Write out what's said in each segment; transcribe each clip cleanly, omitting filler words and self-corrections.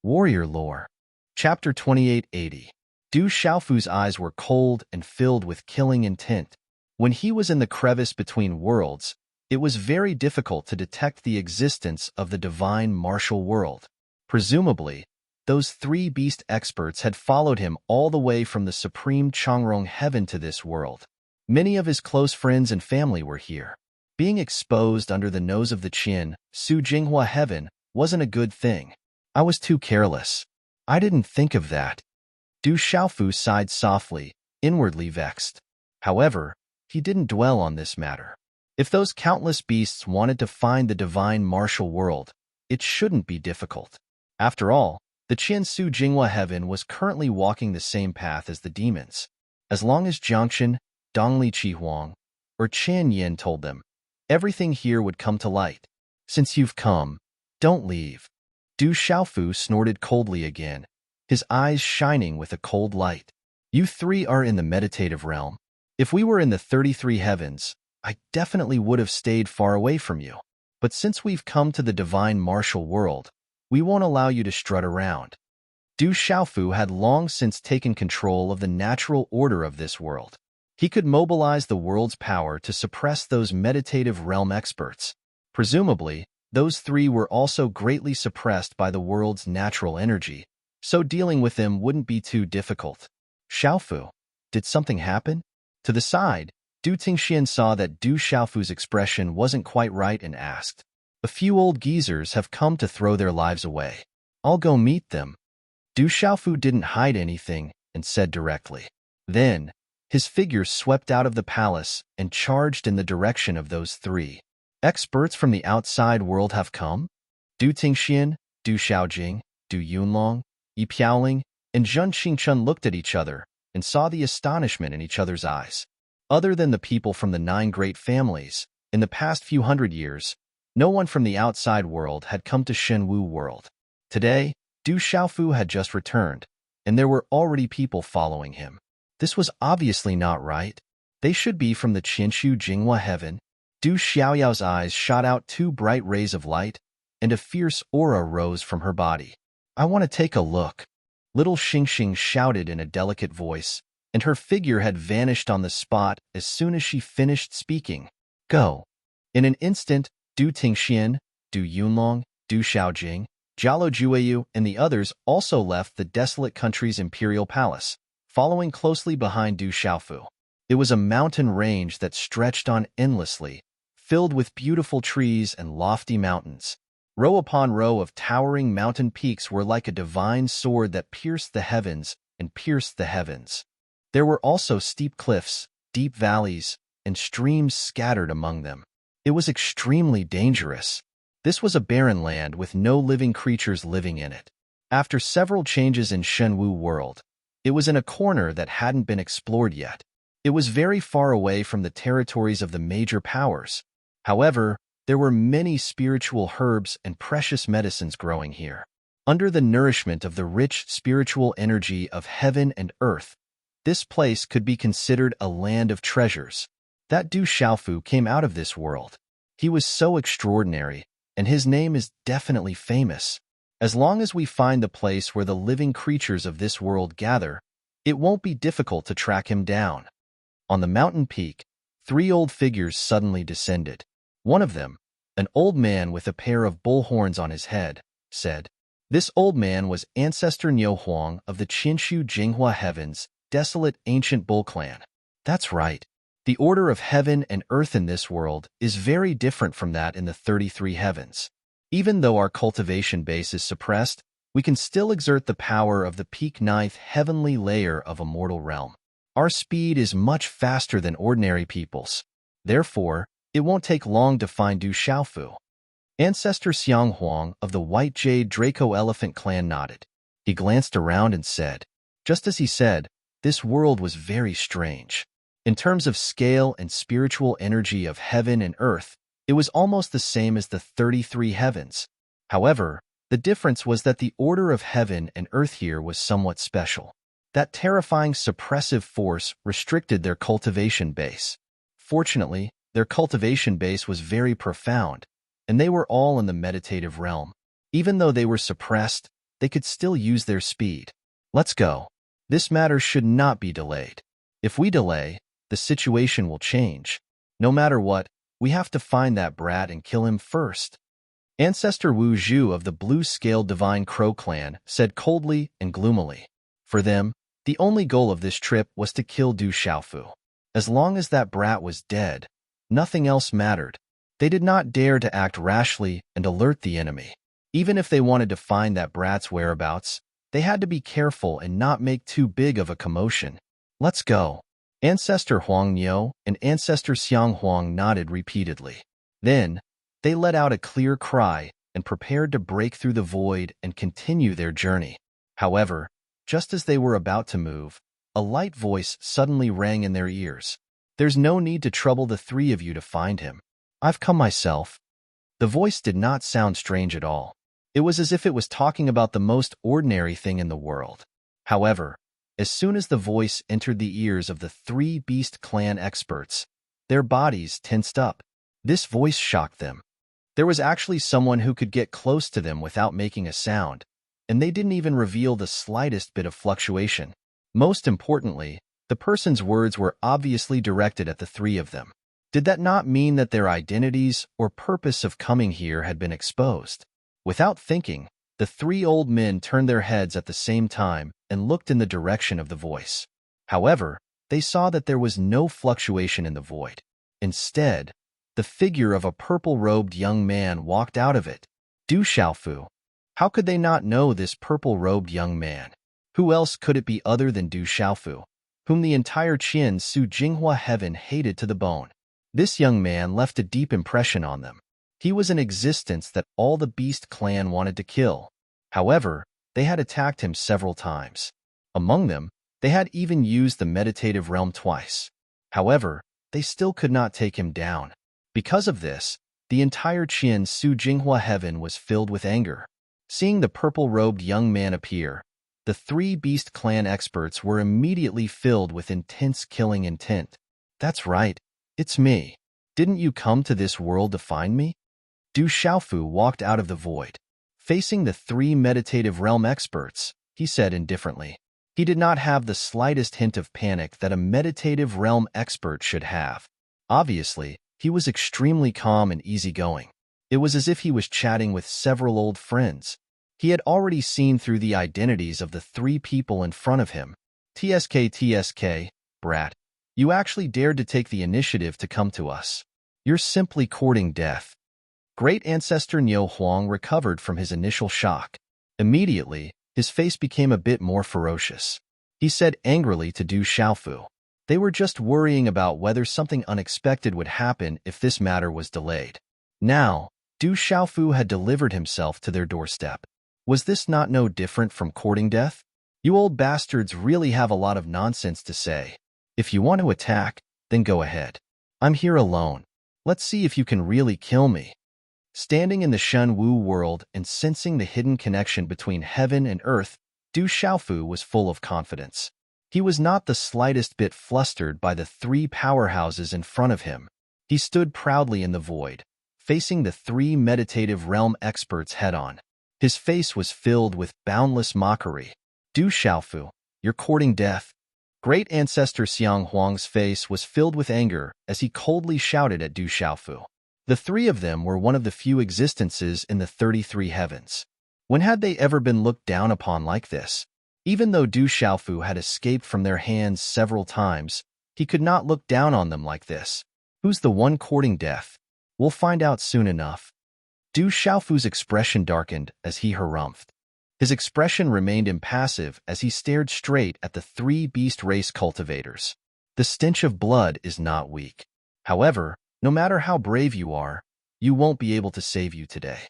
Warrior Lore. Chapter 2880. Du Xiaofu's eyes were cold and filled with killing intent. When he was in the crevice between worlds, it was very difficult to detect the existence of the divine martial world. Presumably, those three beast experts had followed him all the way from the supreme Changrong heaven to this world. Many of his close friends and family were here. Being exposed under the nose of the Qin, Su Jinghua heaven, wasn't a good thing. I was too careless. I didn't think of that. Du Xiaofu sighed softly, inwardly vexed. However, he didn't dwell on this matter. If those countless beasts wanted to find the divine martial world, it shouldn't be difficult. After all, the Qin Su Jinghua heaven was currently walking the same path as the demons. As long as Jiangchen, Dongli Qihuang, or Qian Yin told them, everything here would come to light. Since you've come, don't leave. Du Xiaofu snorted coldly again, his eyes shining with a cold light. You three are in the meditative realm. If we were in the 33 heavens, I definitely would have stayed far away from you. But since we've come to the divine martial world, we won't allow you to strut around. Du Xiaofu had long since taken control of the natural order of this world. He could mobilize the world's power to suppress those meditative realm experts. Presumably, those three were also greatly suppressed by the world's natural energy, so dealing with them wouldn't be too difficult. Xiaofu, did something happen? To the side, Du Tingxian saw that Du Xiaofu's expression wasn't quite right and asked, a few old geezers have come to throw their lives away. I'll go meet them. Du Xiaofu didn't hide anything and said directly. Then, his figure swept out of the palace and charged in the direction of those three. Experts from the outside world have come? Du Tingxian, Du Xiaojing, Du Yunlong, Yi Piaoling, and Zhun Xingchun looked at each other and saw the astonishment in each other's eyes. Other than the people from the 9 great families, in the past few hundred years, no one from the outside world had come to Shenwu world. Today, Du Xiaofu had just returned, and there were already people following him. This was obviously not right. They should be from the Qinshu Jinghua heaven. Du Xiaoyao's eyes shot out 2 bright rays of light, and a fierce aura rose from her body. I want to take a look. Little Xingxing shouted in a delicate voice, and her figure had vanished on the spot as soon as she finished speaking. Go. In an instant, Du Tingxian, Du Yunlong, Du Xiaojing, Jialo Jueyu, and the others also left the desolate country's imperial palace, following closely behind Du Xiaofu. It was a mountain range that stretched on endlessly, filled with beautiful trees and lofty mountains. Row upon row of towering mountain peaks were like a divine sword that pierced the heavens and pierced the heavens. There were also steep cliffs, deep valleys, and streams scattered among them. It was extremely dangerous. This was a barren land with no living creatures living in it. After several changes in Shenwu world, it was in a corner that hadn't been explored yet. It was very far away from the territories of the major powers. However, there were many spiritual herbs and precious medicines growing here. Under the nourishment of the rich spiritual energy of heaven and earth, this place could be considered a land of treasures. That Du Xiaofu came out of this world. He was so extraordinary, and his name is definitely famous. As long as we find the place where the living creatures of this world gather, it won't be difficult to track him down. On the mountain peak, 3 old figures suddenly descended. One of them, an old man with a pair of bull horns on his head, said, This old man was ancestor Niu Huang of the Qinshu Jinghua heavens, desolate ancient bull clan. That's right. The order of heaven and earth in this world is very different from that in the 33 heavens. Even though our cultivation base is suppressed, we can still exert the power of the peak 9th heavenly layer of a mortal realm. Our speed is much faster than ordinary people's. Therefore, it won't take long to find Du Xiaofu. Ancestor Xiang Huang of the White Jade Draco Elephant clan nodded. He glanced around and said, just as he said, this world was very strange. In terms of scale and spiritual energy of heaven and earth, it was almost the same as the 33 heavens. However, the difference was that the order of heaven and earth here was somewhat special. That terrifying suppressive force restricted their cultivation base. Fortunately, their cultivation base was very profound, and they were all in the meditative realm. Even though they were suppressed, they could still use their speed. Let's go. This matter should not be delayed. If we delay, the situation will change. No matter what, we have to find that brat and kill him first. Ancestor Wu Zhu of the blue-scaled Divine Crow clan said coldly and gloomily. For them, the only goal of this trip was to kill Du Xiaofu. As long as that brat was dead, nothing else mattered. They did not dare to act rashly and alert the enemy. Even if they wanted to find that brat's whereabouts, they had to be careful and not make too big of a commotion. Let's go. Ancestor Huang Niu and Ancestor Xiang Huang nodded repeatedly. Then, they let out a clear cry and prepared to break through the void and continue their journey. However, just as they were about to move, a light voice suddenly rang in their ears. There's no need to trouble the three of you to find him. I've come myself. The voice did not sound strange at all. It was as if it was talking about the most ordinary thing in the world. However, as soon as the voice entered the ears of the three Beast Clan experts, their bodies tensed up. This voice shocked them. There was actually someone who could get close to them without making a sound, and they didn't even reveal the slightest bit of fluctuation. Most importantly, the person's words were obviously directed at the three of them. Did that not mean that their identities or purpose of coming here had been exposed? Without thinking, the three old men turned their heads at the same time and looked in the direction of the voice. However, they saw that there was no fluctuation in the void. Instead, the figure of a purple-robed young man walked out of it. Du Xiaofu. How could they not know this purple-robed young man? Who else could it be other than Du Xiaofu, whom the entire Qian Su Jinghua heaven hated to the bone? This young man left a deep impression on them. He was an existence that all the Beast Clan wanted to kill. However, they had attacked him several times. Among them, they had even used the meditative realm twice. However, they still could not take him down. Because of this, the entire Qian Su Jinghua heaven was filled with anger. Seeing the purple-robed young man appear, the three Beast Clan experts were immediately filled with intense killing intent. That's right, it's me. Didn't you come to this world to find me? Du Xiaofu walked out of the void. Facing the three meditative realm experts, he said indifferently. He did not have the slightest hint of panic that a meditative realm expert should have. Obviously, he was extremely calm and easygoing. It was as if he was chatting with several old friends. He had already seen through the identities of the three people in front of him. TSK, brat. You actually dared to take the initiative to come to us. You're simply courting death. Great Ancestor Niu Huang recovered from his initial shock. Immediately, his face became a bit more ferocious. He said angrily to Du Xiaofu. They were just worrying about whether something unexpected would happen if this matter was delayed. Now, Du Xiaofu had delivered himself to their doorstep. Was this not no different from courting death? You old bastards really have a lot of nonsense to say. If you want to attack, then go ahead. I'm here alone. Let's see if you can really kill me. Standing in the Shen Wu world and sensing the hidden connection between heaven and earth, Du Xiaofu was full of confidence. He was not the slightest bit flustered by the three powerhouses in front of him. He stood proudly in the void, facing the three meditative realm experts head-on. His face was filled with boundless mockery. Du Xiaofu, you're courting death. Great Ancestor Xiang Huang's face was filled with anger as he coldly shouted at Du Xiaofu. The three of them were one of the few existences in the 33 heavens. When had they ever been looked down upon like this? Even though Du Xiaofu had escaped from their hands several times, he could not look down on them like this. Who's the one courting death? We'll find out soon enough. Du Xiaofu's expression darkened as he harumphed. His expression remained impassive as he stared straight at the three beast race cultivators. The stench of blood is not weak. However, no matter how brave you are, you won't be able to save you today.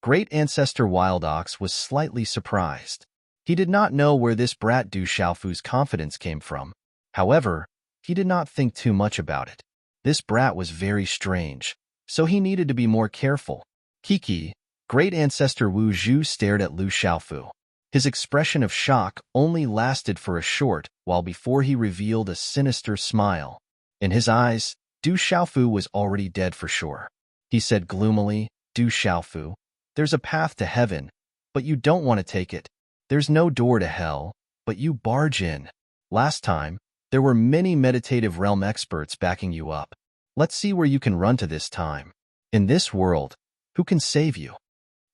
Great Ancestor Wild Ox was slightly surprised. He did not know where this brat Du Xiaofu's confidence came from. However, he did not think too much about it. This brat was very strange, so he needed to be more careful. Kiki, Great Ancestor Wu Zhu stared at Lu Xiaofu. His expression of shock only lasted for a short while before he revealed a sinister smile. In his eyes, Du Xiaofu was already dead for sure. He said gloomily, Du Xiaofu, there's a path to heaven, but you don't want to take it. There's no door to hell, but you barge in. Last time, there were many meditative realm experts backing you up. Let's see where you can run to this time. In this world, who can save you?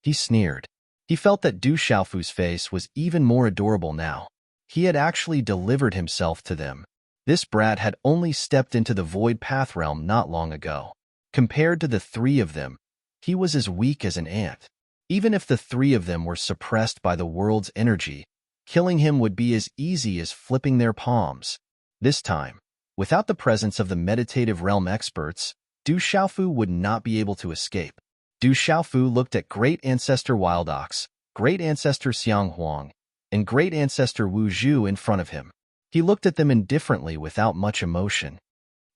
He sneered. He felt that Du Xiaofu's face was even more adorable now. He had actually delivered himself to them. This brat had only stepped into the void path realm not long ago. Compared to the three of them, he was as weak as an ant. Even if the three of them were suppressed by the world's energy, killing him would be as easy as flipping their palms. This time, without the presence of the meditative realm experts, Du Xiaofu would not be able to escape. Du Xiaofu looked at Great Ancestor Wild Ox, Great Ancestor Xiang Huang, and Great Ancestor Wu Zhu in front of him. He looked at them indifferently without much emotion.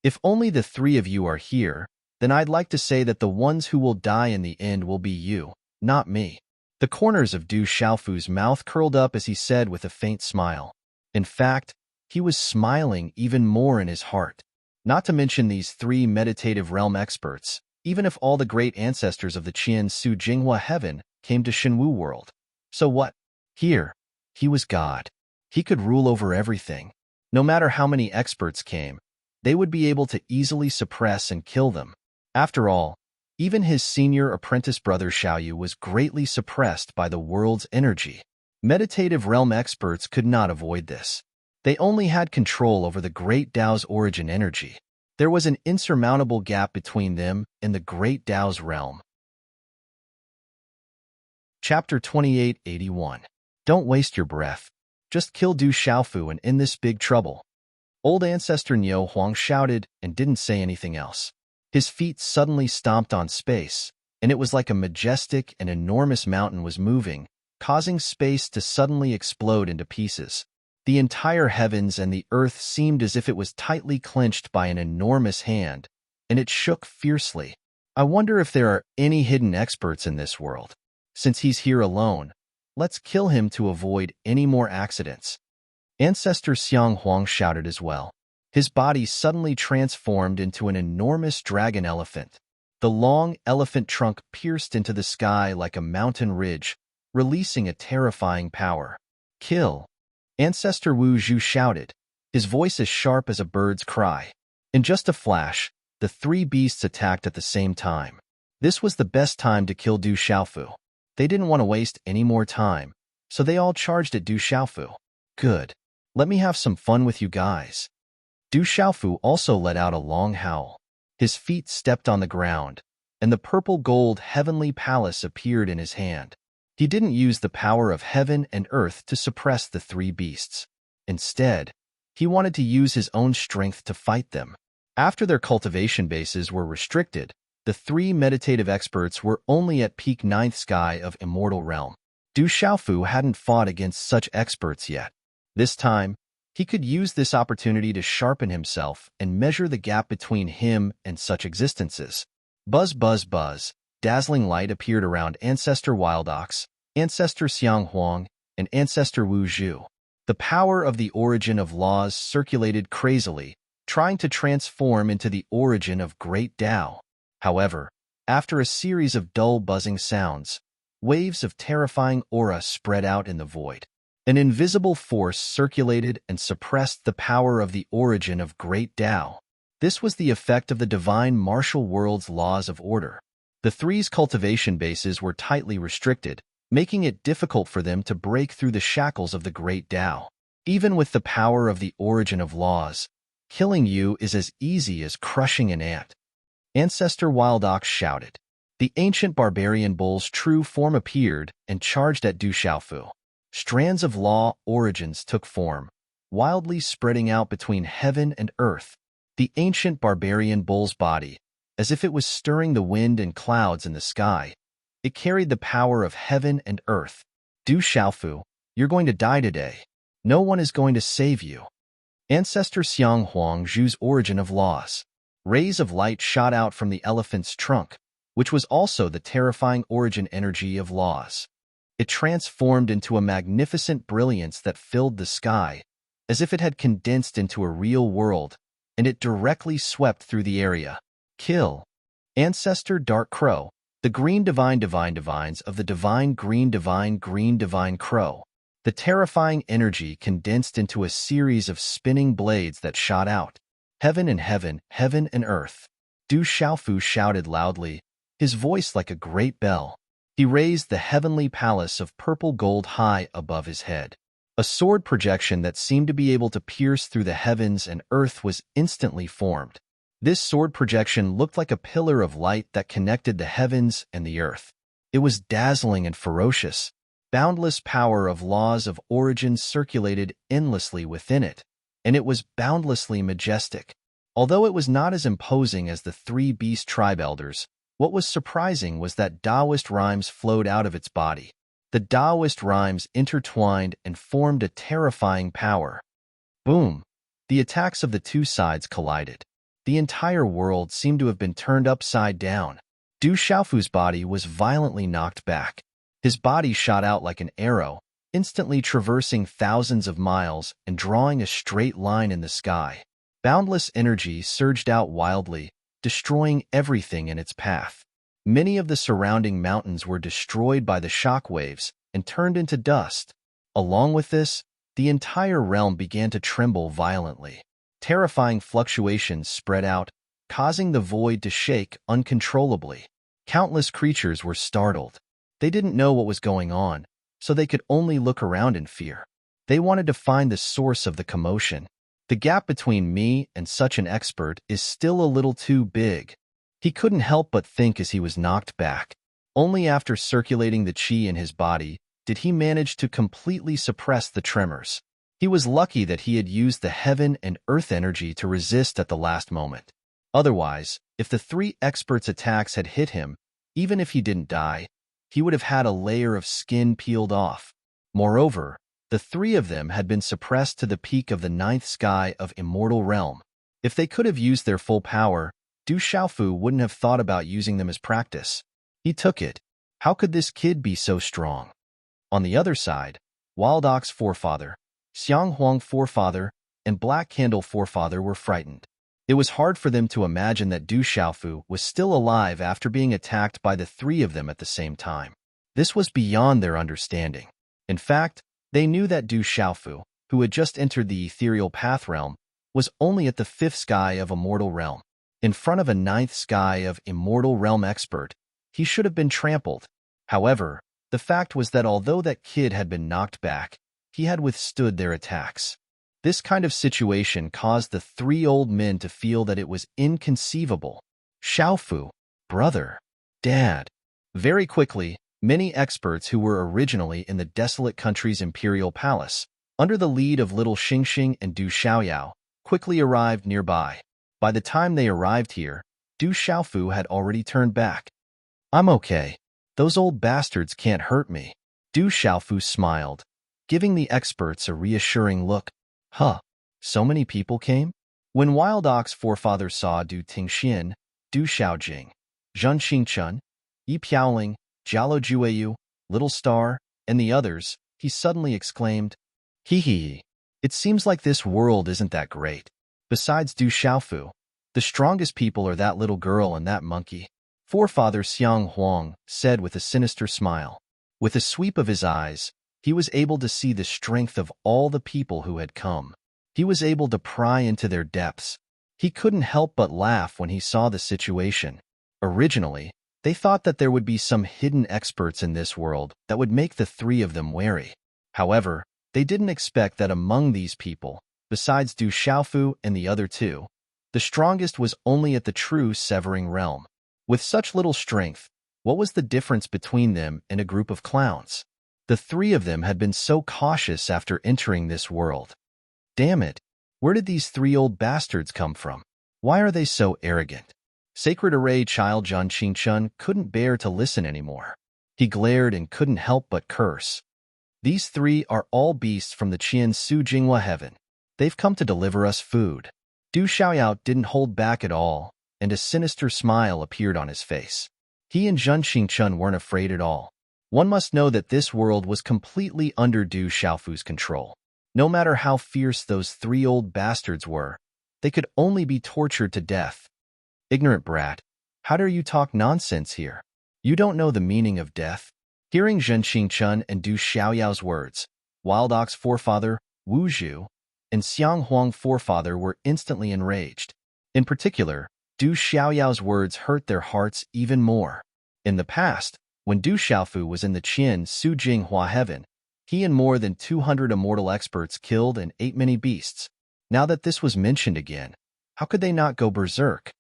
If only the three of you are here, then I'd like to say that the ones who will die in the end will be you, not me. The corners of Du Xiaofu's mouth curled up as he said with a faint smile. In fact, he was smiling even more in his heart. Not to mention these three meditative realm experts, even if all the great ancestors of the Qian Su Jinghua heaven came to Shenwu world. So what? Here, he was God. He could rule over everything. No matter how many experts came, they would be able to easily suppress and kill them. After all, even his senior apprentice brother Xiaoyu was greatly suppressed by the world's energy. Meditative realm experts could not avoid this. They only had control over the Great Tao's origin energy. There was an insurmountable gap between them and the Great Tao's realm. Chapter 2881. Don't waste your breath. Just kill Du Xiaofu and end this big trouble. Old Ancestor Niu Huang shouted and didn't say anything else. His feet suddenly stomped on space, and it was like a majestic and enormous mountain was moving, causing space to suddenly explode into pieces. The entire heavens and the earth seemed as if it was tightly clenched by an enormous hand, and it shook fiercely. I wonder if there are any hidden experts in this world. Since he's here alone, let's kill him to avoid any more accidents. Ancestor Xiang Huang shouted as well. His body suddenly transformed into an enormous dragon elephant. The long elephant trunk pierced into the sky like a mountain ridge, releasing a terrifying power. Kill! Ancestor Wu Zhu shouted, his voice as sharp as a bird's cry. In just a flash, the three beasts attacked at the same time. This was the best time to kill Du Xiaofu. They didn't want to waste any more time, so they all charged at Du Xiaofu. Good. Let me have some fun with you guys. Du Xiaofu also let out a long howl. His feet stepped on the ground, and the purple-gold heavenly palace appeared in his hand. He didn't use the power of heaven and earth to suppress the three beasts. Instead, he wanted to use his own strength to fight them. After their cultivation bases were restricted, the three meditative experts were only at peak ninth sky of Immortal Realm. Du Xiaofu hadn't fought against such experts yet. This time, he could use this opportunity to sharpen himself and measure the gap between him and such existences. Buzz, buzz, buzz. Dazzling light appeared around Ancestor Wild Ox, Ancestor Xiang Huang, and Ancestor Wu Zhu. The power of the origin of laws circulated crazily, trying to transform into the origin of Great Tao. However, after a series of dull buzzing sounds, waves of terrifying aura spread out in the void. An invisible force circulated and suppressed the power of the origin of Great Tao. This was the effect of the divine martial world's laws of order. The three's cultivation bases were tightly restricted, making it difficult for them to break through the shackles of the Great Tao. Even with the power of the origin of laws, killing you is as easy as crushing an ant. Ancestor Wild Ox shouted. The ancient barbarian bull's true form appeared and charged at Du Xiaofu. Strands of law origins took form, wildly spreading out between heaven and earth. The ancient barbarian bull's body, as if it was stirring the wind and clouds in the sky, it carried the power of heaven and earth. Du Xiaofu, you're going to die today. No one is going to save you. Ancestor Xiang Huang Zhu's origin of laws. Rays of light shot out from the elephant's trunk, which was also the terrifying origin energy of laws. It transformed into a magnificent brilliance that filled the sky, as if it had condensed into a real world, and it directly swept through the area. Kill. Ancestor Dark Crow, The green divines of the divine green divine crow. The terrifying energy condensed into a series of spinning blades that shot out. Heaven and earth. Du Xiaofu shouted loudly, his voice like a great bell. He raised the heavenly palace of purple gold high above his head. A sword projection that seemed to be able to pierce through the heavens and earth was instantly formed. This sword projection looked like a pillar of light that connected the heavens and the earth. It was dazzling and ferocious. Boundless power of laws of origin circulated endlessly within it, and it was boundlessly majestic. Although it was not as imposing as the three beast tribe elders, what was surprising was that Taoist rhymes flowed out of its body. The Taoist rhymes intertwined and formed a terrifying power. Boom! The attacks of the two sides collided. The entire world seemed to have been turned upside down. Du Xiaofu's body was violently knocked back. His body shot out like an arrow, instantly traversing thousands of miles and drawing a straight line in the sky. Boundless energy surged out wildly, destroying everything in its path. Many of the surrounding mountains were destroyed by the shock waves and turned into dust. Along with this, the entire realm began to tremble violently. Terrifying fluctuations spread out, causing the void to shake uncontrollably. Countless creatures were startled. They didn't know what was going on, so they could only look around in fear. They wanted to find the source of the commotion. The gap between me and such an expert is still a little too big. He couldn't help but think as he was knocked back. Only after circulating the qi in his body did he manage to completely suppress the tremors. He was lucky that he had used the heaven and earth energy to resist at the last moment. Otherwise, if the three experts' attacks had hit him, even if he didn't die, he would have had a layer of skin peeled off. Moreover, the three of them had been suppressed to the peak of the ninth sky of Immortal Realm. If they could have used their full power, Du Xiaofu wouldn't have thought about using them as practice. He took it. How could this kid be so strong? On the other side, Wild Ox Forefather, Xiang Huang Forefather, and Black Candle Forefather were frightened. It was hard for them to imagine that Du Xiaofu was still alive after being attacked by the three of them at the same time. This was beyond their understanding. In fact, they knew that Du Xiaofu, who had just entered the ethereal path realm, was only at the fifth sky of Immortal Realm. In front of a ninth sky of Immortal Realm expert, he should have been trampled. However, the fact was that although that kid had been knocked back, he had withstood their attacks. This kind of situation caused the three old men to feel that it was inconceivable. Xiaofu, brother, dad. Very quickly, many experts who were originally in the desolate country's imperial palace, under the lead of little Xingxing and Du Xiaoyao, quickly arrived nearby. By the time they arrived here, Du Xiaofu had already turned back. I'm okay. Those old bastards can't hurt me. Du Xiaofu smiled, giving the experts a reassuring look. Huh, so many people came? When Wild Ox Forefather saw Du Tingxian, Du Xiaojing, Zhen Xingchun, Yi Piaoling, Jialo Jueyu, Little Star, and the others, he suddenly exclaimed, Hee hee, it seems like this world isn't that great. Besides Du Xiaofu, the strongest people are that little girl and that monkey. Forefather Xiang Huang said with a sinister smile. With a sweep of his eyes, he was able to see the strength of all the people who had come. He was able to pry into their depths. He couldn't help but laugh when he saw the situation. Originally, they thought that there would be some hidden experts in this world that would make the three of them wary. However, they didn't expect that among these people, besides Du Xiaofu and the other two, the strongest was only at the true severing realm. With such little strength, what was the difference between them and a group of clowns? The three of them had been so cautious after entering this world. Damn it, where did these three old bastards come from? Why are they so arrogant? Sacred Array Child Zhen Xingchun couldn't bear to listen anymore. He glared and couldn't help but curse. These three are all beasts from the Qian Su Jinghua heaven. They've come to deliver us food. Du Xiaoyao didn't hold back at all, and a sinister smile appeared on his face. He and Zhen Xingchun weren't afraid at all. One must know that this world was completely under Du Xiaofu's control. No matter how fierce those three old bastards were, they could only be tortured to death. Ignorant brat, how dare you talk nonsense here? You don't know the meaning of death? Hearing Zhen Qingchun and Du Xiaoyao's words, Wild Ox forefather, Wu Zhu, and Xiang Huang forefather were instantly enraged. In particular, Du Xiaoyao's words hurt their hearts even more. In the past, when Du Xiaofu was in the Qian Su Jinghua heaven, he and more than 200 immortal experts killed and ate many beasts. Now that this was mentioned again, how could they not go berserk?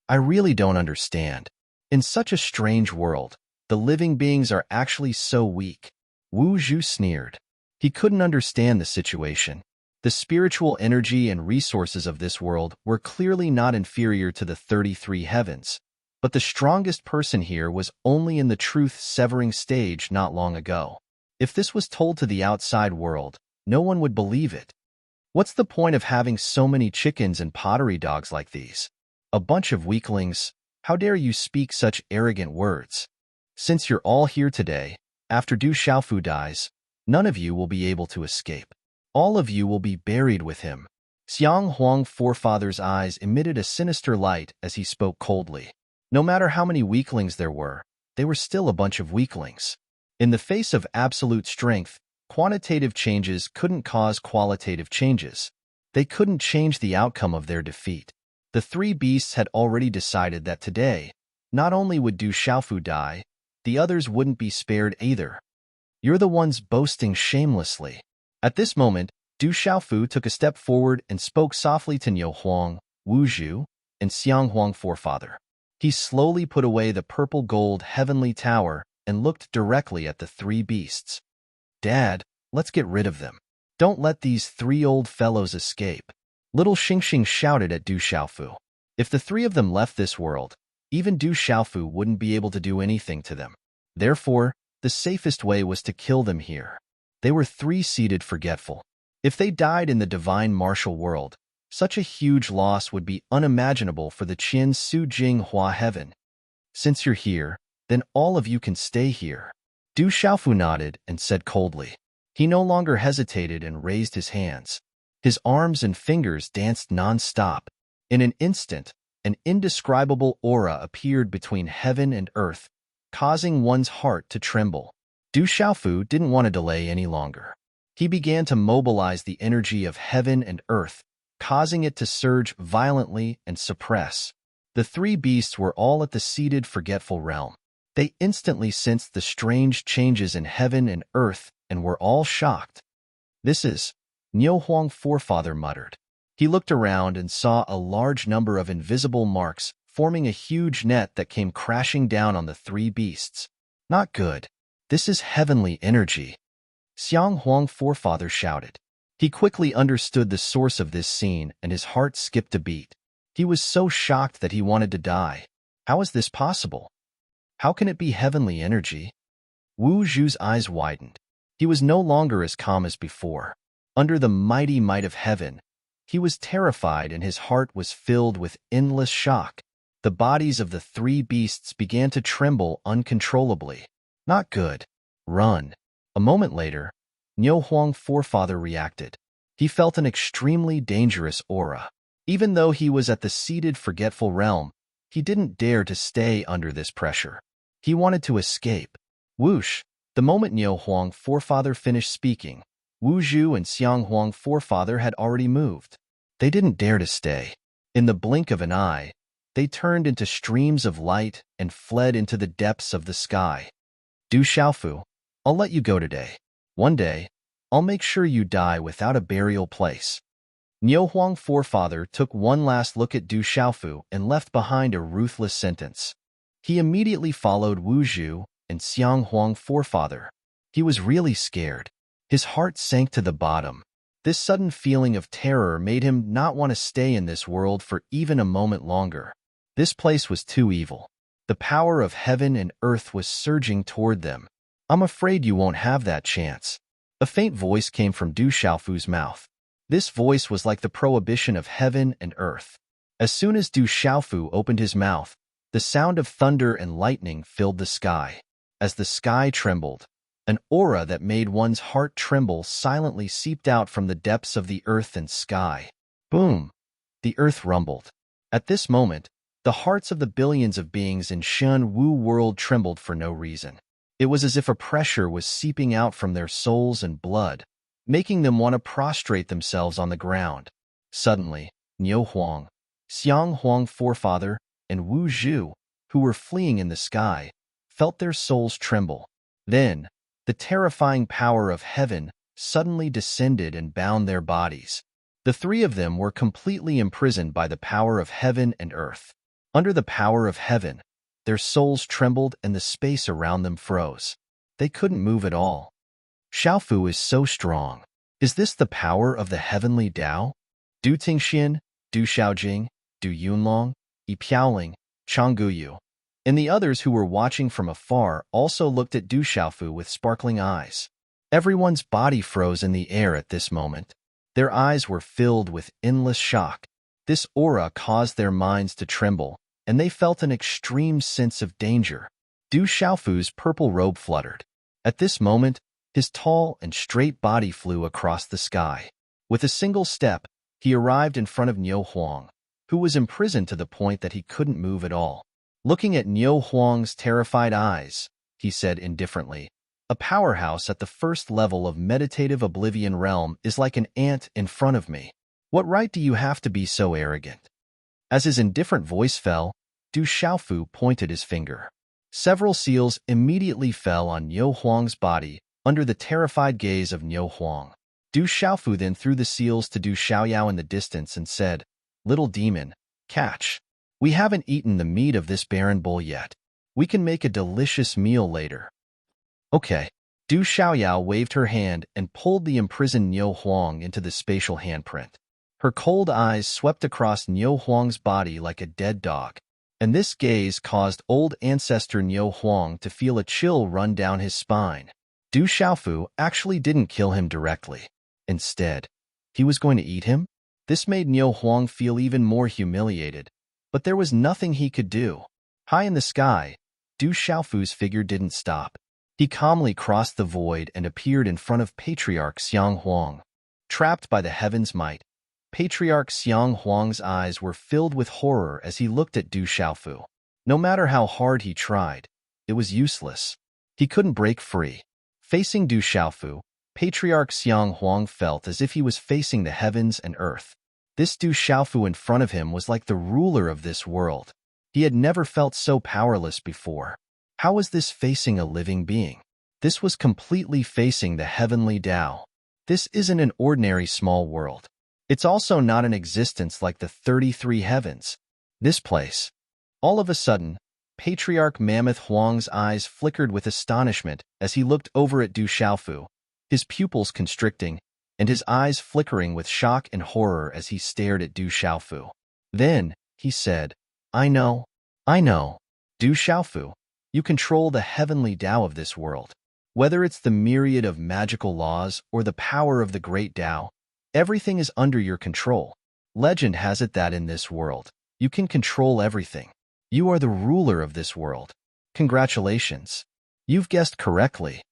I really don't understand. In such a strange world, the living beings are actually so weak. Wu Zhu sneered. He couldn't understand the situation. The spiritual energy and resources of this world were clearly not inferior to the 33 heavens, but the strongest person here was only in the truth-severing stage not long ago. If this was told to the outside world, no one would believe it. What's the point of having so many chickens and pottery dogs like these? A bunch of weaklings. How dare you speak such arrogant words? Since you're all here today, after Du Xiaofu dies, none of you will be able to escape. All of you will be buried with him. Xiang Huang forefather's eyes emitted a sinister light as he spoke coldly. No matter how many weaklings there were, they were still a bunch of weaklings. In the face of absolute strength, quantitative changes couldn't cause qualitative changes. They couldn't change the outcome of their defeat. The three beasts had already decided that today, not only would Du Xiaofu die, the others wouldn't be spared either. You're the ones boasting shamelessly. At this moment, Du Xiaofu took a step forward and spoke softly to Niu Huang, Wu Zhu, and Xiang Huang forefather. He slowly put away the purple-gold heavenly tower and looked directly at the three beasts. Dad, let's get rid of them. Don't let these three old fellows escape. Little Xingxing shouted at Du Xiaofu. If the three of them left this world, even Du Xiaofu wouldn't be able to do anything to them. Therefore, the safest way was to kill them here. They were three-seated forgetful. If they died in the divine martial world, such a huge loss would be unimaginable for the Qian Su Jinghua heaven. Since you're here, then all of you can stay here. Du Xiaofu nodded and said coldly. He no longer hesitated and raised his hands. His arms and fingers danced non-stop. In an instant, an indescribable aura appeared between heaven and earth, causing one's heart to tremble. Du Xiaofu didn't want to delay any longer. He began to mobilize the energy of heaven and earth, causing it to surge violently and suppress. The three beasts were all at the seated forgetful realm. They instantly sensed the strange changes in heaven and earth and were all shocked. This is, Niu Huang forefather muttered. He looked around and saw a large number of invisible marks forming a huge net that came crashing down on the three beasts. Not good. This is heavenly energy. Xiang Huang forefather shouted. He quickly understood the source of this scene and his heart skipped a beat. He was so shocked that he wanted to die. How is this possible? How can it be heavenly energy? Wu Zhu's eyes widened. He was no longer as calm as before. Under the mighty might of heaven, he was terrified and his heart was filled with endless shock. The bodies of the three beasts began to tremble uncontrollably. Not good. Run. A moment later, Niu Huang forefather reacted. He felt an extremely dangerous aura. Even though he was at the seated forgetful realm, he didn't dare to stay under this pressure. He wanted to escape. Whoosh! The moment Niu Huang forefather finished speaking, Wu Zhu and Xiang Huang forefather had already moved. They didn't dare to stay. In the blink of an eye, they turned into streams of light and fled into the depths of the sky. Du Xiaofu, I'll let you go today. One day, I'll make sure you die without a burial place. Niu Huang forefather took one last look at Du Xiaofu and left behind a ruthless sentence. He immediately followed Wu Zhu and Xiang Huang forefather. He was really scared. His heart sank to the bottom. This sudden feeling of terror made him not want to stay in this world for even a moment longer. This place was too evil. The power of heaven and earth was surging toward them. I'm afraid you won't have that chance. A faint voice came from Du Xiaofu's mouth. This voice was like the prohibition of heaven and earth. As soon as Du Xiaofu opened his mouth, the sound of thunder and lightning filled the sky. As the sky trembled, an aura that made one's heart tremble silently seeped out from the depths of the earth and sky. Boom! The earth rumbled. At this moment, The hearts of the billions of beings in Shun Wu world trembled for no reason. It was as if a pressure was seeping out from their souls and blood, making them want to prostrate themselves on the ground. Suddenly, Niu Huang, Xiang Huang forefather, and Wu Zhu, who were fleeing in the sky, felt their souls tremble. Then, the terrifying power of heaven suddenly descended and bound their bodies. The three of them were completely imprisoned by the power of heaven and earth. Under the power of heaven, their souls trembled and the space around them froze. They couldn't move at all. Xiaofu is so strong. Is this the power of the heavenly Tao? Du Tingxian, Du Xiaojing, Du Yunlong, Yi Piaoling, Changguyu, and the others who were watching from afar also looked at Du Xiaofu with sparkling eyes. Everyone's body froze in the air at this moment. Their eyes were filled with endless shock. This aura caused their minds to tremble, and they felt an extreme sense of danger. Du Xiaofu's purple robe fluttered. At this moment, his tall and straight body flew across the sky. With a single step, he arrived in front of Niu Huang, who was imprisoned to the point that he couldn't move at all. Looking at Niu Huang's terrified eyes, he said indifferently, "A powerhouse at the first level of meditative oblivion realm is like an ant in front of me. What right do you have to be so arrogant?" As his indifferent voice fell, Du Xiaofu pointed his finger. Several seals immediately fell on Niu Huang's body under the terrified gaze of Niu Huang. Du Xiaofu then threw the seals to Du Xiaoyao in the distance and said, "Little demon, catch. We haven't eaten the meat of this barren bull yet. We can make a delicious meal later." Okay. Du Xiaoyao waved her hand and pulled the imprisoned Niu Huang into the spatial handprint. Her cold eyes swept across Niu Huang's body like a dead dog, and this gaze caused old ancestor Niu Huang to feel a chill run down his spine. Du Xiaofu actually didn't kill him directly. Instead, he was going to eat him? This made Niu Huang feel even more humiliated, but there was nothing he could do. High in the sky, Du Xiaofu's figure didn't stop. He calmly crossed the void and appeared in front of Patriarch Xiang Huang. Trapped by the heaven's might, Patriarch Xiang Huang's eyes were filled with horror as he looked at Du Xiaofu. No matter how hard he tried, it was useless. He couldn't break free. Facing Du Xiaofu, Patriarch Xiang Huang felt as if he was facing the heavens and earth. This Du Xiaofu in front of him was like the ruler of this world. He had never felt so powerless before. How was this facing a living being? This was completely facing the heavenly Tao. This isn't an ordinary small world. It's also not an existence like the 33 heavens. This place. All of a sudden, Patriarch Mammoth Huang's eyes flickered with astonishment as he looked over at Du Xiaofu, his pupils constricting, and his eyes flickering with shock and horror as he stared at Du Xiaofu. Then, he said, I know. Du Xiaofu, you control the heavenly Tao of this world. Whether it's the myriad of magical laws or the power of the great Tao, everything is under your control. Legend has it that in this world, you can control everything. You are the ruler of this world. Congratulations. You've guessed correctly.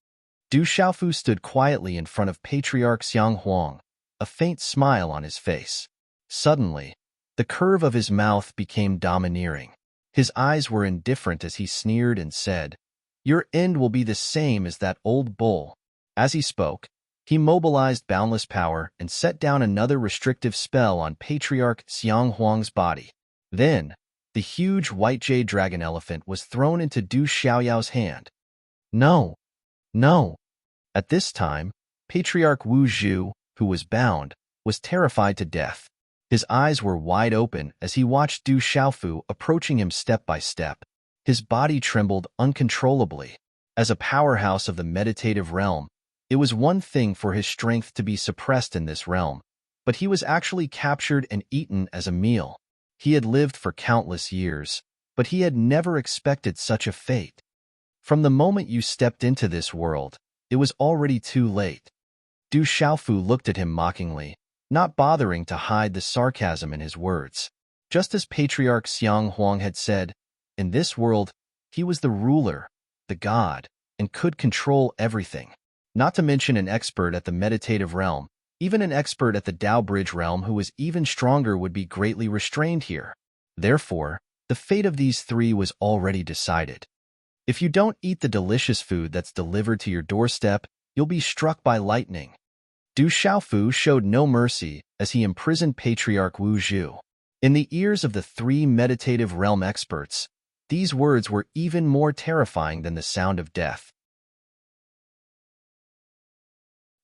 Du Xiaofu stood quietly in front of Patriarch Xiang Huang, a faint smile on his face. Suddenly, the curve of his mouth became domineering. His eyes were indifferent as he sneered and said, Your end will be the same as that old bull. As he spoke, he mobilized boundless power and set down another restrictive spell on Patriarch Xiang Huang's body. Then, the huge white jade dragon elephant was thrown into Du Xiaoyao's hand. No. At this time, Patriarch Wu Zhu, who was bound, was terrified to death. His eyes were wide open as he watched Du Xiaofu approaching him step by step. His body trembled uncontrollably. As a powerhouse of the meditative realm, it was one thing for his strength to be suppressed in this realm, but he was actually captured and eaten as a meal. He had lived for countless years, but he had never expected such a fate. From the moment you stepped into this world, it was already too late. Du Xiaofu looked at him mockingly, not bothering to hide the sarcasm in his words. Just as Patriarch Xiang Huang had said, in this world, he was the ruler, the god, and could control everything. Not to mention an expert at the meditative realm, even an expert at the Tao Bridge realm who was even stronger would be greatly restrained here. Therefore, The fate of these three was already decided. If you don't eat the delicious food that's delivered to your doorstep, you'll be struck by lightning. Du Xiaofu showed no mercy as he imprisoned Patriarch Wu Zhu. In the ears of the three meditative realm experts, these words were even more terrifying than the sound of death.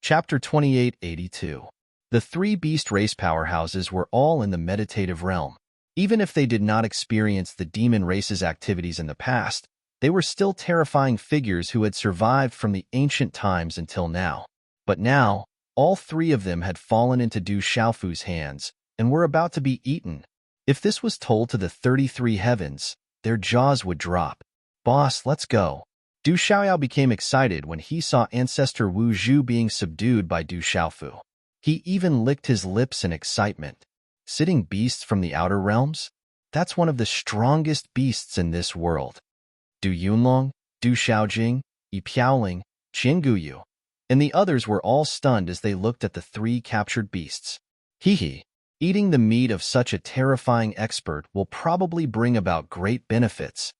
Chapter 2882. The three beast race powerhouses were all in the meditative realm. Even if they did not experience the demon race's activities in the past, they were still terrifying figures who had survived from the ancient times until now. But now, all three of them had fallen into Du Xiaofu's hands and were about to be eaten. If this was told to the 33 heavens, their jaws would drop. "Boss, let's go." Du Xiaoyao became excited when he saw Ancestor Wu Zhu being subdued by Du Xiaofu. He even licked his lips in excitement. Sitting beasts from the outer realms? That's one of the strongest beasts in this world. Du Yunlong, Du Xiaojing, Yi Piaoling, Qian Guyu, and the others were all stunned as they looked at the three captured beasts. Hee. Eating the meat of such a terrifying expert will probably bring about great benefits.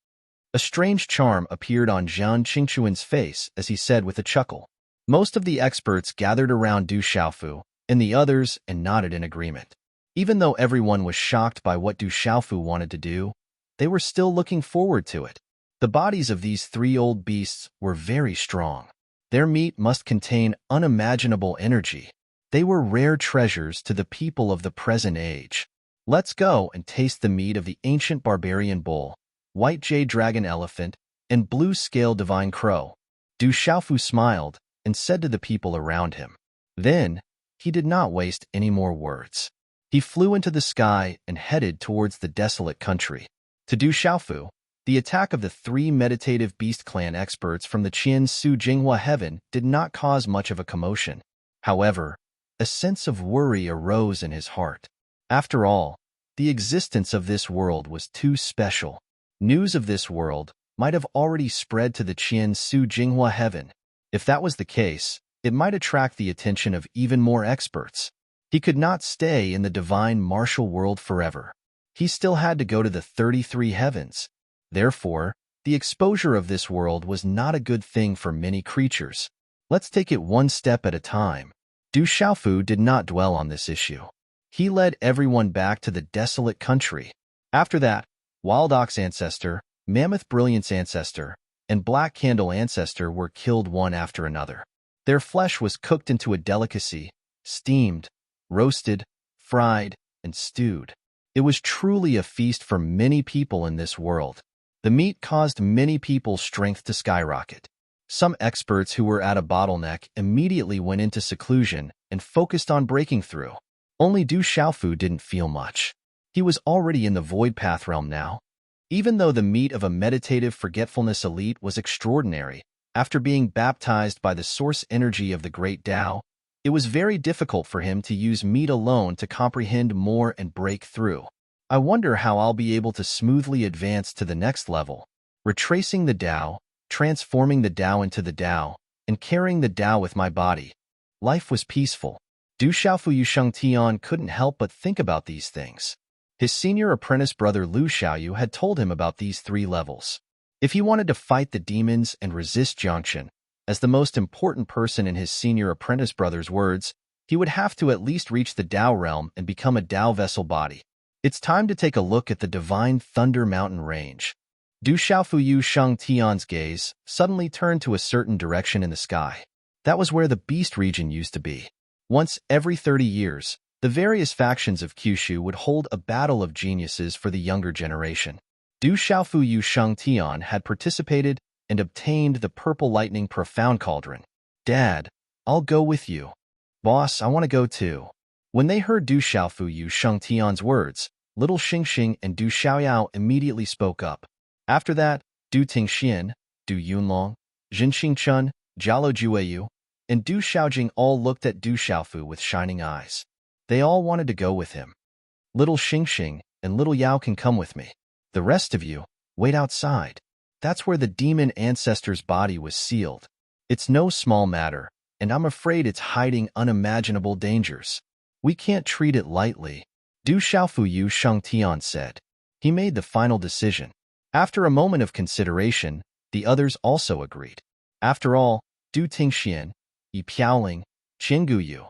A strange charm appeared on Zhang Qingchuan's face as he said with a chuckle. Most of the experts gathered around Du Xiaofu and the others and nodded in agreement. Even though everyone was shocked by what Du Xiaofu wanted to do, they were still looking forward to it. The bodies of these three old beasts were very strong. Their meat must contain unimaginable energy. They were rare treasures to the people of the present age. Let's go and taste the meat of the ancient barbarian bull, white jade dragon elephant, and blue scale divine crow. Du Xiaofu smiled and said to the people around him. Then, he did not waste any more words. He flew into the sky and headed towards the desolate country. To Du Xiaofu, the attack of the three meditative beast clan experts from the Qian Su Jinghua heaven did not cause much of a commotion. However, a sense of worry arose in his heart. After all, the existence of this world was too special. News of this world might have already spread to the Qian Su Jinghua heaven. If that was the case, it might attract the attention of even more experts. He could not stay in the divine martial world forever. He still had to go to the 33 heavens. Therefore, the exposure of this world was not a good thing for many creatures. Let's take it one step at a time. Du Xiaofu did not dwell on this issue. He led everyone back to the desolate country. After that, Wild Ox Ancestor, Mammoth Brilliance Ancestor, and Black Candle Ancestor were killed one after another. Their flesh was cooked into a delicacy, steamed, roasted, fried, and stewed. It was truly a feast for many people in this world. The meat caused many people's strength to skyrocket. Some experts who were at a bottleneck immediately went into seclusion and focused on breaking through. Only Du Xiaofu didn't feel much. He was already in the Void Path realm now. Even though the meat of a meditative forgetfulness elite was extraordinary, after being baptized by the source energy of the Great Tao, it was very difficult for him to use meat alone to comprehend more and break through. I wonder how I'll be able to smoothly advance to the next level. Retracing the Tao, transforming the Tao into the Tao, and carrying the Tao with my body. Life was peaceful. Du Xiaofu Yusheng Tian couldn't help but think about these things. His senior apprentice brother Lu Xiaoyu had told him about these three levels. If he wanted to fight the demons and resist Jiangchen, as the most important person in his senior apprentice brother's words, he would have to at least reach the Tao realm and become a Tao vessel body. It's time to take a look at the divine Thunder Mountain range. Du Xiaofu Yusheng Tian's gaze suddenly turned to a certain direction in the sky. That was where the beast region used to be. Once every 30 years, the various factions of Kyushu would hold a battle of geniuses for the younger generation. Du Xiaofu Yusheng Tian had participated and obtained the Purple Lightning Profound Cauldron. Dad, I'll go with you. Boss, I want to go too. When they heard Du Xiaofu Yusheng Tian's words, little Xingxing and Du Xiaoyao immediately spoke up. After that, Du Tingxian, Du Yunlong, Jin Xingchun, Jialo Jueyu, and Du Xiaojing all looked at Du Xiaofu with shining eyes. They all wanted to go with him. Little Xingxing and little Yao can come with me. The rest of you, wait outside. That's where the demon ancestor's body was sealed. It's no small matter, and I'm afraid it's hiding unimaginable dangers. We can't treat it lightly, Du Xiaofu Yusheng Tian said. He made the final decision. After a moment of consideration, the others also agreed. After all, Du Tingxian, Yi Piaoling, Qingguyu,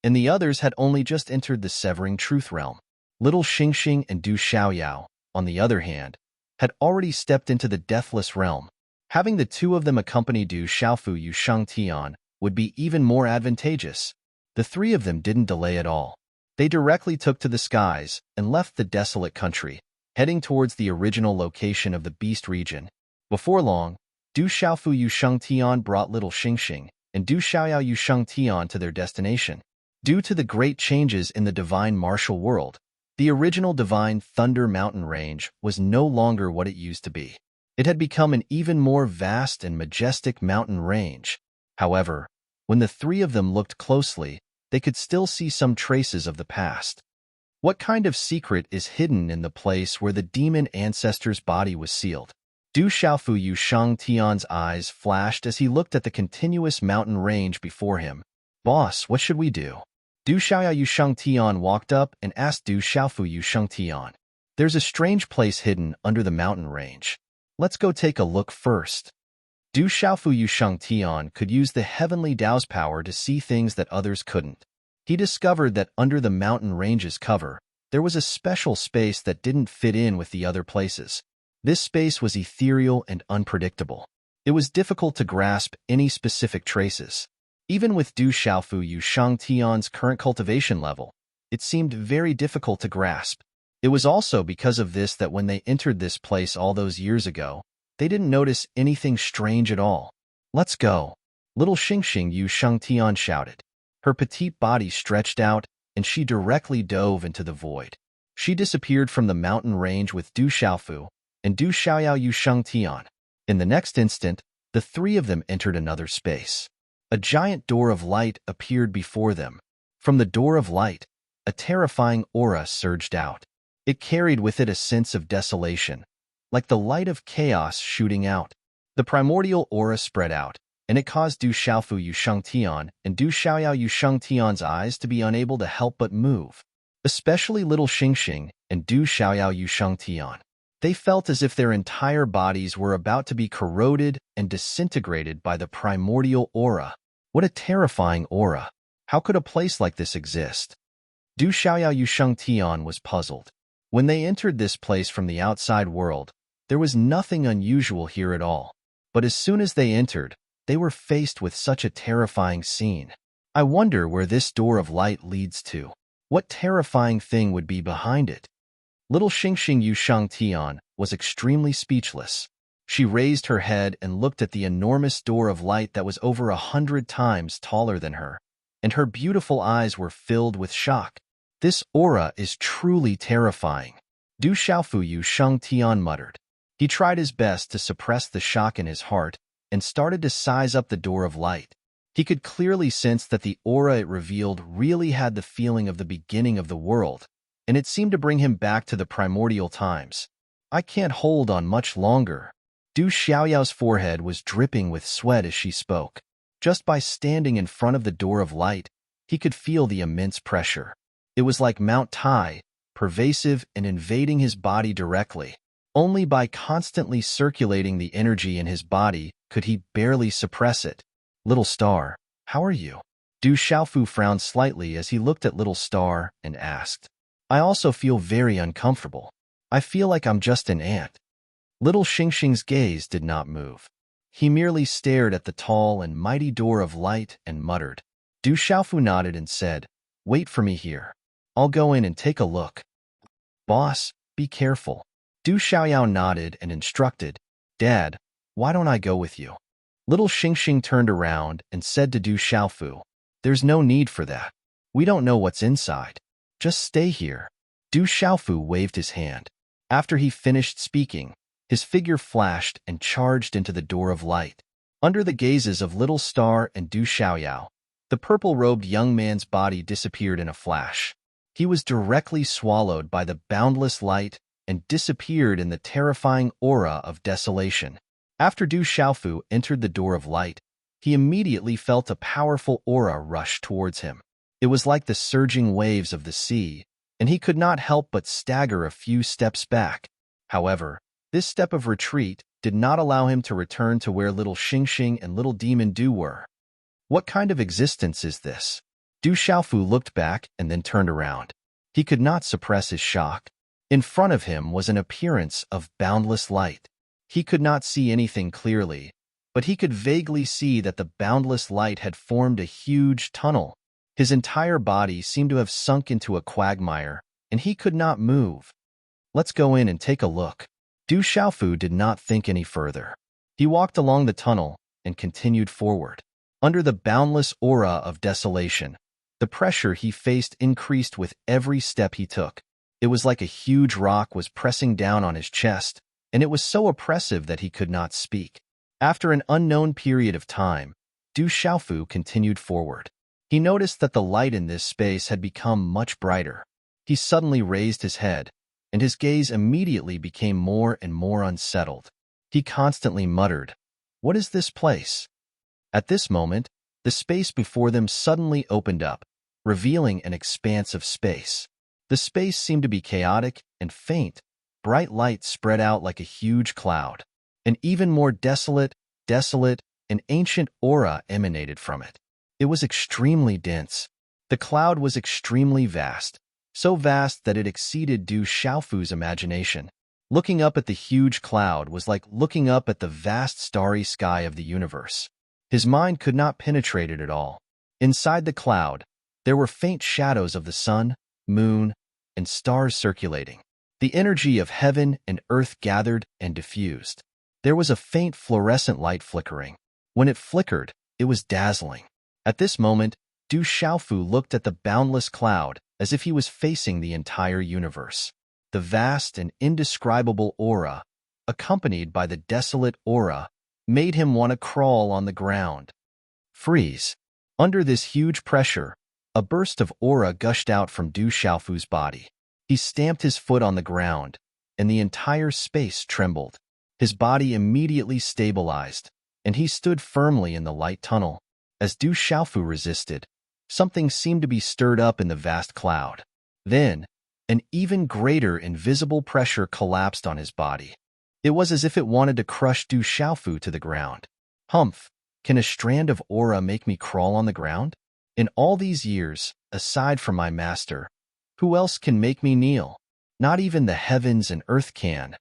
and the others had only just entered the Severing Truth Realm. Little Xingxing and Du Xiaoyao, on the other hand, had already stepped into the Deathless Realm. Having the two of them accompany Du Xiaofu Yu Shangtian would be even more advantageous. The three of them didn't delay at all. They directly took to the skies and left the desolate country, heading towards the original location of the Beast region. Before long, Du Xiaofu Yu Shangtian brought little Xingxing and Du Xiaoyao Yu Shangtian to their destination. Due to the great changes in the divine martial world, the original divine Thunder Mountain Range was no longer what it used to be. It had become an even more vast and majestic mountain range. However, when the three of them looked closely, they could still see some traces of the past. What kind of secret is hidden in the place where the demon ancestor's body was sealed? Du Xiaofu Yu Shangtian's eyes flashed as he looked at the continuous mountain range before him. Boss, what should we do? Du Xiaoyao Yu Shangtian walked up and asked Du Xiaofu Yu Shangtian. There's a strange place hidden under the mountain range. Let's go take a look first. Du Xiaofu Yu Shangtian could use the heavenly Dao's power to see things that others couldn't. He discovered that under the mountain range's cover, there was a special space that didn't fit in with the other places. This space was ethereal and unpredictable. It was difficult to grasp any specific traces. Even with Du Xiaofu Yu Shangtian's current cultivation level, it seemed very difficult to grasp. It was also because of this that when they entered this place all those years ago, they didn't notice anything strange at all. Let's go. Little Xingxing Yu Shangtian shouted. Her petite body stretched out, and she directly dove into the void. She disappeared from the mountain range with Du Xiaofu and Du Xiaoyao Yu Shangtian. In the next instant, the three of them entered another space. A giant door of light appeared before them. From the door of light, a terrifying aura surged out. It carried with it a sense of desolation, like the light of chaos shooting out. The primordial aura spread out, and it caused Du Xiaofu Yu Shangtian and Du Xiaoyao Yu Shangtian's eyes to be unable to help but move. Especially little Xingxing and Du Xiaoyao Yu Shangtian. They felt as if their entire bodies were about to be corroded and disintegrated by the primordial aura. What a terrifying aura! How could a place like this exist? Du Xiaoyao Yu Shangtian was puzzled. When they entered this place from the outside world, there was nothing unusual here at all. But as soon as they entered, they were faced with such a terrifying scene. I wonder where this door of light leads to. What terrifying thing would be behind it? Little Xingxing Yu Shangtian was extremely speechless. She raised her head and looked at the enormous door of light that was over 100 times taller than her, and her beautiful eyes were filled with shock. This aura is truly terrifying. Du Xiaofu Yu Shangtian muttered. He tried his best to suppress the shock in his heart and started to size up the door of light. He could clearly sense that the aura it revealed really had the feeling of the beginning of the world, and it seemed to bring him back to the primordial times. I can't hold on much longer. Du Xiaoyao's forehead was dripping with sweat as she spoke. Just by standing in front of the door of light, he could feel the immense pressure. It was like Mount Tai, pervasive and invading his body directly. Only by constantly circulating the energy in his body could he barely suppress it. Little Star, how are you? Du Xiaofu frowned slightly as he looked at Little Star and asked. I also feel very uncomfortable. I feel like I'm just an ant. Little Xingxing's gaze did not move. He merely stared at the tall and mighty door of light and muttered. Du Xiaofu nodded and said, Wait for me here. I'll go in and take a look. Boss, be careful. Du Xiaoyao nodded and instructed, Dad, why don't I go with you? Little Xingxing turned around and said to Du Xiaofu, There's no need for that. We don't know what's inside. Just stay here. Du Xiaofu waved his hand. After he finished speaking, his figure flashed and charged into the door of light. Under the gazes of Little Star and Du Xiaoyao, the purple-robed young man's body disappeared in a flash. He was directly swallowed by the boundless light and disappeared in the terrifying aura of desolation. After Du Xiaofu entered the door of light, he immediately felt a powerful aura rush towards him. It was like the surging waves of the sea, and he could not help but stagger a few steps back. However, this step of retreat did not allow him to return to where little Xingxing and little demon Du were. What kind of existence is this? Du Xiaofu looked back and then turned around. He could not suppress his shock. In front of him was an appearance of boundless light. He could not see anything clearly, but he could vaguely see that the boundless light had formed a huge tunnel. His entire body seemed to have sunk into a quagmire, and he could not move. Let's go in and take a look. Du Xiaofu did not think any further. He walked along the tunnel and continued forward. Under the boundless aura of desolation, the pressure he faced increased with every step he took. It was like a huge rock was pressing down on his chest, and it was so oppressive that he could not speak. After an unknown period of time, Du Xiaofu continued forward. He noticed that the light in this space had become much brighter. He suddenly raised his head, and his gaze immediately became more and more unsettled. He constantly muttered, "What is this place?" At this moment, the space before them suddenly opened up, revealing an expanse of space. The space seemed to be chaotic and faint. Bright light spread out like a huge cloud. An even more desolate, and ancient aura emanated from it. It was extremely dense. The cloud was extremely vast, so vast that it exceeded Du Xiaofu's imagination. Looking up at the huge cloud was like looking up at the vast starry sky of the universe. His mind could not penetrate it at all. Inside the cloud, there were faint shadows of the sun, moon, and stars circulating. The energy of heaven and earth gathered and diffused. There was a faint fluorescent light flickering. When it flickered, it was dazzling. At this moment, Du Xiaofu looked at the boundless cloud as if he was facing the entire universe. The vast and indescribable aura, accompanied by the desolate aura, made him want to crawl on the ground. Freeze. Under this huge pressure, a burst of aura gushed out from Du Xiaofu's body. He stamped his foot on the ground, and the entire space trembled. His body immediately stabilized, and he stood firmly in the light tunnel. As Du Xiaofu resisted, something seemed to be stirred up in the vast cloud. Then, an even greater invisible pressure collapsed on his body. It was as if it wanted to crush Du Xiaofu to the ground. Humph, can a strand of aura make me crawl on the ground? In all these years, aside from my master, who else can make me kneel? Not even the heavens and earth can.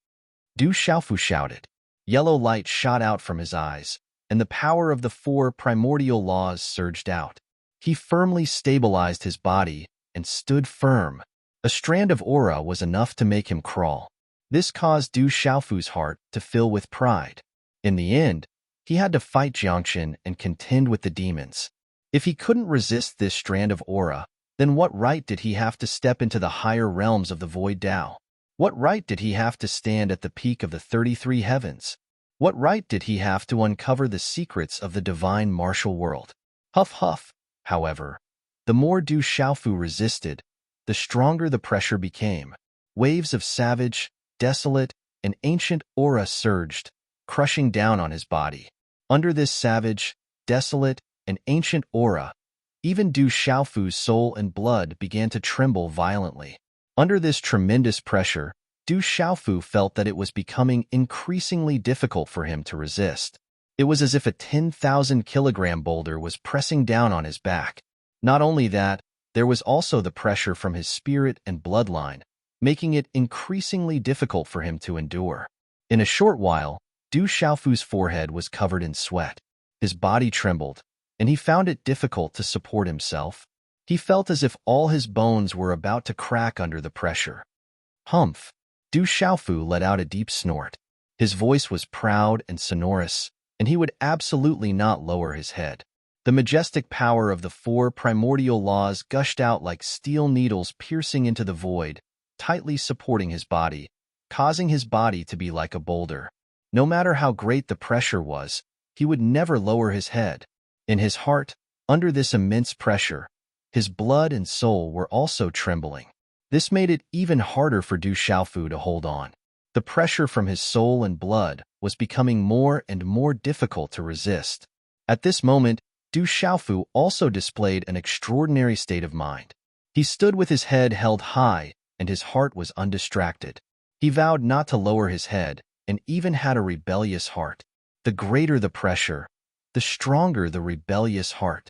Du Xiaofu shouted. Yellow light shot out from his eyes, and the power of the 4 primordial laws surged out. He firmly stabilized his body and stood firm. A strand of aura was enough to make him crawl. This caused Du Xiaofu's heart to fill with pride. In the end, he had to fight Jiangxin and contend with the demons. If he couldn't resist this strand of aura, then what right did he have to step into the higher realms of the Void Tao? What right did he have to stand at the peak of the 33 heavens? What right did he have to uncover the secrets of the divine martial world? Huff huff. However, the more Du Xiaofu resisted, the stronger the pressure became. Waves of savage, desolate, and ancient aura surged, crushing down on his body. Under this savage, desolate, and ancient aura, even Du Xiaofu's soul and blood began to tremble violently. Under this tremendous pressure, Du Xiaofu felt that it was becoming increasingly difficult for him to resist. It was as if a 10,000-kilogram boulder was pressing down on his back. Not only that, there was also the pressure from his spirit and bloodline, making it increasingly difficult for him to endure. In a short while, Du Xiaofu's forehead was covered in sweat. His body trembled, and he found it difficult to support himself. He felt as if all his bones were about to crack under the pressure. Humph! Du Xiaofu let out a deep snort. His voice was proud and sonorous, and he would absolutely not lower his head. The majestic power of the 4 primordial laws gushed out like steel needles piercing into the void, tightly supporting his body, causing his body to be like a boulder. No matter how great the pressure was, he would never lower his head. In his heart, under this immense pressure, his blood and soul were also trembling. This made it even harder for Du Xiaofu to hold on. The pressure from his soul and blood was becoming more and more difficult to resist. At this moment, Du Xiaofu also displayed an extraordinary state of mind. He stood with his head held high, and his heart was undistracted. He vowed not to lower his head, and even had a rebellious heart. The greater the pressure, the stronger the rebellious heart.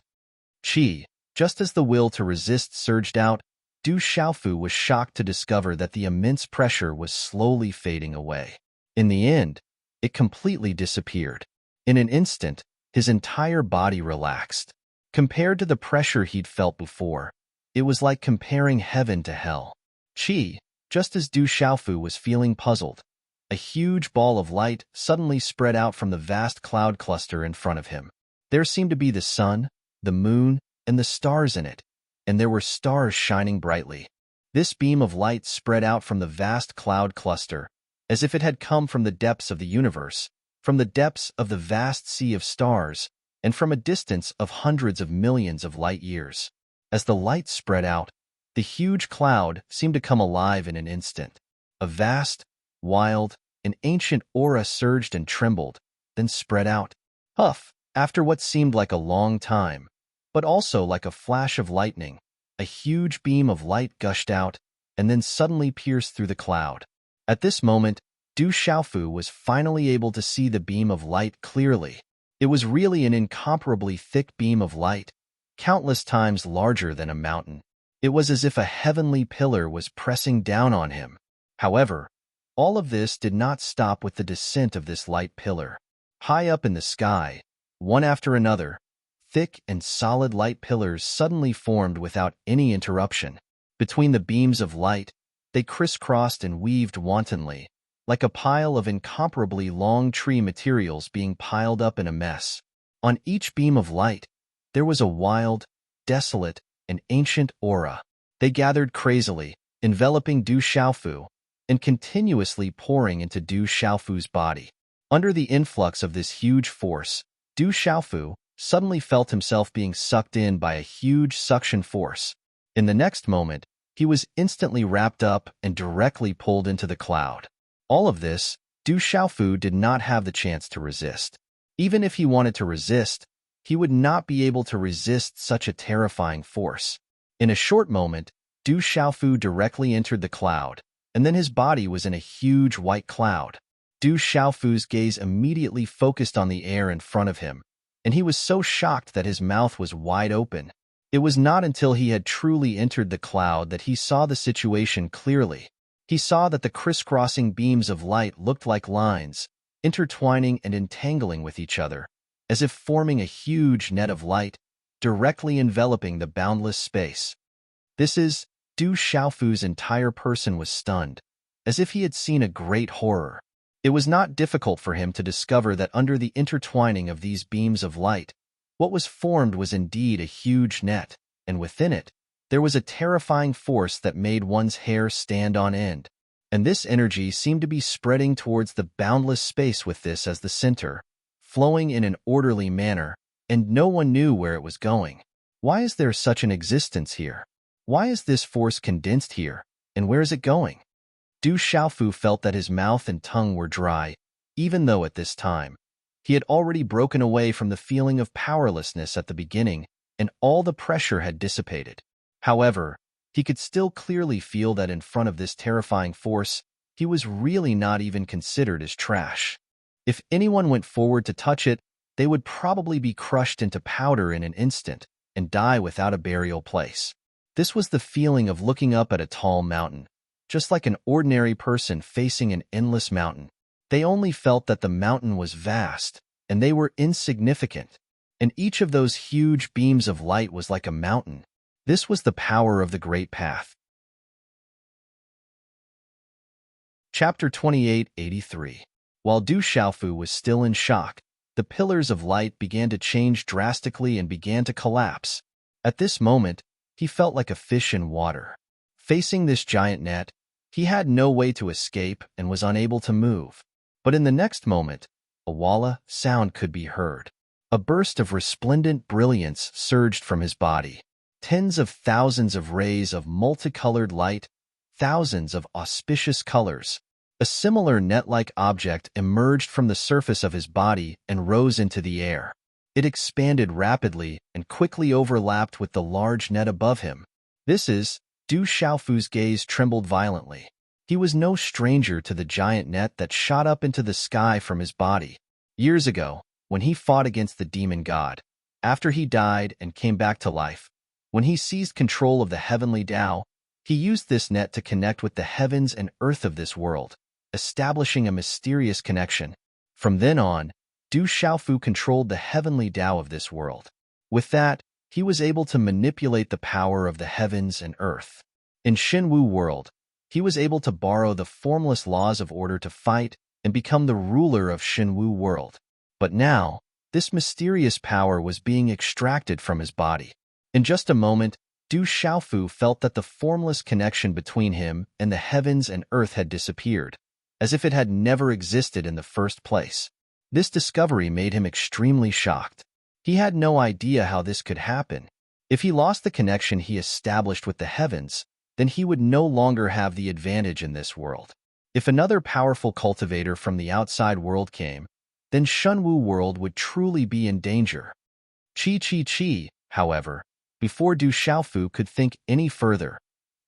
Qi, just as the will to resist surged out, Du Xiaofu was shocked to discover that the immense pressure was slowly fading away. In the end, it completely disappeared. In an instant, his entire body relaxed. Compared to the pressure he'd felt before, it was like comparing heaven to hell. Qi, just as Du Xiaofu was feeling puzzled, a huge ball of light suddenly spread out from the vast cloud cluster in front of him. There seemed to be the sun, the moon, and the stars in it, and there were stars shining brightly. This beam of light spread out from the vast cloud cluster, as if it had come from the depths of the universe, from the depths of the vast sea of stars, and from a distance of hundreds of millions of light years. As the light spread out, the huge cloud seemed to come alive in an instant. A vast, wild, and ancient aura surged and trembled, then spread out. Huff! After what seemed like a long time, but also like a flash of lightning, a huge beam of light gushed out and then suddenly pierced through the cloud. At this moment, Du Xiaofu was finally able to see the beam of light clearly. It was really an incomparably thick beam of light, countless times larger than a mountain. It was as if a heavenly pillar was pressing down on him. However, all of this did not stop with the descent of this light pillar. High up in the sky, one after another, thick and solid light pillars suddenly formed without any interruption. Between the beams of light, they crisscrossed and weaved wantonly, like a pile of incomparably long tree materials being piled up in a mess. On each beam of light, there was a wild, desolate, and ancient aura. They gathered crazily, enveloping Du Xiaofu, and continuously pouring into Du Xiaofu's body. Under the influx of this huge force, Du Xiaofu suddenly felt himself being sucked in by a huge suction force. In the next moment, he was instantly wrapped up and directly pulled into the cloud. All of this, Du Xiaofu did not have the chance to resist. Even if he wanted to resist, he would not be able to resist such a terrifying force. In a short moment, Du Xiaofu directly entered the cloud, and then his body was in a huge white cloud. Du Xiaofu's gaze immediately focused on the air in front of him, and he was so shocked that his mouth was wide open. It was not until he had truly entered the cloud that he saw the situation clearly. He saw that the crisscrossing beams of light looked like lines, intertwining and entangling with each other, as if forming a huge net of light, directly enveloping the boundless space. Du Xiaofu's entire person was stunned, as if he had seen a great horror. It was not difficult for him to discover that under the intertwining of these beams of light, what was formed was indeed a huge net, and within it, there was a terrifying force that made one's hair stand on end. And this energy seemed to be spreading towards the boundless space with this as the center, flowing in an orderly manner, and no one knew where it was going. Why is there such an existence here? Why is this force condensed here, and where is it going? Du Xiaofu felt that his mouth and tongue were dry, even though at this time, he had already broken away from the feeling of powerlessness at the beginning, and all the pressure had dissipated. However, he could still clearly feel that in front of this terrifying force, he was really not even considered as trash. If anyone went forward to touch it, they would probably be crushed into powder in an instant and die without a burial place. This was the feeling of looking up at a tall mountain, just like an ordinary person facing an endless mountain. They only felt that the mountain was vast, and they were insignificant, and each of those huge beams of light was like a mountain. This was the power of the Great Path. Chapter 2883. While Du Xiaofu was still in shock, the pillars of light began to change drastically and began to collapse. At this moment, he felt like a fish in water. Facing this giant net, he had no way to escape and was unable to move. But in the next moment, a walla sound could be heard. A burst of resplendent brilliance surged from his body. Tens of thousands of rays of multicolored light, thousands of auspicious colors. A similar net-like object emerged from the surface of his body and rose into the air. It expanded rapidly and quickly overlapped with the large net above him. Du Xiaofu's gaze trembled violently. He was no stranger to the giant net that shot up into the sky from his body. Years ago, when he fought against the demon god, after he died and came back to life, when he seized control of the heavenly Tao, he used this net to connect with the heavens and earth of this world, establishing a mysterious connection. From then on, Du Xiaofu controlled the heavenly Tao of this world. With that, he was able to manipulate the power of the heavens and earth. In Xinwu world, he was able to borrow the formless laws of order to fight and become the ruler of Xinwu world. But now, this mysterious power was being extracted from his body. In just a moment, Du Xiaofu felt that the formless connection between him and the heavens and earth had disappeared, as if it had never existed in the first place. This discovery made him extremely shocked. He had no idea how this could happen. If he lost the connection he established with the heavens, then he would no longer have the advantage in this world. If another powerful cultivator from the outside world came, then Xinwu world would truly be in danger. Chi, however, before Du Xiaofu could think any further,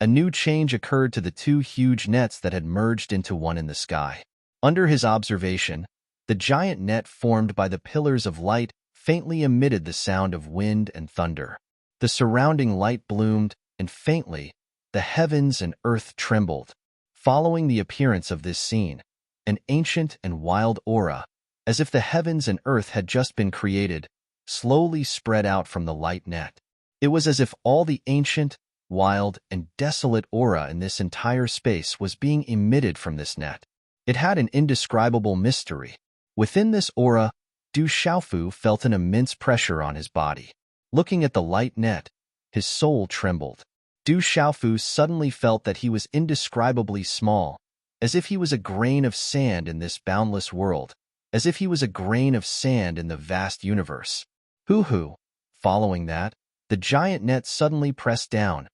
a new change occurred to the two huge nets that had merged into one in the sky. Under his observation, the giant net formed by the pillars of light faintly emitted the sound of wind and thunder. The surrounding light bloomed, and faintly, the heavens and earth trembled. Following the appearance of this scene, an ancient and wild aura, as if the heavens and earth had just been created, slowly spread out from the light net. It was as if all the ancient, wild, and desolate aura in this entire space was being emitted from this net. It had an indescribable mystery. Within this aura, Du Xiaofu felt an immense pressure on his body. Looking at the light net, his soul trembled. Du Xiaofu suddenly felt that he was indescribably small, as if he was a grain of sand in this boundless world, as if he was a grain of sand in the vast universe. Hoo-hoo! Following that, the giant net suddenly pressed down,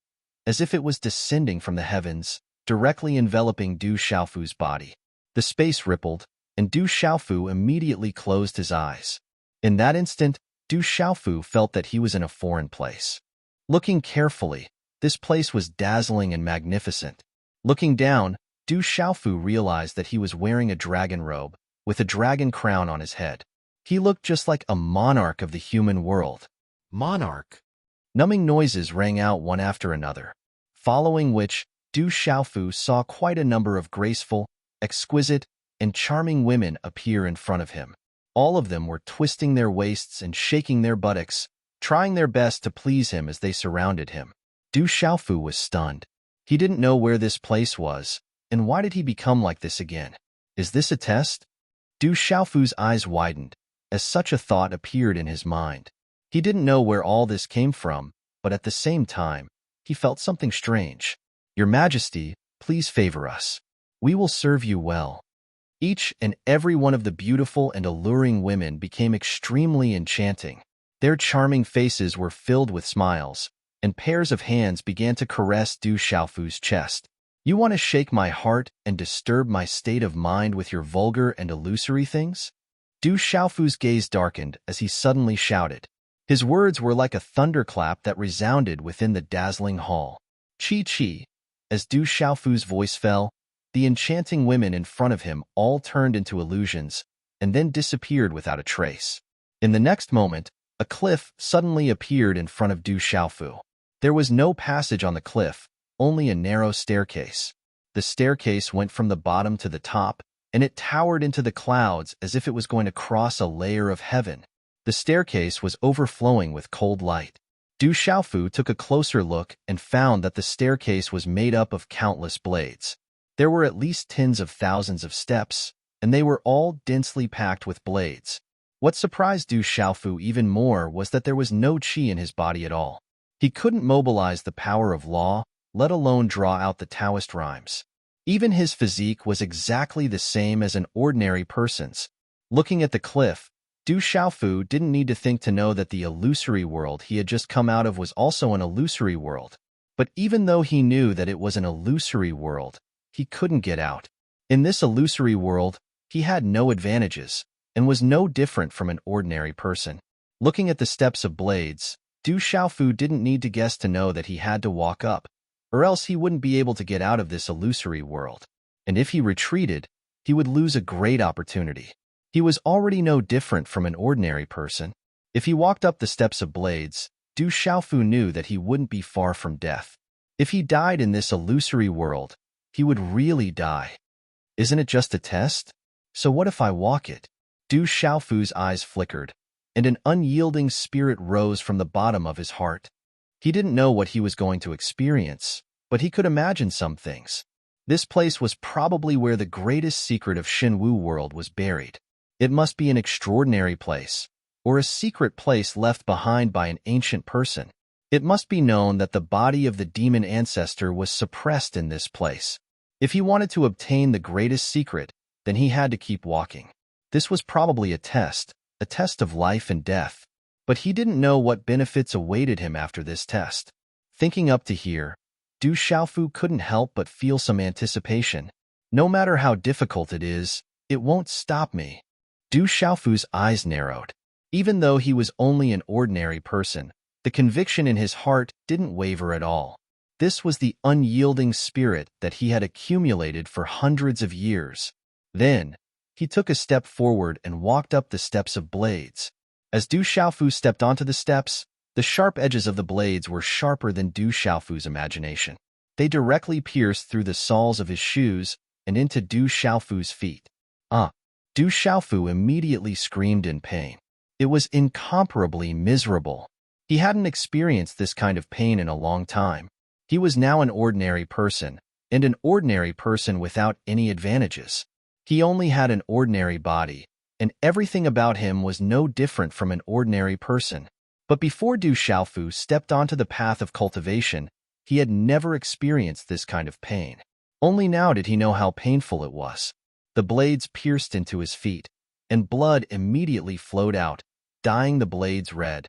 as if it was descending from the heavens, directly enveloping Du Xiaofu's body. The space rippled, and Du Xiaofu immediately closed his eyes. In that instant, Du Xiaofu felt that he was in a foreign place. Looking carefully, this place was dazzling and magnificent. Looking down, Du Xiaofu realized that he was wearing a dragon robe, with a dragon crown on his head. He looked just like a monarch of the human world. Monarch! Numbing noises rang out one after another, following which, Du Xiaofu saw quite a number of graceful, exquisite, and charming women appear in front of him. All of them were twisting their waists and shaking their buttocks, trying their best to please him as they surrounded him. Du Xiaofu was stunned. He didn't know where this place was, and why did he become like this again? Is this a test? Du Xiaofu's eyes widened, as such a thought appeared in his mind. He didn't know where all this came from, but at the same time, he felt something strange. Your Majesty, please favor us. We will serve you well. Each and every one of the beautiful and alluring women became extremely enchanting. Their charming faces were filled with smiles, and pairs of hands began to caress Du Xiaofu's chest. You want to shake my heart and disturb my state of mind with your vulgar and illusory things? Du Xiaofu's gaze darkened as he suddenly shouted. His words were like a thunderclap that resounded within the dazzling hall. Chi. As Du Xiaofu's voice fell, the enchanting women in front of him all turned into illusions, and then disappeared without a trace. In the next moment, a cliff suddenly appeared in front of Du Xiaofu. There was no passage on the cliff, only a narrow staircase. The staircase went from the bottom to the top, and it towered into the clouds as if it was going to cross a layer of heaven. The staircase was overflowing with cold light. Du Xiaofu took a closer look and found that the staircase was made up of countless blades. There were at least tens of thousands of steps, and they were all densely packed with blades. What surprised Du Xiaofu even more was that there was no qi in his body at all. He couldn't mobilize the power of law, let alone draw out the Taoist rhymes. Even his physique was exactly the same as an ordinary person's. Looking at the cliff, Du Xiaofu didn't need to think to know that the illusory world he had just come out of was also an illusory world. But even though he knew that it was an illusory world, he couldn't get out. In this illusory world, he had no advantages, and was no different from an ordinary person. Looking at the steps of blades, Du Xiaofu didn't need to guess to know that he had to walk up, or else he wouldn't be able to get out of this illusory world. and if he retreated, he would lose a great opportunity. He was already no different from an ordinary person. If he walked up the steps of blades, Du Xiaofu knew that he wouldn't be far from death. If he died in this illusory world, he would really die. Isn't it just a test? So what if I walk it? Du Xiaofu's eyes flickered, and an unyielding spirit rose from the bottom of his heart. He didn't know what he was going to experience, but he could imagine some things. This place was probably where the greatest secret of Xinwu world was buried. It must be an extraordinary place, or a secret place left behind by an ancient person. It must be known that the body of the demon ancestor was suppressed in this place. If he wanted to obtain the greatest secret, then he had to keep walking. This was probably a test of life and death. But he didn't know what benefits awaited him after this test. Thinking up to here, Du Xiaofu couldn't help but feel some anticipation. No matter how difficult it is, it won't stop me. Du Xiaofu's eyes narrowed. Even though he was only an ordinary person, the conviction in his heart didn't waver at all. This was the unyielding spirit that he had accumulated for hundreds of years. Then, he took a step forward and walked up the steps of blades. As Du Xiaofu stepped onto the steps, the sharp edges of the blades were sharper than Du Xiaofu's imagination. They directly pierced through the soles of his shoes and into Du Xiaofu's feet. Du Xiaofu immediately screamed in pain. It was incomparably miserable. He hadn't experienced this kind of pain in a long time. He was now an ordinary person, and an ordinary person without any advantages. He only had an ordinary body, and everything about him was no different from an ordinary person. But before Du Xiaofu stepped onto the path of cultivation, he had never experienced this kind of pain. Only now did he know how painful it was. The blades pierced into his feet, and blood immediately flowed out, dyeing the blades red.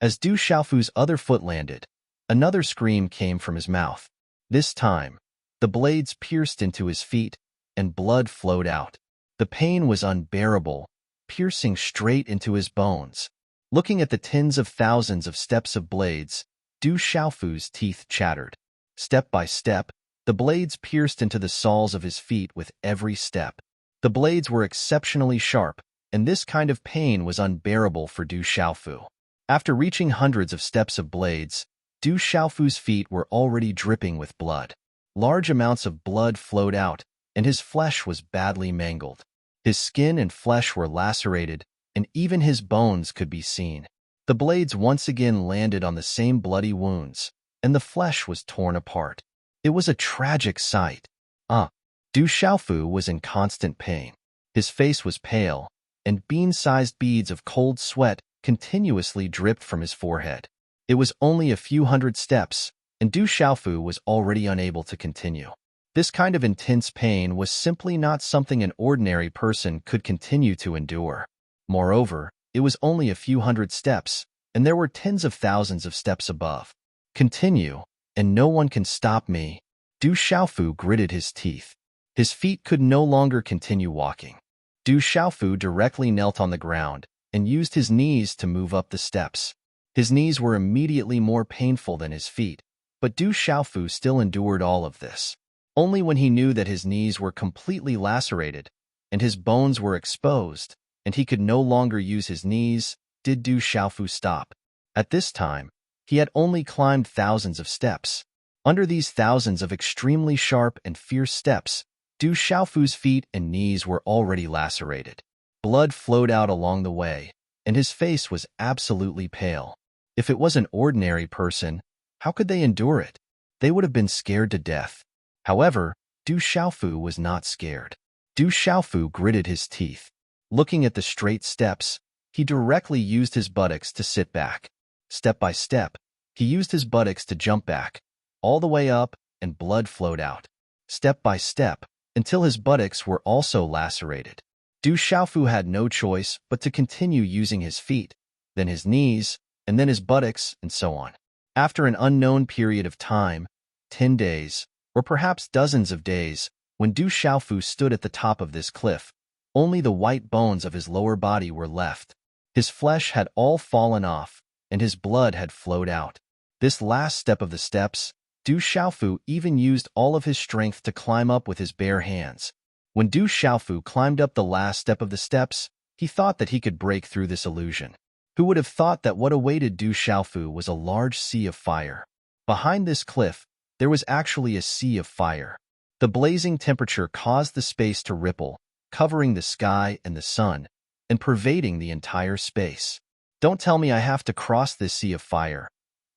As Du Xiaofu's other foot landed, another scream came from his mouth. This time, the blades pierced into his feet, and blood flowed out. The pain was unbearable, piercing straight into his bones. Looking at the tens of thousands of steps of blades, Du Xiaofu's teeth chattered. Step by step, the blades pierced into the soles of his feet with every step. The blades were exceptionally sharp, and this kind of pain was unbearable for Du Xiaofu. After reaching hundreds of steps of blades, Du Xiaofu's feet were already dripping with blood. Large amounts of blood flowed out, and his flesh was badly mangled. His skin and flesh were lacerated, and even his bones could be seen. The blades once again landed on the same bloody wounds, and the flesh was torn apart. It was a tragic sight. Du Xiaofu was in constant pain. His face was pale, and bean-sized beads of cold sweat continuously dripped from his forehead. It was only a few hundred steps, and Du Xiaofu was already unable to continue. This kind of intense pain was simply not something an ordinary person could continue to endure. Moreover, it was only a few hundred steps, and there were tens of thousands of steps above. Continue, and no one can stop me. Du Xiaofu gritted his teeth. His feet could no longer continue walking. Du Xiaofu directly knelt on the ground and used his knees to move up the steps. His knees were immediately more painful than his feet, but Du Xiaofu still endured all of this. Only when he knew that his knees were completely lacerated and his bones were exposed, and he could no longer use his knees, did Du Xiaofu stop. At this time, he had only climbed thousands of steps. Under these thousands of extremely sharp and fierce steps, Du Xiaofu's feet and knees were already lacerated. Blood flowed out along the way, and his face was absolutely pale. If it was an ordinary person, how could they endure it? They would have been scared to death. However, Du Xiaofu was not scared. Du Xiaofu gritted his teeth. Looking at the straight steps, he directly used his buttocks to sit back. Step by step, he used his buttocks to jump back, all the way up, and blood flowed out. Step by step, until his buttocks were also lacerated. Du Xiaofu had no choice but to continue using his feet, then his knees, and then his buttocks, and so on. After an unknown period of time, 10 days, or perhaps dozens of days, when Du Xiaofu stood at the top of this cliff, only the white bones of his lower body were left. His flesh had all fallen off, and his blood had flowed out. This last step of the steps, Du Xiaofu even used all of his strength to climb up with his bare hands. When Du Xiaofu climbed up the last step of the steps, he thought that he could break through this illusion. Who would have thought that what awaited Du Xiaofu was a large sea of fire? Behind this cliff, there was actually a sea of fire. The blazing temperature caused the space to ripple, covering the sky and the sun, and pervading the entire space. Don't tell me I have to cross this sea of fire.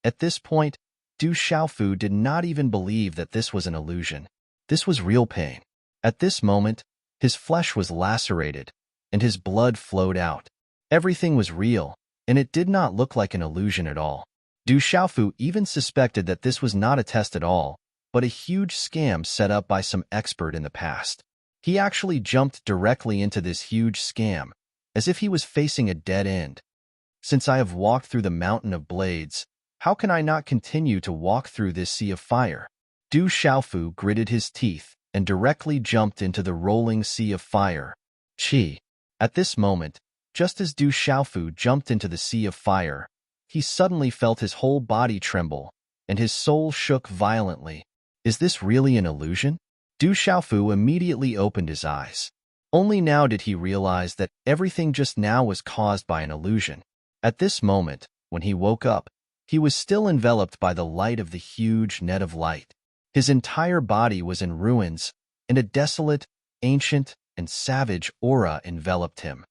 At this point, Du Xiaofu did not even believe that this was an illusion. This was real pain. At this moment, his flesh was lacerated, and his blood flowed out. Everything was real, and it did not look like an illusion at all. Du Xiaofu even suspected that this was not a test at all, but a huge scam set up by some expert in the past. He actually jumped directly into this huge scam, as if he was facing a dead end. Since I have walked through the mountain of blades, how can I not continue to walk through this sea of fire? Du Xiaofu gritted his teeth and directly jumped into the rolling sea of fire. Qi. At this moment, just as Du Xiaofu jumped into the sea of fire, he suddenly felt his whole body tremble, and his soul shook violently. Is this really an illusion? Du Xiaofu immediately opened his eyes. Only now did he realize that everything just now was caused by an illusion. At this moment, when he woke up, he was still enveloped by the light of the huge net of light. His entire body was in ruins, and a desolate, ancient, and savage aura enveloped him.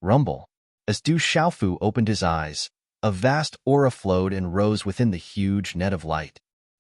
Rumble. As Du Xiaofu opened his eyes, a vast aura flowed and rose within the huge net of light.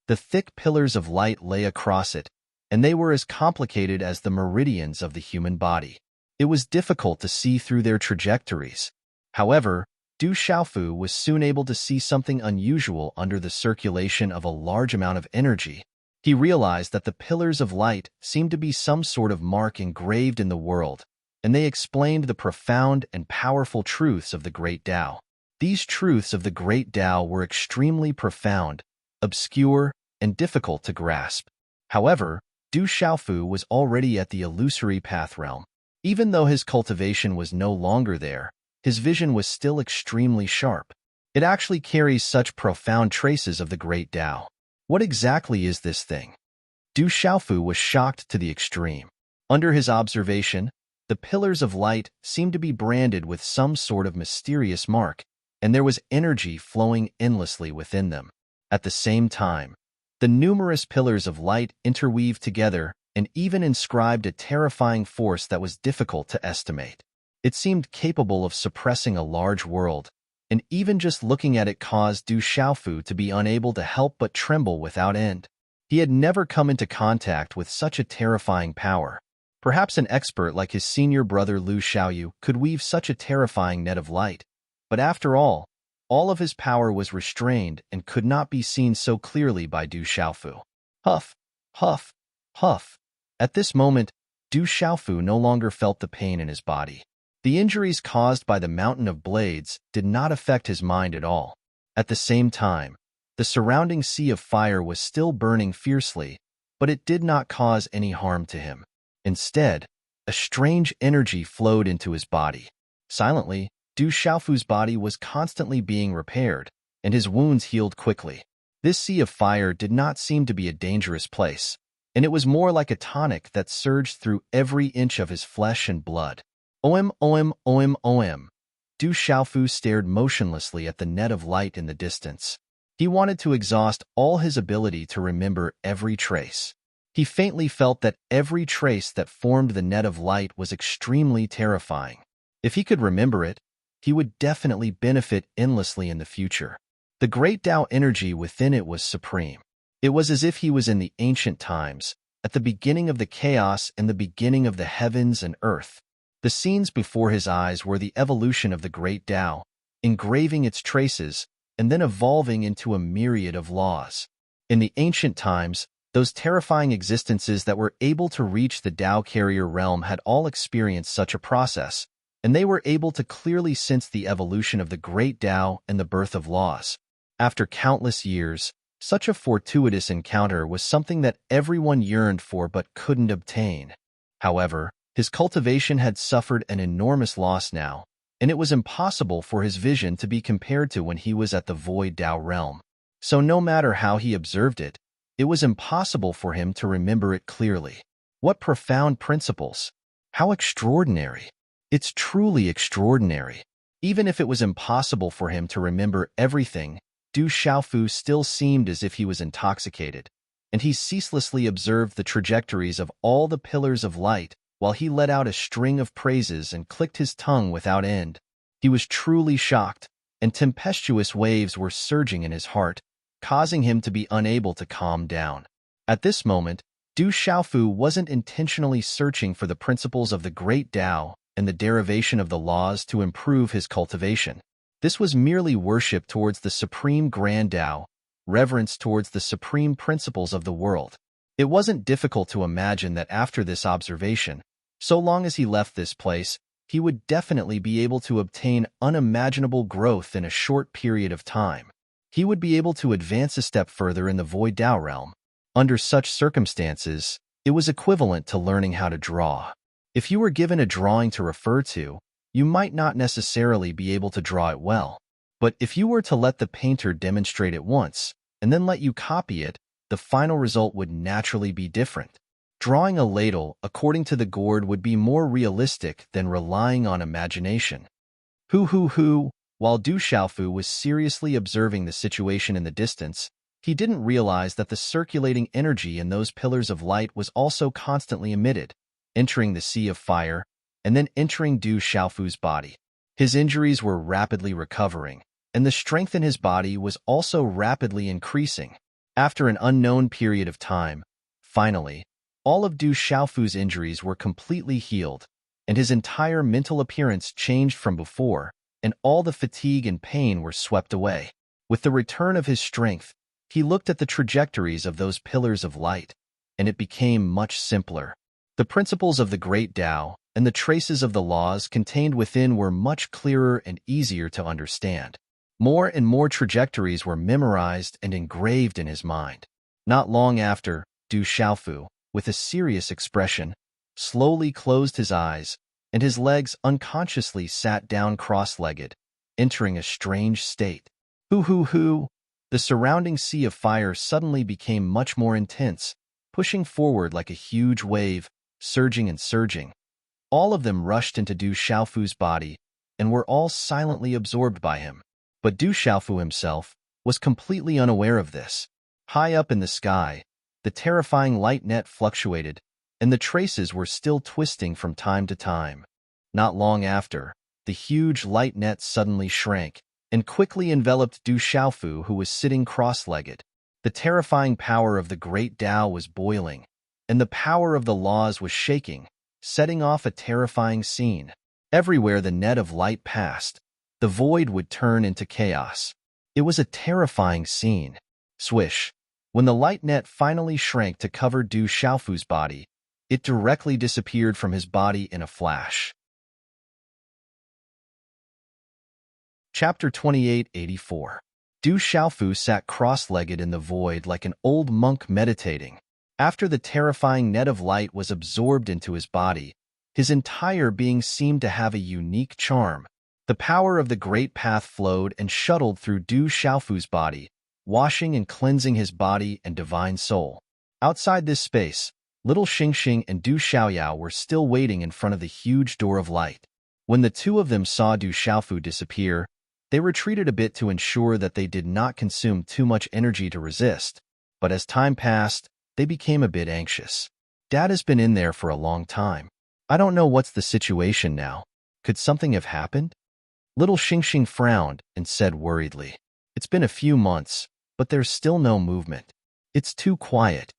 The thick pillars of light lay across it, and they were as complicated as the meridians of the human body. It was difficult to see through their trajectories. However, Du Xiaofu was soon able to see something unusual under the circulation of a large amount of energy. He realized that the pillars of light seemed to be some sort of mark engraved in the world, and they explained the profound and powerful truths of the Great Tao. These truths of the Great Tao were extremely profound, obscure, and difficult to grasp. However, Du Xiaofu was already at the illusory path realm. Even though his cultivation was no longer there, his vision was still extremely sharp. It actually carries such profound traces of the Great Tao. What exactly is this thing? Du Xiaofu was shocked to the extreme. Under his observation, the pillars of light seemed to be branded with some sort of mysterious mark, and there was energy flowing endlessly within them. At the same time, the numerous pillars of light interweaved together and even inscribed a terrifying force that was difficult to estimate. It seemed capable of suppressing a large world, and even just looking at it caused Du Xiaofu to be unable to help but tremble without end. He had never come into contact with such a terrifying power. Perhaps an expert like his senior brother Lu Xiaoyu could weave such a terrifying net of light. But after all of his power was restrained and could not be seen so clearly by Du Xiaofu. Huff, huff, huff. At this moment, Du Xiaofu no longer felt the pain in his body. The injuries caused by the mountain of blades did not affect his mind at all. At the same time, the surrounding sea of fire was still burning fiercely, but it did not cause any harm to him. Instead, a strange energy flowed into his body. Silently, Du Xiaofu's body was constantly being repaired, and his wounds healed quickly. This sea of fire did not seem to be a dangerous place, and it was more like a tonic that surged through every inch of his flesh and blood. Oem, oem, oem, oem. Du Xiaofu stared motionlessly at the net of light in the distance. He wanted to exhaust all his ability to remember every trace. He faintly felt that every trace that formed the net of light was extremely terrifying. If he could remember it, he would definitely benefit endlessly in the future. The Great Tao energy within it was supreme. It was as if he was in the ancient times, at the beginning of the chaos and the beginning of the heavens and earth. The scenes before his eyes were the evolution of the Great Tao, engraving its traces and then evolving into a myriad of laws. In the ancient times, those terrifying existences that were able to reach the Tao carrier realm had all experienced such a process, and they were able to clearly sense the evolution of the Great Tao and the birth of laws. After countless years, such a fortuitous encounter was something that everyone yearned for but couldn't obtain. However, his cultivation had suffered an enormous loss now, and it was impossible for his vision to be compared to when he was at the Void Tao realm. So no matter how he observed it, It was impossible for him to remember it clearly. What profound principles! How extraordinary! It's truly extraordinary. Even if it was impossible for him to remember everything, Du Xiaofu still seemed as if he was intoxicated, and he ceaselessly observed the trajectories of all the pillars of light while he let out a string of praises and clicked his tongue without end. He was truly shocked, and tempestuous waves were surging in his heart, causing him to be unable to calm down. At this moment, Du Xiaofu wasn't intentionally searching for the principles of the great Tao and the derivation of the laws to improve his cultivation. This was merely worship towards the supreme grand Tao, reverence towards the supreme principles of the world. It wasn't difficult to imagine that after this observation, so long as he left this place, he would definitely be able to obtain unimaginable growth in a short period of time. He would be able to advance a step further in the Void Tao realm. Under such circumstances, it was equivalent to learning how to draw. If you were given a drawing to refer to, you might not necessarily be able to draw it well. But if you were to let the painter demonstrate it once, and then let you copy it, the final result would naturally be different. Drawing a ladle according to the gourd would be more realistic than relying on imagination. While Du Xiaofu was seriously observing the situation in the distance, he didn't realize that the circulating energy in those pillars of light was also constantly emitted, entering the sea of fire, and then entering Du Xiaofu's body. His injuries were rapidly recovering, and the strength in his body was also rapidly increasing. After an unknown period of time, finally, all of Du Xiaofu's injuries were completely healed, and his entire mental appearance changed from before, and all the fatigue and pain were swept away. With the return of his strength, he looked at the trajectories of those pillars of light, and it became much simpler. The principles of the great Tao and the traces of the laws contained within were much clearer and easier to understand. More and more trajectories were memorized and engraved in his mind. Not long after, Du Xiaofu, with a serious expression, slowly closed his eyes, and his legs unconsciously sat down cross-legged, entering a strange state. The surrounding sea of fire suddenly became much more intense, pushing forward like a huge wave, surging and surging. All of them rushed into Du Xiaofu's body, and were all silently absorbed by him. But Du Xiaofu himself was completely unaware of this. High up in the sky, the terrifying light net fluctuated, and the traces were still twisting from time to time. Not long after, the huge light net suddenly shrank, and quickly enveloped Du Xiaofu, who was sitting cross-legged. The terrifying power of the great Tao was boiling, and the power of the laws was shaking, setting off a terrifying scene. Everywhere the net of light passed, the void would turn into chaos. It was a terrifying scene. Swish! When the light net finally shrank to cover Du Xiaofu's body, it directly disappeared from his body in a flash. Chapter 2884. Du Xiaofu sat cross-legged in the void like an old monk meditating. After the terrifying net of light was absorbed into his body, his entire being seemed to have a unique charm. The power of the great path flowed and shuttled through Du Xiaofu's body, washing and cleansing his body and divine soul. Outside this space, little Xingxing and Du Xiaoyao were still waiting in front of the huge door of light. When the two of them saw Du Xiaofu disappear, they retreated a bit to ensure that they did not consume too much energy to resist, but as time passed, they became a bit anxious. Dad has been in there for a long time. I don't know what's the situation now. Could something have happened? Little Xingxing frowned and said worriedly, "It's been a few months, but there's still no movement. It's too quiet."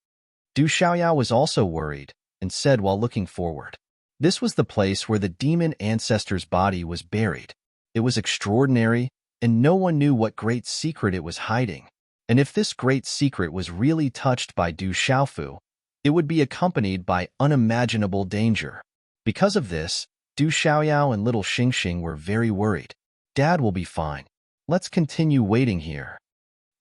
Du Xiaoyao was also worried and said while looking forward, "This was the place where the demon ancestor's body was buried. It was extraordinary, and no one knew what great secret it was hiding. And if this great secret was really touched by Du Xiaofu, it would be accompanied by unimaginable danger. Because of this, Du Xiaoyao and little Xingxing were very worried. Dad will be fine. Let's continue waiting here,"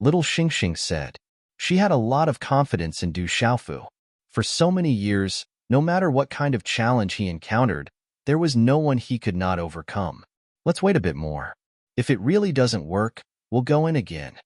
little Xingxing said. She had a lot of confidence in Du Xiaofu. For so many years, no matter what kind of challenge he encountered, there was no one he could not overcome. "Let's wait a bit more. If it really doesn't work, we'll go in again."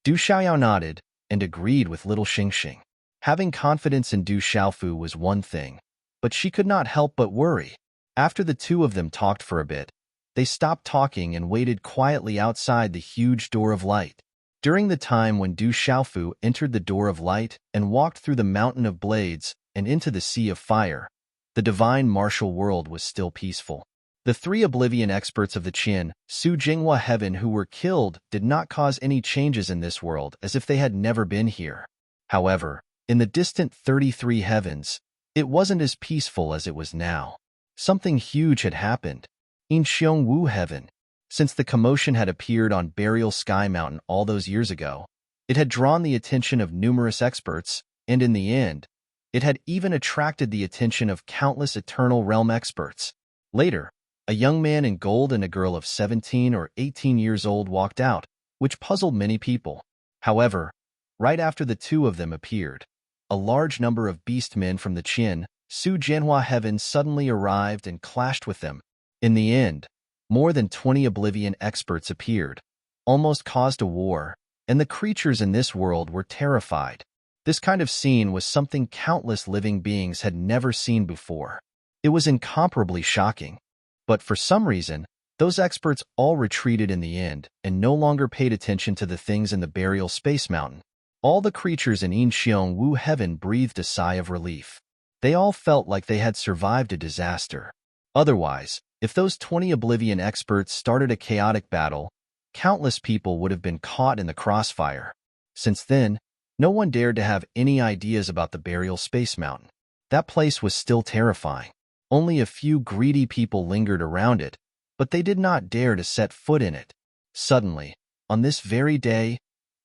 Du Xiaoyao nodded, and agreed with little Xingxing. Having confidence in Du Xiaofu was one thing, but she could not help but worry. After the two of them talked for a bit, they stopped talking and waited quietly outside the huge door of light. During the time when Du Xiaofu entered the door of light and walked through the mountain of blades and into the sea of fire, the divine martial world was still peaceful. The three oblivion experts of the Qin, Su Jinghua Heaven who were killed did not cause any changes in this world as if they had never been here. However, in the distant 33 heavens, it wasn't as peaceful as it was now. Something huge had happened. In Xiong Wu Heaven, since the commotion had appeared on Burial Sky Mountain all those years ago, it had drawn the attention of numerous experts, and in the end, it had even attracted the attention of countless Eternal Realm experts. Later, a young man in gold and a girl of 17 or 18 years old walked out, which puzzled many people. However, right after the two of them appeared, a large number of beast men from the Qin, Su Jianhua Heaven suddenly arrived and clashed with them. In the end, more than 20 Oblivion experts appeared, almost caused a war, and the creatures in this world were terrified. This kind of scene was something countless living beings had never seen before. It was incomparably shocking. But for some reason, those experts all retreated in the end and no longer paid attention to the things in the Burial Space Mountain. All the creatures in In Xiong Wu Heaven breathed a sigh of relief. They all felt like they had survived a disaster. Otherwise, if those 20 Oblivion experts started a chaotic battle, countless people would have been caught in the crossfire. Since then, no one dared to have any ideas about the Burial Space Mountain. That place was still terrifying. Only a few greedy people lingered around it, but they did not dare to set foot in it. Suddenly, on this very day,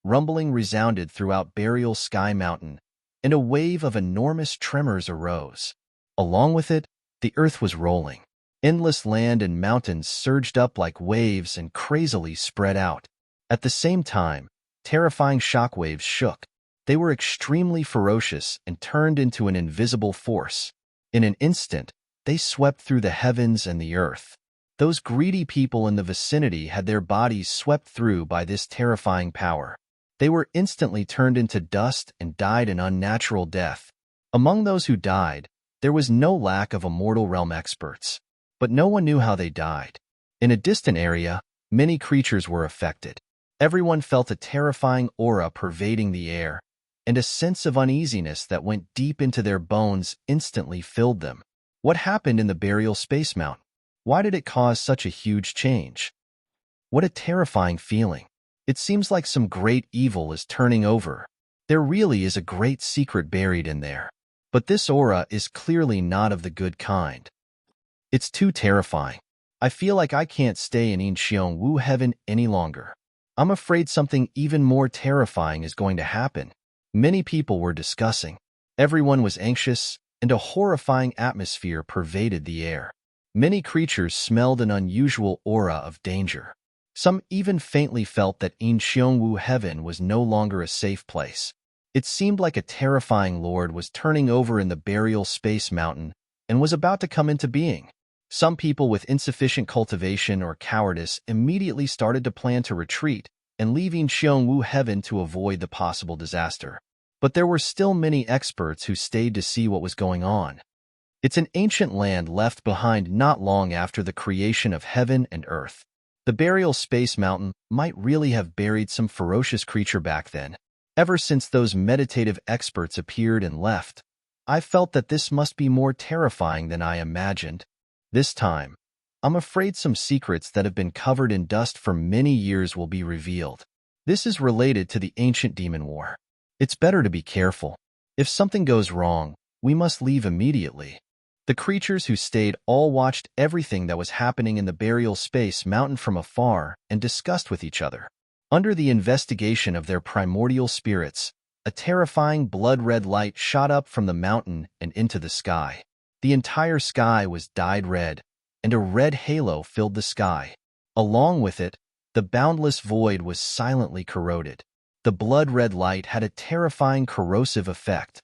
rumbling resounded throughout Burial Sky Mountain, and a wave of enormous tremors arose. Along with it, the earth was rolling. Endless land and mountains surged up like waves and crazily spread out. At the same time, terrifying shockwaves shook. They were extremely ferocious and turned into an invisible force. In an instant, they swept through the heavens and the earth. Those greedy people in the vicinity had their bodies swept through by this terrifying power. They were instantly turned into dust and died an unnatural death. Among those who died, there was no lack of immortal realm experts, but no one knew how they died. In a distant area, many creatures were affected. Everyone felt a terrifying aura pervading the air, and a sense of uneasiness that went deep into their bones instantly filled them. What happened in the Burial Space Mountain? Why did it cause such a huge change? What a terrifying feeling. It seems like some great evil is turning over. There really is a great secret buried in there. But this aura is clearly not of the good kind. It's too terrifying. I feel like I can't stay in In Xiong Wu Heaven any longer. I'm afraid something even more terrifying is going to happen. Many people were discussing. Everyone was anxious, and a horrifying atmosphere pervaded the air. Many creatures smelled an unusual aura of danger. Some even faintly felt that In Xiong Wu Heaven was no longer a safe place. It seemed like a terrifying lord was turning over in the Burial Space Mountain and was about to come into being. Some people with insufficient cultivation or cowardice immediately started to plan to retreat and leave In Xiong Wu Heaven to avoid the possible disaster. But there were still many experts who stayed to see what was going on. It's an ancient land left behind not long after the creation of heaven and earth. The Burial Space Mountain might really have buried some ferocious creature back then. Ever since those meditative experts appeared and left, I felt that this must be more terrifying than I imagined. This time, I'm afraid some secrets that have been covered in dust for many years will be revealed. This is related to the ancient demon war. It's better to be careful. If something goes wrong, we must leave immediately. The creatures who stayed all watched everything that was happening in the Burial Space Mountain from afar and discussed with each other. Under the investigation of their primordial spirits, a terrifying blood-red light shot up from the mountain and into the sky. The entire sky was dyed red, and a red halo filled the sky. Along with it, the boundless void was silently corroded. The blood-red light had a terrifying corrosive effect.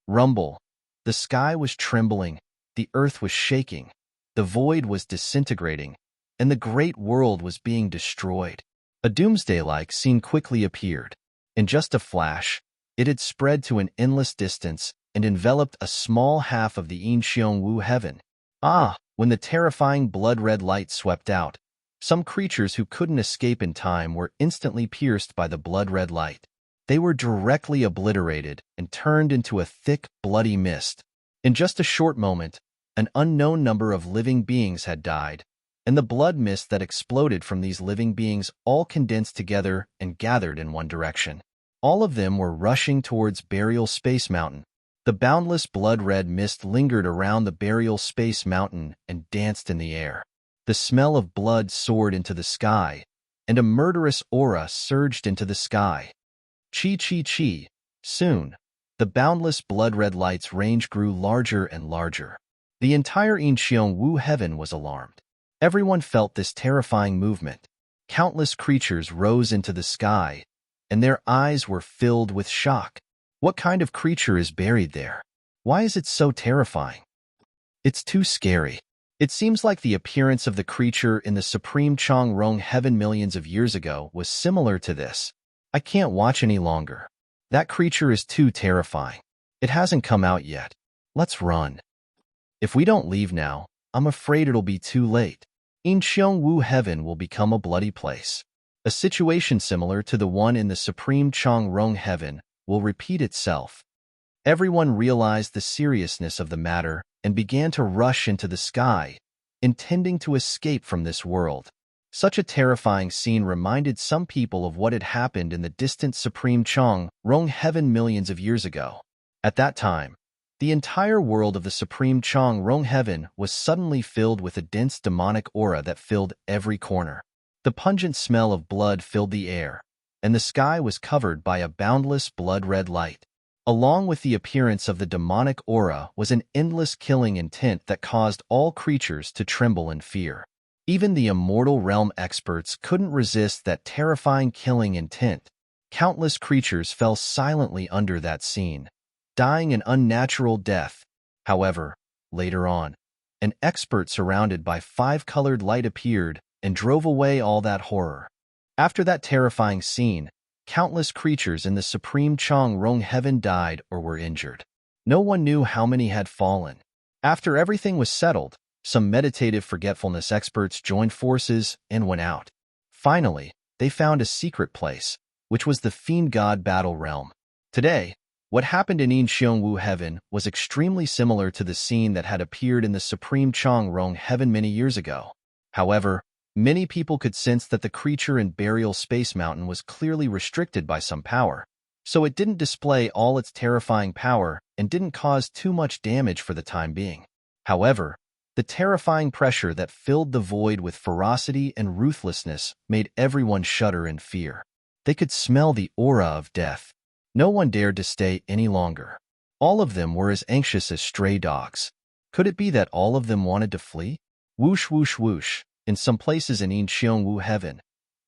Rumble. The sky was trembling, the earth was shaking, the void was disintegrating, and the great world was being destroyed. A doomsday-like scene quickly appeared. In just a flash, it had spread to an endless distance and enveloped a small half of the Wu heaven. When the terrifying blood-red light swept out, some creatures who couldn't escape in time were instantly pierced by the blood-red light. They were directly obliterated and turned into a thick, bloody mist. In just a short moment, an unknown number of living beings had died, and the blood mist that exploded from these living beings all condensed together and gathered in one direction. All of them were rushing towards Burial Space Mountain. The boundless blood-red mist lingered around the Burial Space Mountain and danced in the air. The smell of blood soared into the sky, and a murderous aura surged into the sky. Chi. Soon, the boundless blood-red light's range grew larger and larger. The entire Wu heaven was alarmed. Everyone felt this terrifying movement. Countless creatures rose into the sky, and their eyes were filled with shock. What kind of creature is buried there? Why is it so terrifying? It's too scary. It seems like the appearance of the creature in the Supreme Rong heaven millions of years ago was similar to this. I can't watch any longer. That creature is too terrifying. It hasn't come out yet. Let's run. If we don't leave now, I'm afraid it'll be too late. Wu heaven will become a bloody place. A situation similar to the one in the Supreme Rong heaven will repeat itself. Everyone realized the seriousness of the matter and began to rush into the sky, intending to escape from this world. Such a terrifying scene reminded some people of what had happened in the distant Supreme Rong heaven millions of years ago. At that time, the entire world of the Supreme Rong heaven was suddenly filled with a dense demonic aura that filled every corner. The pungent smell of blood filled the air, and the sky was covered by a boundless blood-red light. Along with the appearance of the demonic aura was an endless killing intent that caused all creatures to tremble in fear. Even the immortal realm experts couldn't resist that terrifying killing intent. Countless creatures fell silently under that scene, dying an unnatural death. However, later on, an expert surrounded by five-colored light appeared and drove away all that horror. After that terrifying scene, countless creatures in the Supreme Rong heaven died or were injured. No one knew how many had fallen. After everything was settled, some meditative forgetfulness experts joined forces and went out. Finally, they found a secret place, which was the Fiend God Battle Realm. Today, what happened in Wu heaven was extremely similar to the scene that had appeared in the Supreme Rong heaven many years ago. However, many people could sense that the creature in Burial Space Mountain was clearly restricted by some power, so it didn't display all its terrifying power and didn't cause too much damage for the time being. However, the terrifying pressure that filled the void with ferocity and ruthlessness made everyone shudder in fear. They could smell the aura of death. No one dared to stay any longer. All of them were as anxious as stray dogs. Could it be that all of them wanted to flee? Whoosh, whoosh, whoosh. In some places in Wu heaven,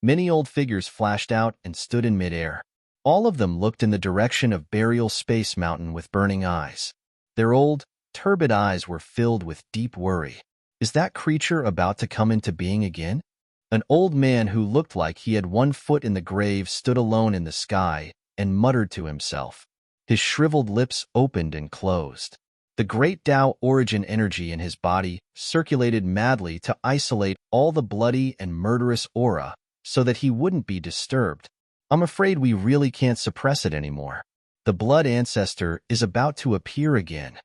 many old figures flashed out and stood in midair. All of them looked in the direction of Burial Space Mountain with burning eyes. Their old, turbid eyes were filled with deep worry. Is that creature about to come into being again? An old man who looked like he had one foot in the grave stood alone in the sky and muttered to himself. His shriveled lips opened and closed. The great Tao origin energy in his body circulated madly to isolate all the bloody and murderous aura so that he wouldn't be disturbed. I'm afraid we really can't suppress it anymore. The blood ancestor is about to appear again.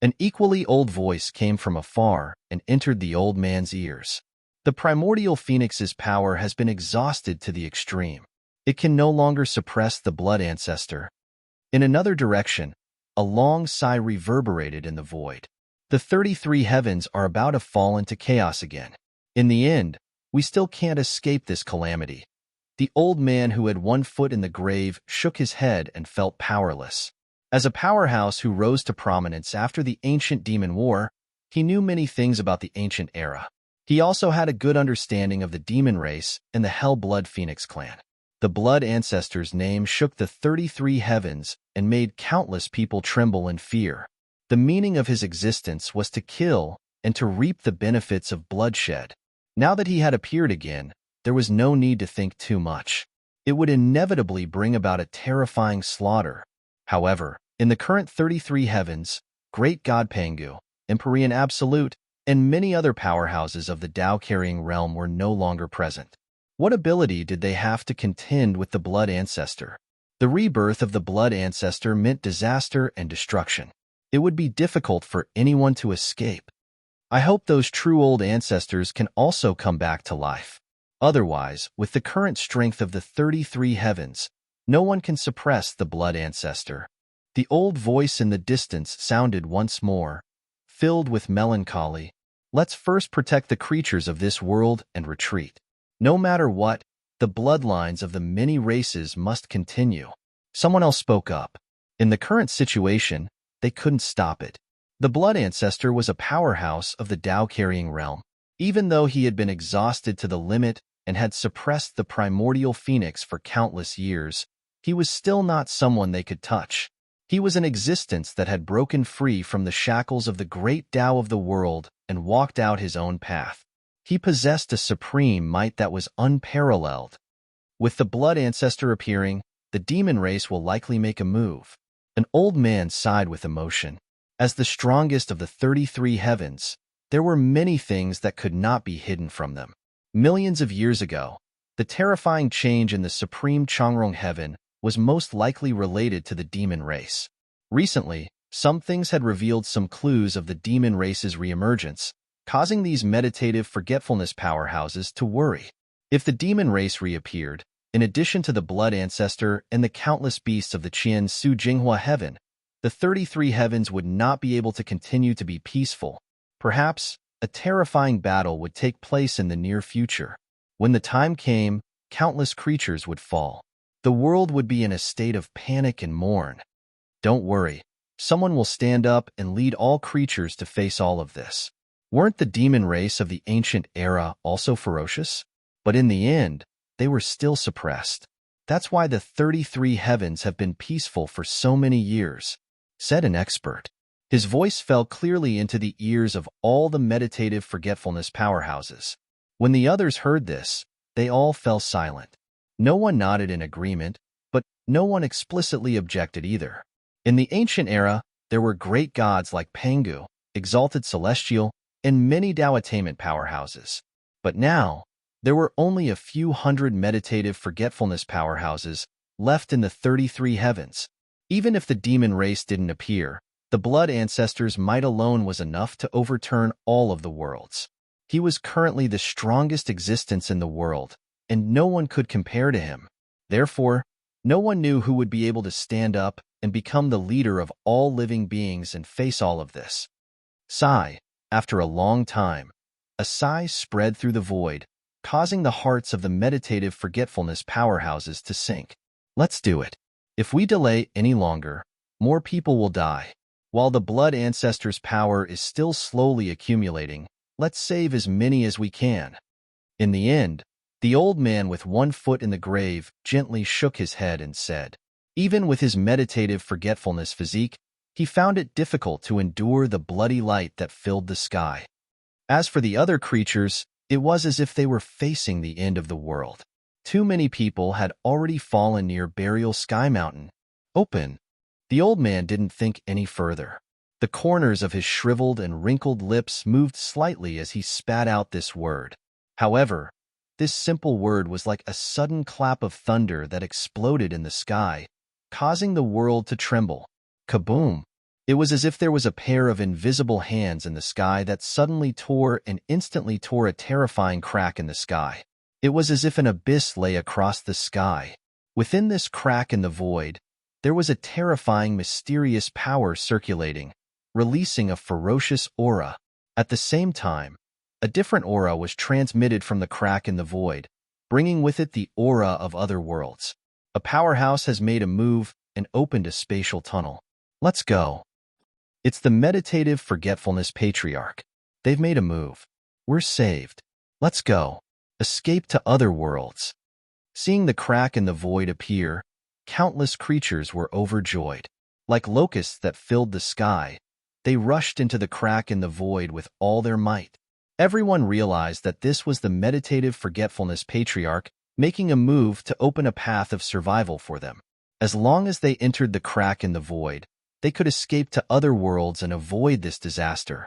An equally old voice came from afar and entered the old man's ears. The primordial phoenix's power has been exhausted to the extreme. It can no longer suppress the blood ancestor. In another direction, a long sigh reverberated in the void. The 33 heavens are about to fall into chaos again. In the end, we still can't escape this calamity. The old man who had one foot in the grave shook his head and felt powerless. As a powerhouse who rose to prominence after the ancient demon war, he knew many things about the ancient era. He also had a good understanding of the demon race and the Hell-Blood Phoenix clan. The blood ancestor's name shook the 33 heavens and made countless people tremble in fear. The meaning of his existence was to kill and to reap the benefits of bloodshed. Now that he had appeared again, there was no need to think too much. it would inevitably bring about a terrifying slaughter. However, in the current 33 heavens, Great God Pangu, Empyrean Absolute, and many other powerhouses of the Tao-carrying realm were no longer present. What ability did they have to contend with the Blood Ancestor? The rebirth of the Blood Ancestor meant disaster and destruction. It would be difficult for anyone to escape. I hope those true old ancestors can also come back to life. Otherwise, with the current strength of the 33 heavens, no one can suppress the Blood Ancestor. The old voice in the distance sounded once more, filled with melancholy. Let's first protect the creatures of this world and retreat. No matter what, the bloodlines of the many races must continue. Someone else spoke up. In the current situation, they couldn't stop it. The Blood Ancestor was a powerhouse of the Tao-carrying realm. Even though he had been exhausted to the limit and had suppressed the primordial phoenix for countless years, he was still not someone they could touch. He was an existence that had broken free from the shackles of the great Tao of the world and walked out his own path. He possessed a supreme might that was unparalleled. With the Blood Ancestor appearing, the demon race will likely make a move. An old man sighed with emotion. As the strongest of the 33 heavens, there were many things that could not be hidden from them. Millions of years ago, the terrifying change in the supreme Changrong heaven was most likely related to the demon race. Recently, some things had revealed some clues of the demon race's reemergence, causing these meditative forgetfulness powerhouses to worry. If the demon race reappeared, in addition to the Blood Ancestor and the countless beasts of the Qian Su Jinghua heaven, the 33 heavens would not be able to continue to be peaceful. Perhaps, a terrifying battle would take place in the near future. When the time came, countless creatures would fall. The world would be in a state of panic and mourn. Don't worry, someone will stand up and lead all creatures to face all of this. Weren't the demon race of the ancient era also ferocious? But in the end, they were still suppressed. That's why the 33 heavens have been peaceful for so many years, said an expert. His voice fell clearly into the ears of all the meditative forgetfulness powerhouses. When the others heard this, they all fell silent. No one nodded in agreement, but no one explicitly objected either. In the ancient era, there were great gods like Pangu, exalted celestial, and many Tao attainment powerhouses. But now, there were only a few hundred meditative forgetfulness powerhouses left in the 33 heavens. Even if the demon race didn't appear, the Blood Ancestor's might alone was enough to overturn all of the worlds. He was currently the strongest existence in the world, and no one could compare to him. Therefore, no one knew who would be able to stand up and become the leader of all living beings and face all of this. Sigh. After a long time, a sigh spread through the void, causing the hearts of the meditative forgetfulness powerhouses to sink. Let's do it. If we delay any longer, more people will die. While the Blood Ancestor's power is still slowly accumulating, let's save as many as we can. In the end, the old man with one foot in the grave gently shook his head and said, even with his meditative forgetfulness physique, he found it difficult to endure the bloody light that filled the sky. As for the other creatures, it was as if they were facing the end of the world. Too many people had already fallen near Burial Sky Mountain. Open. The old man didn't think any further. The corners of his shriveled and wrinkled lips moved slightly as he spat out this word. However, this simple word was like a sudden clap of thunder that exploded in the sky, causing the world to tremble. Kaboom! It was as if there was a pair of invisible hands in the sky that suddenly tore and instantly tore a terrifying crack in the sky. It was as if an abyss lay across the sky. Within this crack in the void, there was a terrifying, mysterious power circulating, releasing a ferocious aura. At the same time, a different aura was transmitted from the crack in the void, bringing with it the aura of other worlds. A powerhouse has made a move and opened a spatial tunnel. Let's go. It's the meditative forgetfulness patriarch. They've made a move. We're saved. Let's go. Escape to other worlds. Seeing the crack in the void appear, countless creatures were overjoyed. Like locusts that filled the sky, they rushed into the crack in the void with all their might. Everyone realized that this was the meditative forgetfulness patriarch making a move to open a path of survival for them. As long as they entered the crack in the void, they could escape to other worlds and avoid this disaster.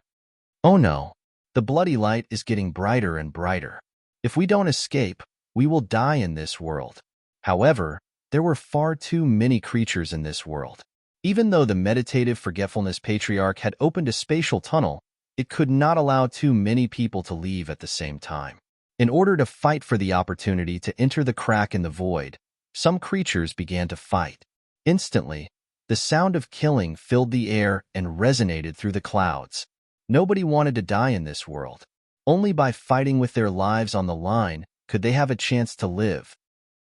Oh no, the bloody light is getting brighter and brighter. If we don't escape, we will die in this world. However, there were far too many creatures in this world. Even though the meditative forgetfulness patriarch had opened a spatial tunnel, it could not allow too many people to leave at the same time. In order to fight for the opportunity to enter the crack in the void, some creatures began to fight. Instantly, the sound of killing filled the air and resonated through the clouds. Nobody wanted to die in this world. Only by fighting with their lives on the line could they have a chance to live.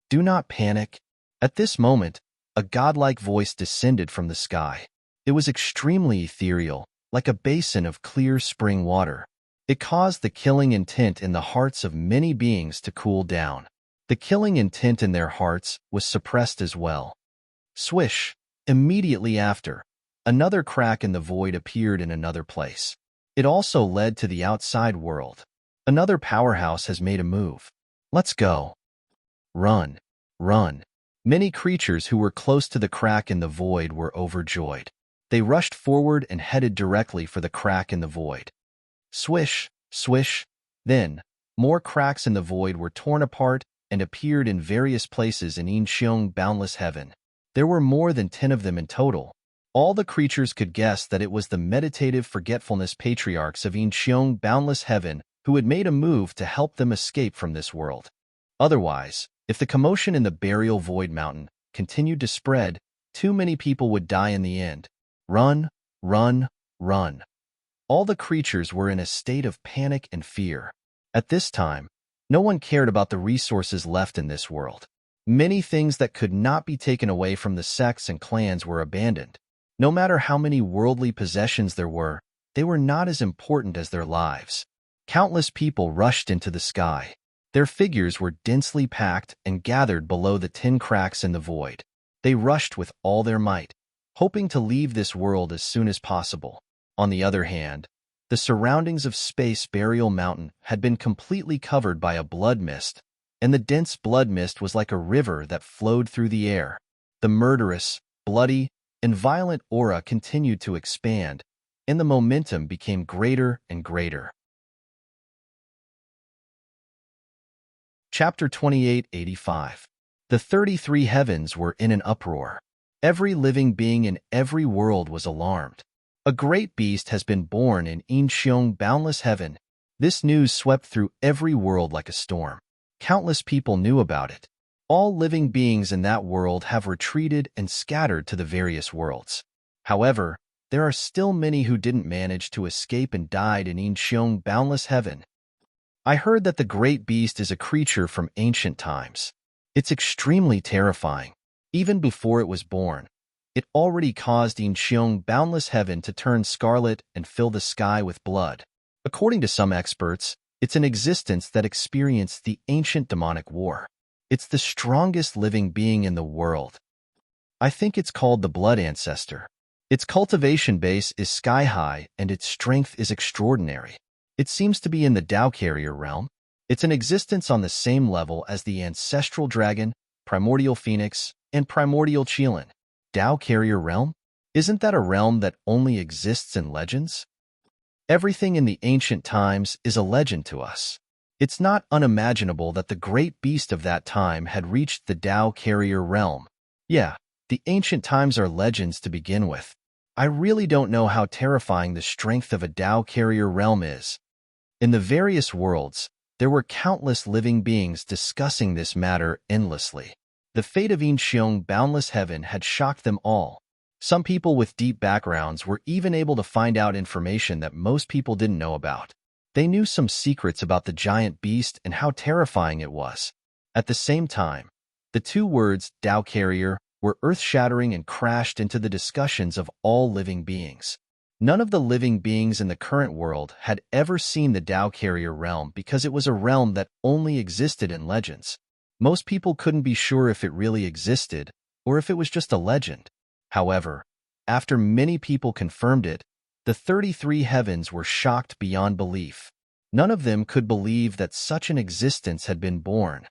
Do not panic. At this moment, a godlike voice descended from the sky. It was extremely ethereal, like a basin of clear spring water. It caused the killing intent in the hearts of many beings to cool down. The killing intent in their hearts was suppressed as well. Swish! Immediately after, another crack in the void appeared in another place. It also led to the outside world. Another powerhouse has made a move. Let's go. Run. Run. Many creatures who were close to the crack in the void were overjoyed. They rushed forward and headed directly for the crack in the void. Swish, swish. Then, more cracks in the void were torn apart and appeared in various places in Incheong boundless heaven. There were more than 10 of them in total. All the creatures could guess that it was the meditative forgetfulness patriarchs of Incheong boundless heaven who had made a move to help them escape from this world. Otherwise, if the commotion in the burial void mountain continued to spread, too many people would die in the end. Run, run, run. All the creatures were in a state of panic and fear. At this time, no one cared about the resources left in this world. Many things that could not be taken away from the sects and clans were abandoned. No matter how many worldly possessions there were, they were not as important as their lives. Countless people rushed into the sky. Their figures were densely packed and gathered below the 10 cracks in the void. They rushed with all their might, hoping to leave this world as soon as possible. On the other hand, the surroundings of Space Burial Mountain had been completely covered by a blood mist, and the dense blood mist was like a river that flowed through the air. The murderous, bloody, and violent aura continued to expand, and the momentum became greater and greater. Chapter 2885. The 33 heavens were in an uproar. Every living being in every world was alarmed. A great beast has been born in Incheong boundless heaven. This news swept through every world like a storm. Countless people knew about it. All living beings in that world have retreated and scattered to the various worlds. However, there are still many who didn't manage to escape and died in Incheong boundless heaven. I heard that the great beast is a creature from ancient times. It's extremely terrifying. Even before it was born, it already caused Incheong boundless heaven to turn scarlet and fill the sky with blood. According to some experts, it's an existence that experienced the ancient demonic war. It's the strongest living being in the world. I think it's called the Blood Ancestor. Its cultivation base is sky-high and its strength is extraordinary. It seems to be in the Tao Carrier realm. It's an existence on the same level as the Ancestral Dragon, Primordial Phoenix, and Primordial Qilin. Tao Carrier realm? Isn't that a realm that only exists in legends? Everything in the ancient times is a legend to us. It's not unimaginable that the great beast of that time had reached the Tao Carrier realm. Yeah, the ancient times are legends to begin with. I really don't know how terrifying the strength of a Tao Carrier realm is. In the various worlds, there were countless living beings discussing this matter endlessly. The fate of Incheong boundless heaven had shocked them all. Some people with deep backgrounds were even able to find out information that most people didn't know about. They knew some secrets about the giant beast and how terrifying it was. At the same time, the two words Tao Carrier were earth-shattering and crashed into the discussions of all living beings. None of the living beings in the current world had ever seen the Tao Carrier realm because it was a realm that only existed in legends. Most people couldn't be sure if it really existed or if it was just a legend. However, after many people confirmed it, the 33 heavens were shocked beyond belief. None of them could believe that such an existence had been born.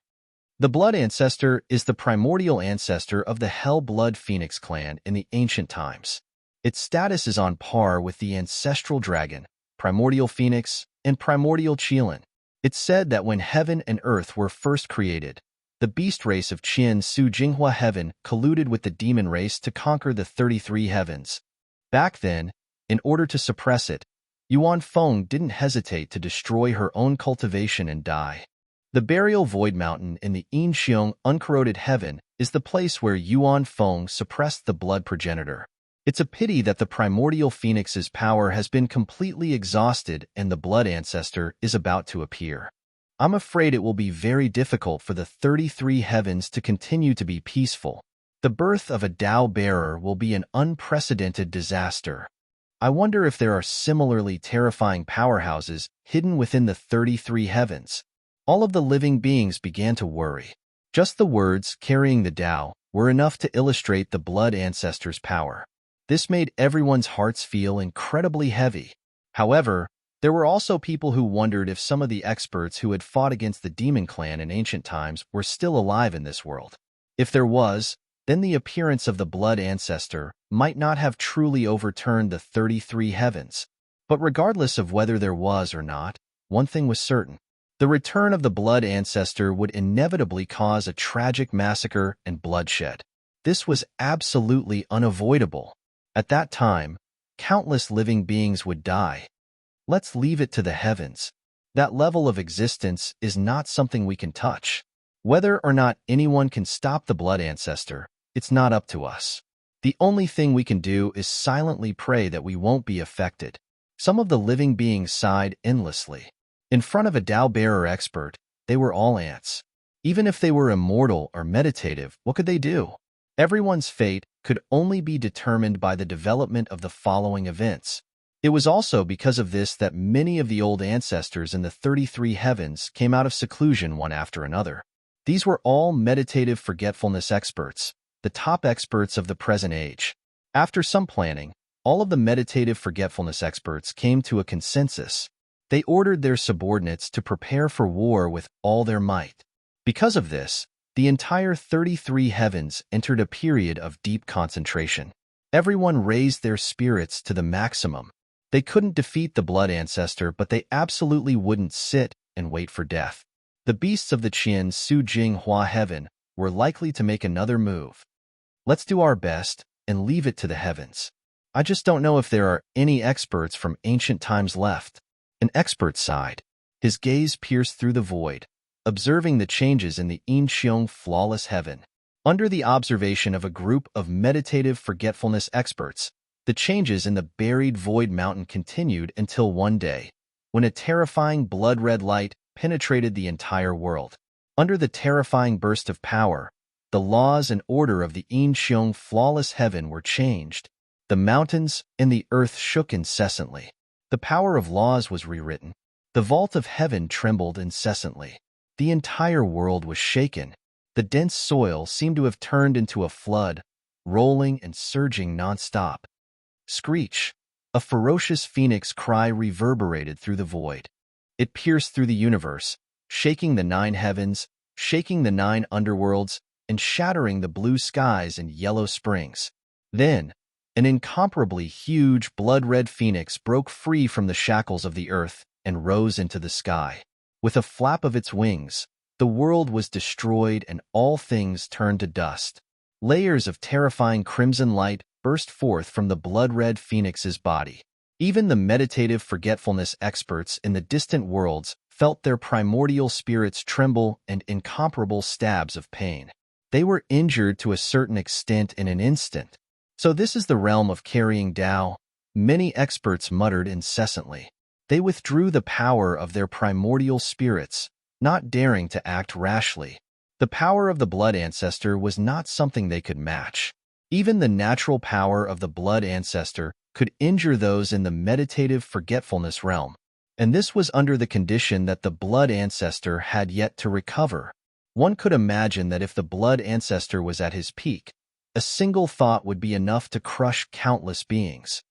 The Blood Ancestor is the primordial ancestor of the Hell-Blood Phoenix clan in the ancient times. Its status is on par with the ancestral dragon, primordial phoenix, and primordial Qilin. It's said that when heaven and earth were first created, the beast race of Qian Su Jinghua Heaven colluded with the demon race to conquer the 33 heavens. Back then, in order to suppress it, Yuan Feng didn't hesitate to destroy her own cultivation and die. The burial void mountain in the Yinxiong uncorroded heaven is the place where Yuan Feng suppressed the blood progenitor. It's a pity that the primordial phoenix's power has been completely exhausted and the blood ancestor is about to appear. I'm afraid it will be very difficult for the 33 heavens to continue to be peaceful. The birth of a Tao bearer will be an unprecedented disaster. I wonder if there are similarly terrifying powerhouses hidden within the 33 heavens. All of the living beings began to worry. Just the words carrying the Tao were enough to illustrate the blood ancestor's power. This made everyone's hearts feel incredibly heavy. However, there were also people who wondered if some of the experts who had fought against the demon clan in ancient times were still alive in this world. If there was, then the appearance of the blood ancestor might not have truly overturned the 33 heavens. But regardless of whether there was or not, one thing was certain. The return of the blood ancestor would inevitably cause a tragic massacre and bloodshed. This was absolutely unavoidable. At that time, countless living beings would die. Let's leave it to the heavens. That level of existence is not something we can touch. Whether or not anyone can stop the blood ancestor, it's not up to us. The only thing we can do is silently pray that we won't be affected. Some of the living beings sighed endlessly. In front of a Tao-bearer expert, they were all ants. Even if they were immortal or meditative, what could they do? Everyone's fate could only be determined by the development of the following events. It was also because of this that many of the old ancestors in the 33 heavens came out of seclusion one after another. These were all meditative forgetfulness experts, the top experts of the present age. After some planning, all of the meditative forgetfulness experts came to a consensus. They ordered their subordinates to prepare for war with all their might. Because of this, the entire 33 heavens entered a period of deep concentration. Everyone raised their spirits to the maximum. They couldn't defeat the blood ancestor, but they absolutely wouldn't sit and wait for death. The beasts of the Qian Su Jinghua Heaven were likely to make another move. Let's do our best and leave it to the heavens. I just don't know if there are any experts from ancient times left. An expert sighed. His gaze pierced through the void, observing the changes in the Yinxiong flawless heaven. Under the observation of a group of meditative forgetfulness experts, the changes in the buried void mountain continued until one day, when a terrifying blood-red light penetrated the entire world. Under the terrifying burst of power, the laws and order of the Yinxiong flawless heaven were changed. The mountains and the earth shook incessantly. The power of laws was rewritten. The vault of heaven trembled incessantly. The entire world was shaken. The dense soil seemed to have turned into a flood, rolling and surging non-stop. Screech! A ferocious phoenix cry reverberated through the void. It pierced through the universe, shaking the 9 heavens, shaking the 9 underworlds, and shattering the blue skies and yellow springs. Then, an incomparably huge blood-red phoenix broke free from the shackles of the earth and rose into the sky. With a flap of its wings, the world was destroyed and all things turned to dust. Layers of terrifying crimson light burst forth from the blood-red phoenix's body. Even the meditative forgetfulness experts in the distant worlds felt their primordial spirits tremble and incomparable stabs of pain. They were injured to a certain extent in an instant. So this is the realm of carrying Tao, many experts muttered incessantly. They withdrew the power of their primordial spirits, not daring to act rashly. The power of the blood ancestor was not something they could match. Even the natural power of the blood ancestor could injure those in the meditative forgetfulness realm, and this was under the condition that the blood ancestor had yet to recover. One could imagine that if the blood ancestor was at his peak, a single thought would be enough to crush countless beings.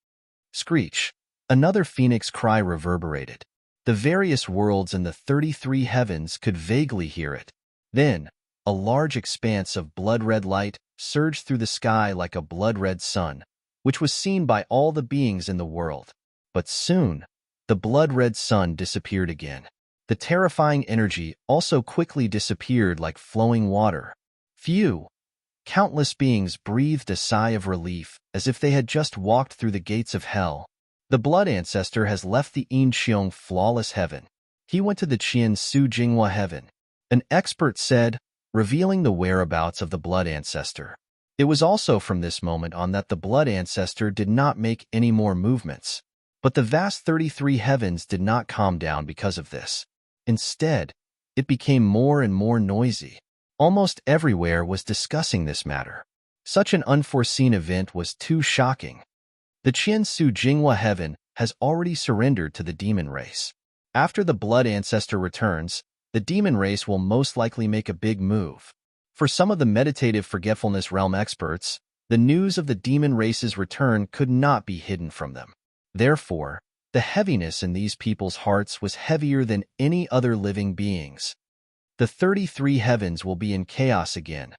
Screech! Another phoenix cry reverberated. The various worlds in the 33 heavens could vaguely hear it. Then, a large expanse of blood-red light surged through the sky like a blood-red sun, which was seen by all the beings in the world. But soon, the blood-red sun disappeared again. The terrifying energy also quickly disappeared like flowing water. Countless beings breathed a sigh of relief, as if they had just walked through the gates of hell. The blood ancestor has left the Yin Xiong flawless heaven. He went to the Qian Su Jinghua heaven, an expert said, revealing the whereabouts of the blood ancestor. It was also from this moment on that the blood ancestor did not make any more movements. But the vast 33 heavens did not calm down because of this. Instead, it became more and more noisy. Almost everywhere was discussing this matter. Such an unforeseen event was too shocking. The Qian Su Jinghua heaven has already surrendered to the demon race. After the blood ancestor returns, the demon race will most likely make a big move. For some of the meditative forgetfulness realm experts, the news of the demon race's return could not be hidden from them. Therefore, the heaviness in these people's hearts was heavier than any other living beings. The 33 heavens will be in chaos again.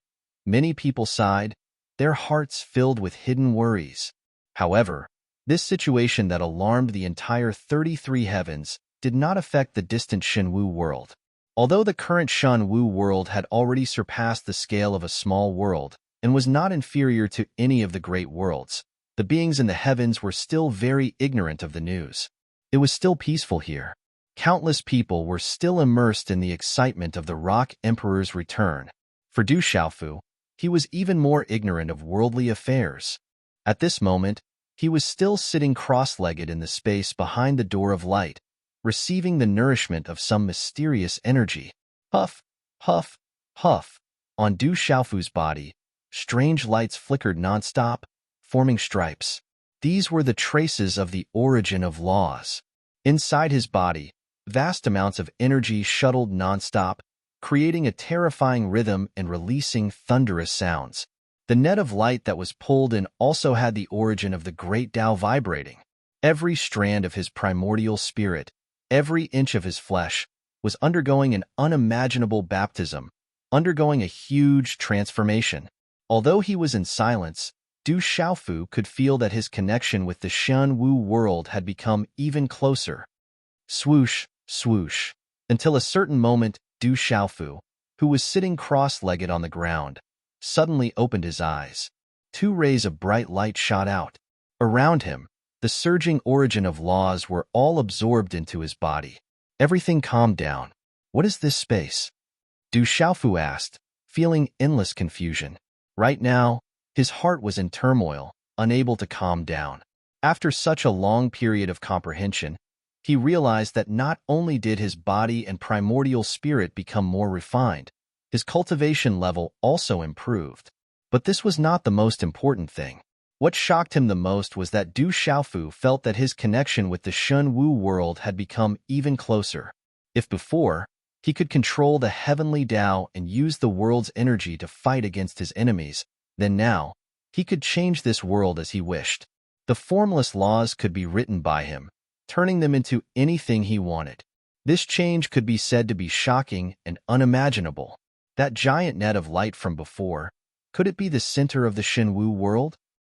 Many people sighed, their hearts filled with hidden worries. However, this situation that alarmed the entire 33 heavens did not affect the distant Shenwu world. Although the current Shenwu world had already surpassed the scale of a small world and was not inferior to any of the great worlds, the beings in the heavens were still very ignorant of the news. It was still peaceful here. Countless people were still immersed in the excitement of the Rock Emperor's return. For Du Xiaofu, he was even more ignorant of worldly affairs. At this moment, he was still sitting cross-legged in the space behind the door of light, receiving the nourishment of some mysterious energy. Puff, puff, puff. On Du Xiaofu's body, strange lights flickered non-stop, forming stripes. These were the traces of the origin of laws. Inside his body, vast amounts of energy shuttled non-stop, creating a terrifying rhythm and releasing thunderous sounds. The net of light that was pulled in also had the origin of the great Tao vibrating. Every strand of his primordial spirit, every inch of his flesh, was undergoing an unimaginable baptism, undergoing a huge transformation. Although he was in silence, Du Xiaofu could feel that his connection with the Shenwu world had become even closer. Swoosh, swoosh, until a certain moment Du Xiaofu, who was sitting cross-legged on the ground, suddenly opened his eyes. 2 rays of bright light shot out. Around him, the surging origin of laws were all absorbed into his body. Everything calmed down. What is this space? Du Xiaofu asked, feeling endless confusion. Right now, his heart was in turmoil, unable to calm down. After such a long period of comprehension, he realized that not only did his body and primordial spirit become more refined, his cultivation level also improved. But this was not the most important thing. What shocked him the most was that Du Xiaofu felt that his connection with the Shenwu world had become even closer. If before, he could control the heavenly Tao and use the world's energy to fight against his enemies, then now, he could change this world as he wished. The formless laws could be written by him, turning them into anything he wanted. This change could be said to be shocking and unimaginable. That giant net of light from before, could it be the center of the Shenwu world?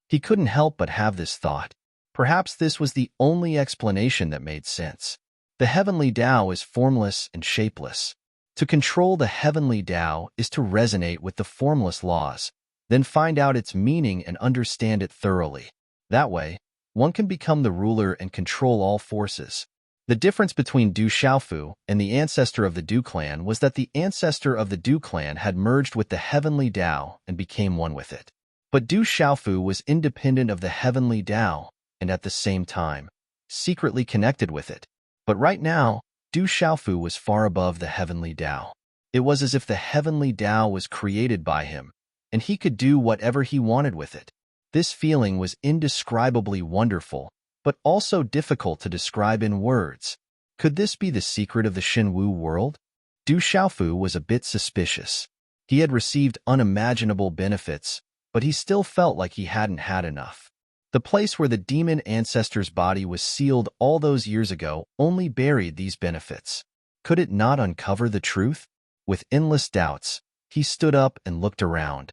He couldn't help but have this thought. Perhaps this was the only explanation that made sense. The heavenly Tao is formless and shapeless. To control the heavenly Tao is to resonate with the formless laws, then find out its meaning and understand it thoroughly. That way, one can become the ruler and control all forces. The difference between Du Xiaofu and the ancestor of the Du clan was that the ancestor of the Du clan had merged with the heavenly Tao and became one with it. But Du Xiaofu was independent of the heavenly Tao and at the same time, secretly connected with it. But right now, Du Xiaofu was far above the heavenly Tao. It was as if the heavenly Tao was created by him, and he could do whatever he wanted with it. This feeling was indescribably wonderful, but also difficult to describe in words. Could this be the secret of the Shenwu world? Du Xiaofu was a bit suspicious. He had received unimaginable benefits, but he still felt like he hadn't had enough. The place where the demon ancestor's body was sealed all those years ago only buried these benefits. Could it not uncover the truth? With endless doubts, He stood up and looked around.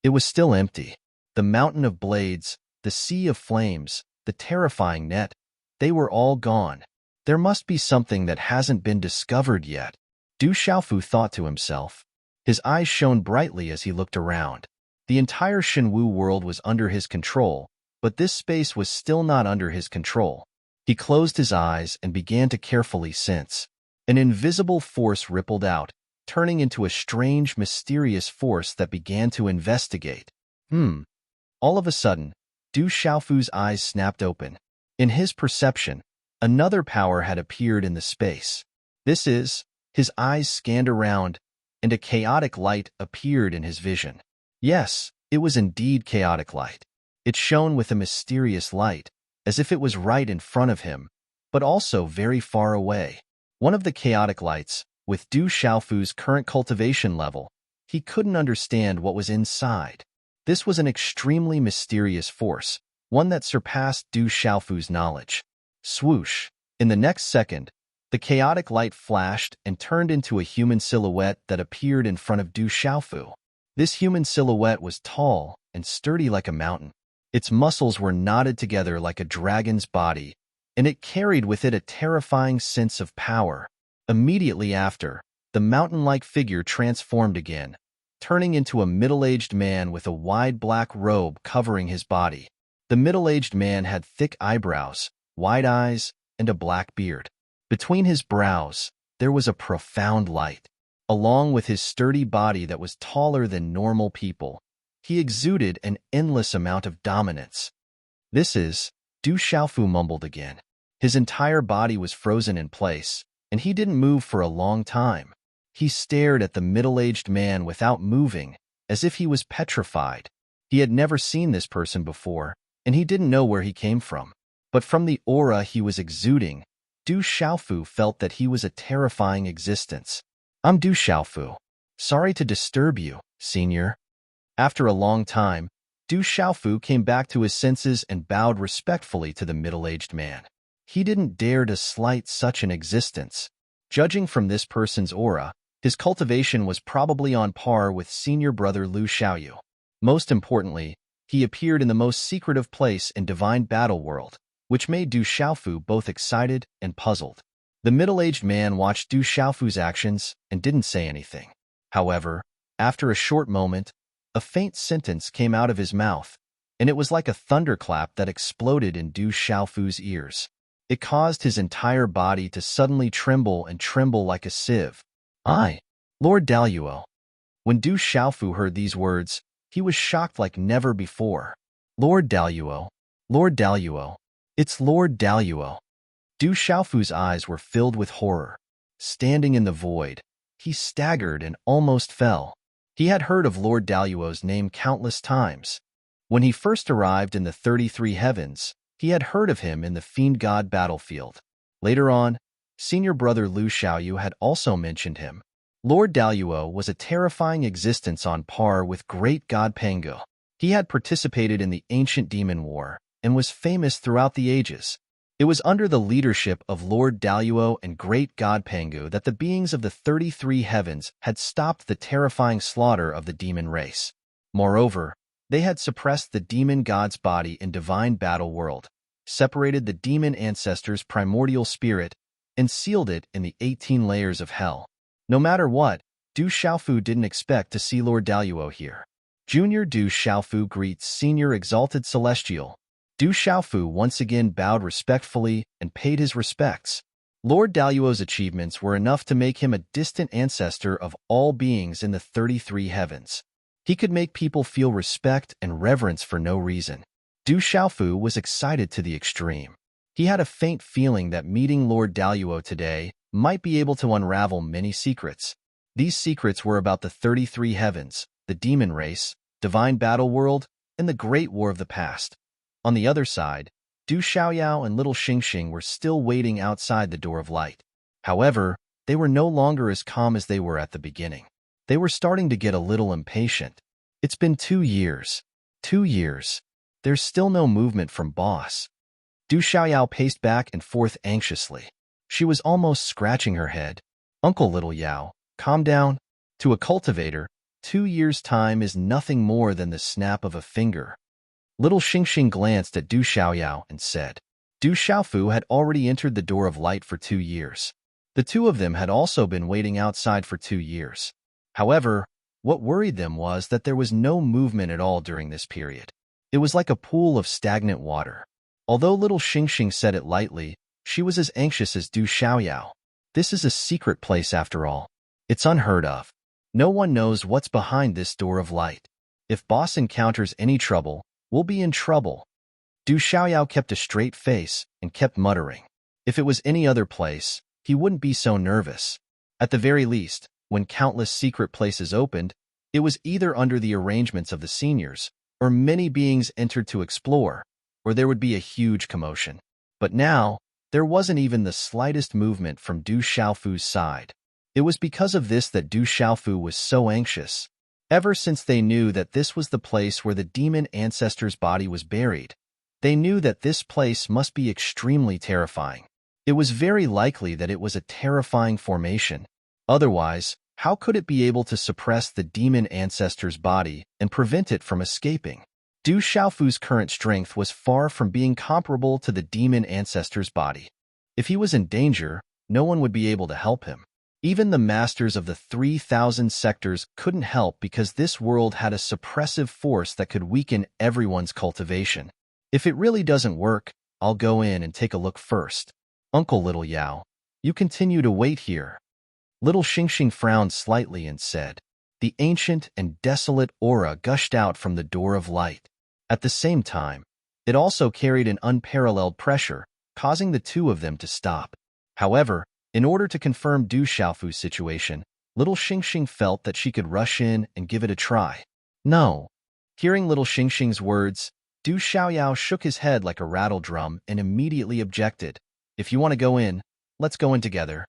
It was still empty. The mountain of blades, the sea of flames, the terrifying net, they were all gone. There must be something that hasn't been discovered yet, Du Xiaofu thought to himself. His eyes shone brightly as he looked around. The entire Shenwu world was under his control, but this space was still not under his control. He closed his eyes and began to carefully sense. An invisible force rippled out, turning into a strange, mysterious force that began to investigate. All of a sudden, Du Xiaofu's eyes snapped open. In his perception, another power had appeared in the space. His eyes scanned around, and a chaotic light appeared in his vision. Yes, it was indeed chaotic light. It shone with a mysterious light, as if it was right in front of him, but also very far away. One of the chaotic lights, with Du Xiaofu's current cultivation level, he couldn't understand what was inside. This was an extremely mysterious force, one that surpassed Du Xiaofu's knowledge. Swoosh! In the next second, the chaotic light flashed and turned into a human silhouette that appeared in front of Du Xiaofu. This human silhouette was tall and sturdy like a mountain. Its muscles were knotted together like a dragon's body, and it carried with it a terrifying sense of power. Immediately after, the mountain-like figure transformed again, turning into a middle-aged man with a wide black robe covering his body. The middle-aged man had thick eyebrows, wide eyes, and a black beard. Between his brows, there was a profound light. Along with his sturdy body that was taller than normal people, he exuded an endless amount of dominance. Du Xiaofu mumbled again. His entire body was frozen in place, and he didn't move for a long time. He stared at the middle-aged man without moving, as if he was petrified. He had never seen this person before, and he didn't know where he came from. But from the aura he was exuding, Du Xiaofu felt that he was a terrifying existence. "I'm Du Xiaofu. Sorry to disturb you, senior." After a long time, Du Xiaofu came back to his senses and bowed respectfully to the middle-aged man. He didn't dare to slight such an existence. Judging from this person's aura, his cultivation was probably on par with senior brother Lu Xiaoyu. Most importantly, he appeared in the most secretive place in Divine Battle World, which made Du Xiaofu both excited and puzzled. The middle-aged man watched Du Xiaofu's actions and didn't say anything. However, after a short moment, a faint sentence came out of his mouth, and it was like a thunderclap that exploded in Du Xiaofu's ears. It caused his entire body to suddenly tremble and tremble like a sieve. "I, Lord Daluo." When Du Xiaofu heard these words, he was shocked like never before. "Lord Daluo, Lord Daluo, it's Lord Daluo." Du Xiaofu's eyes were filled with horror. Standing in the void, he staggered and almost fell. He had heard of Lord Daluo's name countless times. When he first arrived in the 33 Heavens, he had heard of him in the Fiend God battlefield. Later on, senior brother Lu Xiaoyu had also mentioned him. Lord Daluo was a terrifying existence on par with Great God Pangu. He had participated in the ancient demon war and was famous throughout the ages. It was under the leadership of Lord Daluo and Great God Pangu that the beings of the 33 Heavens had stopped the terrifying slaughter of the demon race. Moreover, they had suppressed the demon god's body in Divine Battle World, separated the demon ancestor's primordial spirit, and sealed it in the 18 layers of hell. No matter what, Du Xiaofu didn't expect to see Lord Daluo here. Junior Du Xiaofu greets Senior Exalted Celestial. Du Xiaofu once again bowed respectfully and paid his respects. Lord Daluo's achievements were enough to make him a distant ancestor of all beings in the 33 Heavens. He could make people feel respect and reverence for no reason. Du Xiaofu was excited to the extreme. He had a faint feeling that meeting Lord Daluo today might be able to unravel many secrets. These secrets were about the 33 Heavens, the demon race, Divine Battle World, and the Great War of the past. On the other side, Du Xiaoyao and little Xingxing were still waiting outside the Door of Light. However, they were no longer as calm as they were at the beginning. They were starting to get a little impatient. It's been 2 years. 2 years. There's still no movement from boss. Du Xiaoyao paced back and forth anxiously. She was almost scratching her head. "Uncle Little Yao, calm down." To a cultivator, 2 years' time is nothing more than the snap of a finger. Little Xingxing glanced at Du Xiaoyao and said. Du Xiaofu had already entered the door of light for 2 years. The two of them had also been waiting outside for 2 years. However, what worried them was that there was no movement at all during this period. It was like a pool of stagnant water. Although little Xingxing said it lightly, she was as anxious as Du Xiaoyao. This is a secret place after all. It's unheard of. No one knows what's behind this door of light. If boss encounters any trouble, we'll be in trouble. Du Xiaoyao kept a straight face and kept muttering. If it was any other place, he wouldn't be so nervous. At the very least, when countless secret places opened, it was either under the arrangements of the seniors, or many beings entered to explore, or there would be a huge commotion. But now, there wasn't even the slightest movement from Du Xiaofu's side. It was because of this that Du Xiaofu was so anxious. Ever since they knew that this was the place where the demon ancestor's body was buried, they knew that this place must be extremely terrifying. It was very likely that it was a terrifying formation. Otherwise, how could it be able to suppress the demon ancestor's body and prevent it from escaping? Du Xiaofu's current strength was far from being comparable to the demon ancestor's body. If he was in danger, no one would be able to help him. Even the masters of the 3,000 sectors couldn't help because this world had a suppressive force that could weaken everyone's cultivation. If it really doesn't work, I'll go in and take a look first. Uncle Little Yao, you continue to wait here. Little Xingxing frowned slightly and said. The ancient and desolate aura gushed out from the door of light. At the same time, it also carried an unparalleled pressure, causing the two of them to stop. However, in order to confirm Du Xiaofu's situation, little Xingxing felt that she could rush in and give it a try. No. Hearing little Xingxing's words, Du Xiaoyao shook his head like a rattle drum and immediately objected. If you want to go in, let's go in together.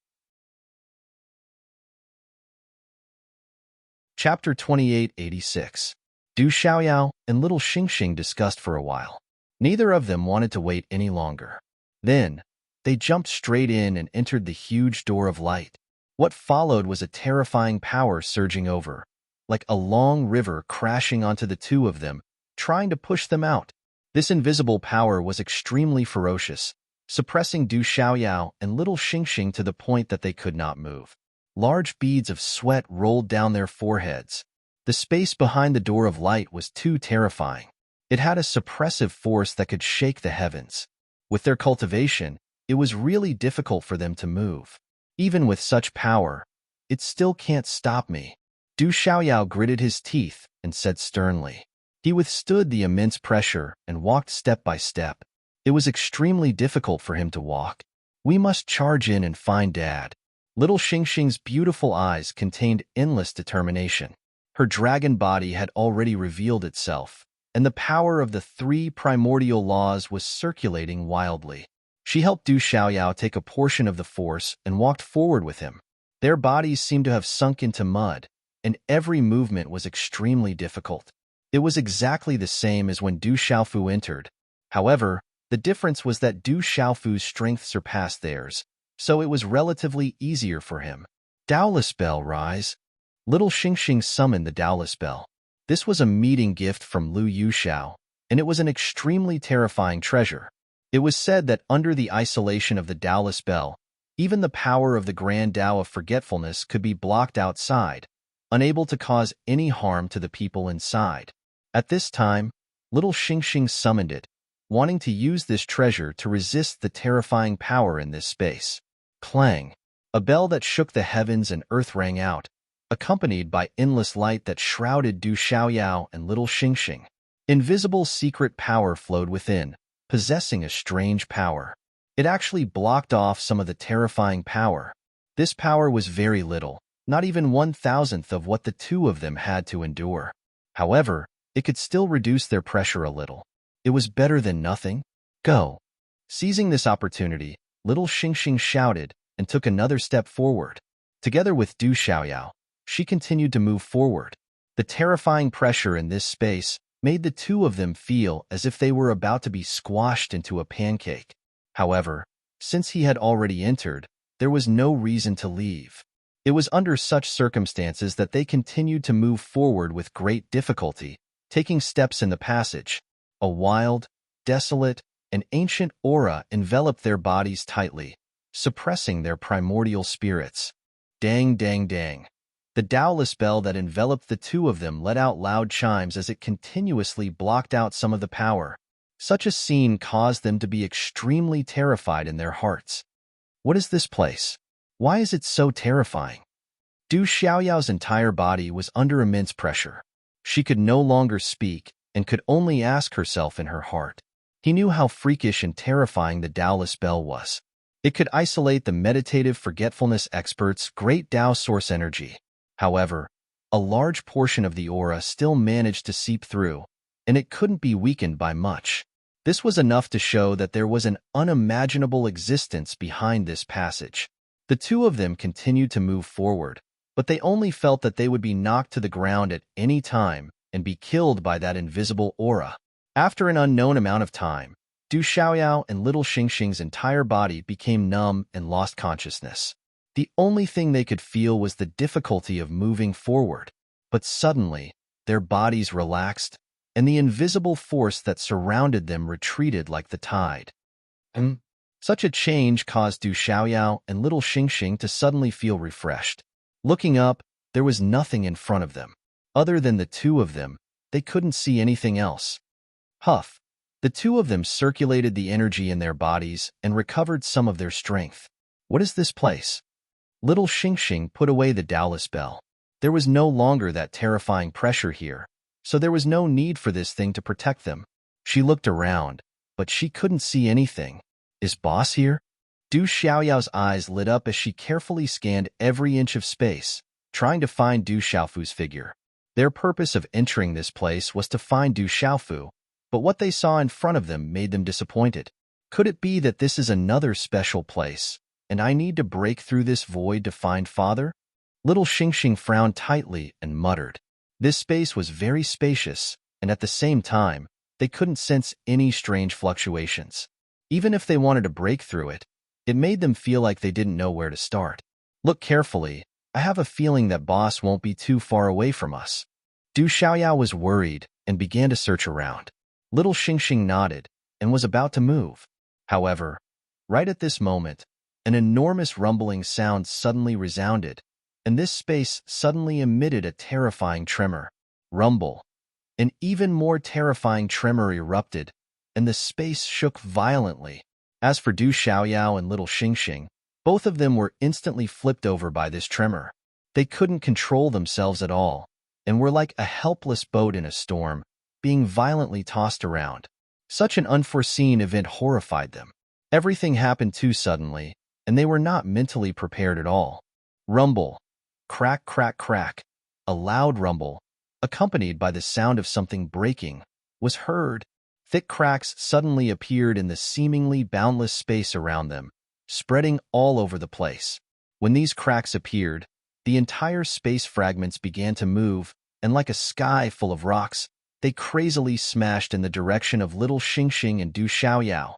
Chapter 2886. Du Xiaoyao and little Xingxing discussed for a while. Neither of them wanted to wait any longer. Then, they jumped straight in and entered the huge door of light. What followed was a terrifying power surging over, like a long river crashing onto the two of them, trying to push them out. This invisible power was extremely ferocious, suppressing Du Xiaoyao and little Xingxing to the point that they could not move. Large beads of sweat rolled down their foreheads. The space behind the door of light was too terrifying. It had a suppressive force that could shake the heavens. With their cultivation, it was really difficult for them to move. Even with such power, it still can't stop me. Du Xiaoyao gritted his teeth and said sternly. He withstood the immense pressure and walked step by step. It was extremely difficult for him to walk. We must charge in and find Dad. Little Xingxing's beautiful eyes contained endless determination. Her dragon body had already revealed itself, and the power of the 3 primordial laws was circulating wildly. She helped Du Xiaoyao take a portion of the force and walked forward with him. Their bodies seemed to have sunk into mud, and every movement was extremely difficult. It was exactly the same as when Du Xiaofu entered. However, the difference was that Du Xiaofu's strength surpassed theirs, so it was relatively easier for him. Doubtless Bell, rise. Little Xingxing summoned the Doubtless Bell. This was a meeting gift from Lu Yuxiao, and it was an extremely terrifying treasure. It was said that under the isolation of the Doubtless Bell, even the power of the Grand Tao of Forgetfulness could be blocked outside, unable to cause any harm to the people inside. At this time, little Xingxing summoned it, wanting to use this treasure to resist the terrifying power in this space. Clang! A bell that shook the heavens and earth rang out, accompanied by endless light that shrouded Du Xiaoyao and little Xingxing. Invisible secret power flowed within, possessing a strange power. It actually blocked off some of the terrifying power. This power was very little, not even 1,000th of what the two of them had to endure. However, it could still reduce their pressure a little. It was better than nothing. Go! Seizing this opportunity, little Xingxing shouted and took another step forward. Together with Du Xiaoyao, she continued to move forward. The terrifying pressure in this space made the two of them feel as if they were about to be squashed into a pancake. However, since he had already entered, there was no reason to leave. It was under such circumstances that they continued to move forward with great difficulty, taking steps in the passage. A wild, desolate, and ancient aura enveloped their bodies tightly, suppressing their primordial spirits. Dang, dang, dang. The Taoist bell that enveloped the two of them let out loud chimes as it continuously blocked out some of the power. Such a scene caused them to be extremely terrified in their hearts. What is this place? Why is it so terrifying? Du Xiaoyao's entire body was under immense pressure. She could no longer speak and could only ask herself in her heart. He knew how freakish and terrifying the Taoist bell was. It could isolate the meditative forgetfulness experts' great Tao source energy. However, a large portion of the aura still managed to seep through, and it couldn't be weakened by much. This was enough to show that there was an unimaginable existence behind this passage. The two of them continued to move forward, but they only felt that they would be knocked to the ground at any time and be killed by that invisible aura. After an unknown amount of time, Du Xiaoyao and little Xingxing's entire body became numb and lost consciousness. The only thing they could feel was the difficulty of moving forward, but suddenly, their bodies relaxed, and the invisible force that surrounded them retreated like the tide. Such a change caused Du Xiaoyao and little Xingxing to suddenly feel refreshed. Looking up, there was nothing in front of them. Other than the two of them, they couldn't see anything else. Huff! The two of them circulated the energy in their bodies and recovered some of their strength. What is this place? Little Xingxing put away the Taoist bell. There was no longer that terrifying pressure here, so there was no need for this thing to protect them. She looked around, but she couldn't see anything. Is Boss here? Du Xiaoyao's eyes lit up as she carefully scanned every inch of space, trying to find Du Xiaofu's figure. Their purpose of entering this place was to find Du Xiaofu, but what they saw in front of them made them disappointed. Could it be that this is another special place, and I need to break through this void to find Father? Little Xingxing frowned tightly and muttered. This space was very spacious, and at the same time, they couldn't sense any strange fluctuations. Even if they wanted to break through it, it made them feel like they didn't know where to start. Look carefully. I have a feeling that Boss won't be too far away from us. Du Xiaoyao was worried and began to search around. Little Xingxing nodded and was about to move. However, right at this moment, an enormous rumbling sound suddenly resounded, and this space suddenly emitted a terrifying tremor. Rumble. An even more terrifying tremor erupted, and the space shook violently. As for Du Xiaoyao and little Xingxing, both of them were instantly flipped over by this tremor. They couldn't control themselves at all, and were like a helpless boat in a storm, being violently tossed around. Such an unforeseen event horrified them. Everything happened too suddenly, and they were not mentally prepared at all. Rumble. Crack, crack, crack. A loud rumble, accompanied by the sound of something breaking, was heard. Thick cracks suddenly appeared in the seemingly boundless space around them, spreading all over the place. When these cracks appeared, the entire space fragments began to move, and like a sky full of rocks, they crazily smashed in the direction of little Xingxing and Du Xiaoyao.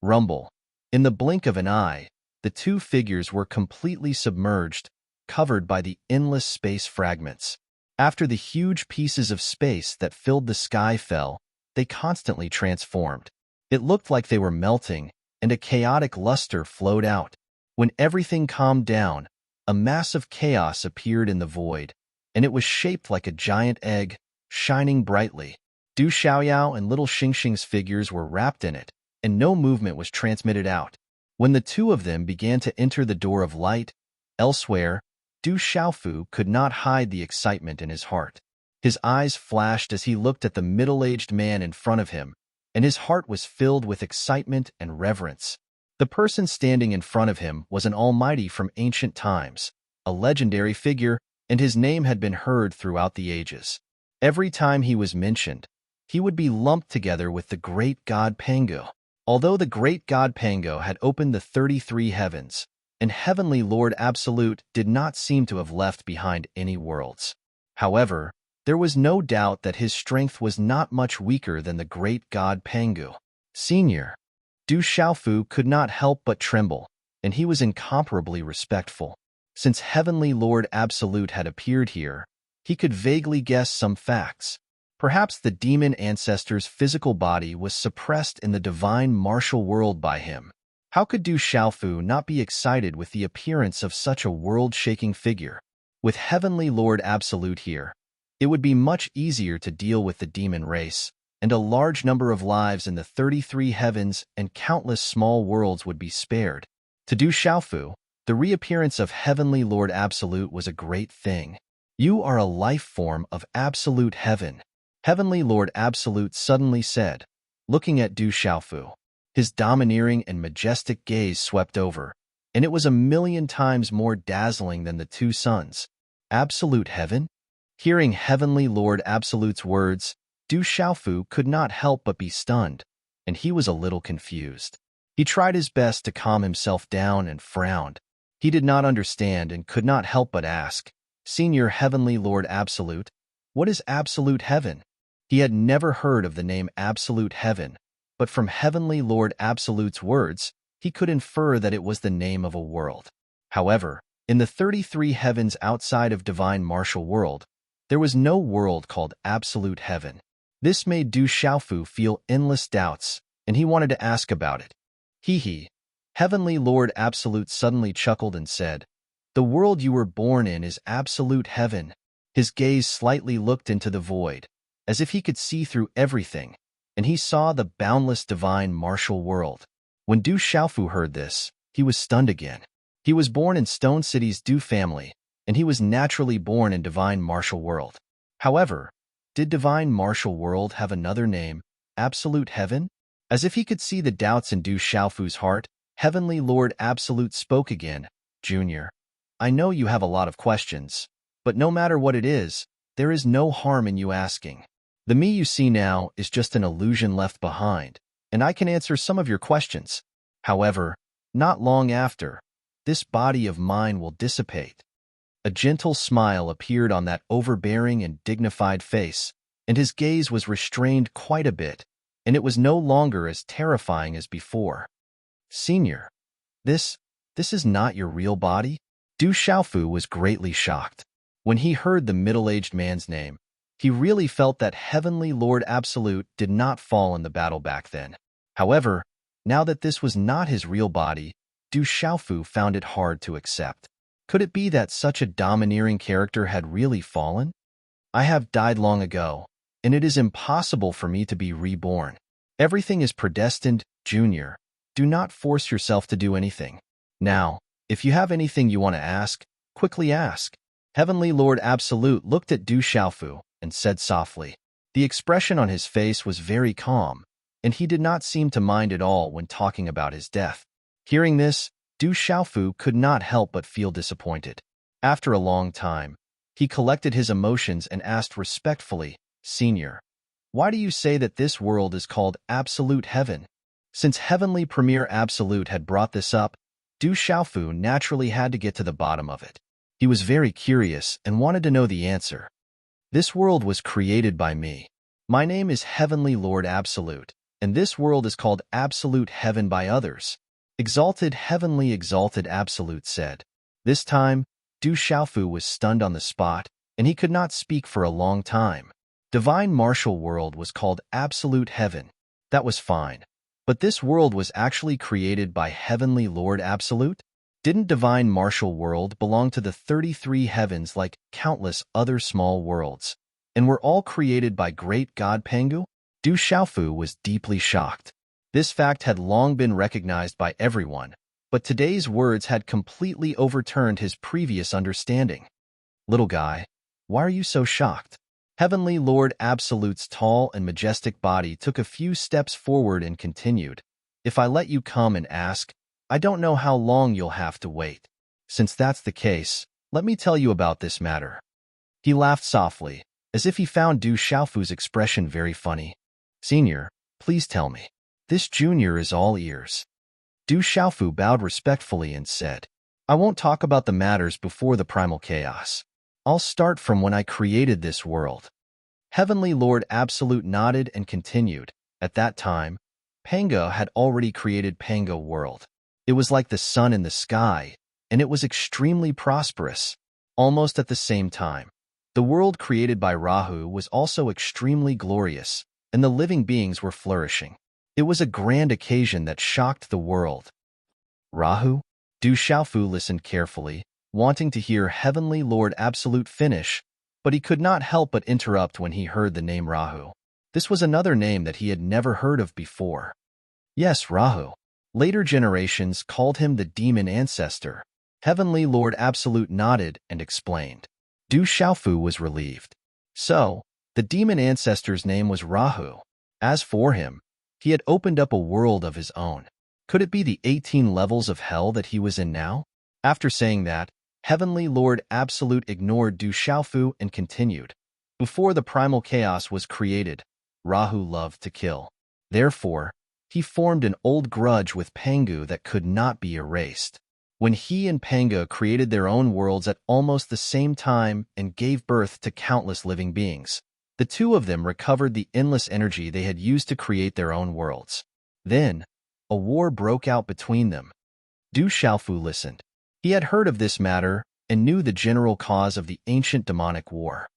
Rumble. In the blink of an eye, the two figures were completely submerged, covered by the endless space fragments. After the huge pieces of space that filled the sky fell, they constantly transformed. It looked like they were melting, and a chaotic luster flowed out. When everything calmed down, a massive chaos appeared in the void, and it was shaped like a giant egg, shining brightly. Du Xiaoyao and little Xingxing's figures were wrapped in it, and no movement was transmitted out. When the two of them began to enter the door of light, elsewhere, Du Xiaofu could not hide the excitement in his heart. His eyes flashed as he looked at the middle-aged man in front of him, and his heart was filled with excitement and reverence. The person standing in front of him was an almighty from ancient times, a legendary figure, and his name had been heard throughout the ages. Every time he was mentioned, he would be lumped together with the great god Pangu. Although the great god Pangu had opened the 33 heavens, and Heavenly Lord Absolute did not seem to have left behind any worlds. However, there was no doubt that his strength was not much weaker than the great god Pangu. Senior. Du Xiaofu could not help but tremble, and he was incomparably respectful. Since Heavenly Lord Absolute had appeared here, he could vaguely guess some facts. Perhaps the demon ancestor's physical body was suppressed in the divine martial world by him. How could Du Xiaofu not be excited with the appearance of such a world-shaking figure? With Heavenly Lord Absolute here, it would be much easier to deal with the demon race, and a large number of lives in the 33 heavens and countless small worlds would be spared. To Du Xiaofu, the reappearance of Heavenly Lord Absolute was a great thing. You are a life form of absolute heaven, Heavenly Lord Absolute suddenly said, looking at Du Xiaofu. His domineering and majestic gaze swept over, and it was a million times more dazzling than the two suns. Absolute heaven? Hearing Heavenly Lord Absolute's words, Du Xiaofu could not help but be stunned, and he was a little confused. He tried his best to calm himself down and frowned. He did not understand and could not help but ask, Senior Heavenly Lord Absolute, what is absolute heaven? He had never heard of the name absolute heaven, but from Heavenly Lord Absolute's words, he could infer that it was the name of a world. However, in the 33 heavens outside of divine martial world, there was no world called absolute heaven. This made Du Xiaofu feel endless doubts, and he wanted to ask about it. Hee. Heavenly Lord Absolute suddenly chuckled and said, The world you were born in is absolute heaven. His gaze slightly looked into the void, as if he could see through everything, and he saw the boundless divine martial world. When Du Xiaofu heard this, he was stunned again. He was born in Stone City's Du family, and he was naturally born in divine martial world. However, did divine martial world have another name, absolute heaven? As if he could see the doubts in Du Xiaofu's heart, Heavenly Lord Absolute spoke again. Junior, I know you have a lot of questions, but no matter what it is, there is no harm in you asking. The me you see now is just an illusion left behind, and I can answer some of your questions. However, not long after, this body of mine will dissipate. A gentle smile appeared on that overbearing and dignified face, and his gaze was restrained quite a bit, and it was no longer as terrifying as before. Senior, this is not your real body? Du Xiaofu was greatly shocked. When he heard the middle-aged man's name, he really felt that Heavenly Lord Absolute did not fall in the battle back then. However, now that this was not his real body, Du Xiaofu found it hard to accept. Could it be that such a domineering character had really fallen? I have died long ago, and it is impossible for me to be reborn. Everything is predestined, Junior. Do not force yourself to do anything. Now, if you have anything you want to ask, quickly ask. Heavenly Lord Absolute looked at Du Xiaofu and said softly. The expression on his face was very calm, and he did not seem to mind at all when talking about his death. Hearing this, Du Xiaofu could not help but feel disappointed. After a long time, he collected his emotions and asked respectfully, Senior, why do you say that this world is called absolute heaven? Since Heavenly Premier Absolute had brought this up, Du Xiaofu naturally had to get to the bottom of it. He was very curious and wanted to know the answer. This world was created by me. My name is Heavenly Lord Absolute, and this world is called absolute heaven by others. Exalted Heavenly Exalted Absolute said. This time, Du Xiaofu was stunned on the spot, and he could not speak for a long time. Divine martial world was called absolute heaven. That was fine. But this world was actually created by Heavenly Lord Absolute? Didn't divine martial world belong to the 33 heavens like countless other small worlds, and were all created by great god Pangu? Du Xiaofu was deeply shocked. This fact had long been recognized by everyone, but today's words had completely overturned his previous understanding. Little guy, why are you so shocked? Heavenly Lord Absolute's tall and majestic body took a few steps forward and continued. If I let you come and ask, I don't know how long you'll have to wait. Since that's the case, let me tell you about this matter. He laughed softly, as if he found Du Xiaofu's expression very funny. Senior, please tell me. This junior is all ears. Du Xiaofu bowed respectfully and said, I won't talk about the matters before the primal chaos. I'll start from when I created this world. Heavenly Lord Absolute nodded and continued. At that time, Pango had already created Pango World. It was like the sun in the sky, and it was extremely prosperous. Almost at the same time, the world created by Rahu was also extremely glorious, and the living beings were flourishing. It was a grand occasion that shocked the world. Rahu? Du Xiaofu listened carefully, wanting to hear Heavenly Lord Absolute finish, but he could not help but interrupt when he heard the name Rahu. This was another name that he had never heard of before. Yes, Rahu. Later generations called him the demon ancestor. Heavenly Lord Absolute nodded and explained. Du Xiaofu was relieved. So, the demon ancestor's name was Rahu. As for him, he had opened up a world of his own. Could it be the 18 levels of hell that he was in now? After saying that, Heavenly Lord Absolute ignored Du Xiaofu and continued. Before the primal chaos was created, Rahu loved to kill. Therefore, he formed an old grudge with Pangu that could not be erased. When he and Panga created their own worlds at almost the same time and gave birth to countless living beings, the two of them recovered the endless energy they had used to create their own worlds. Then, a war broke out between them. Du Xiaofu listened. He had heard of this matter and knew the general cause of the ancient demonic war.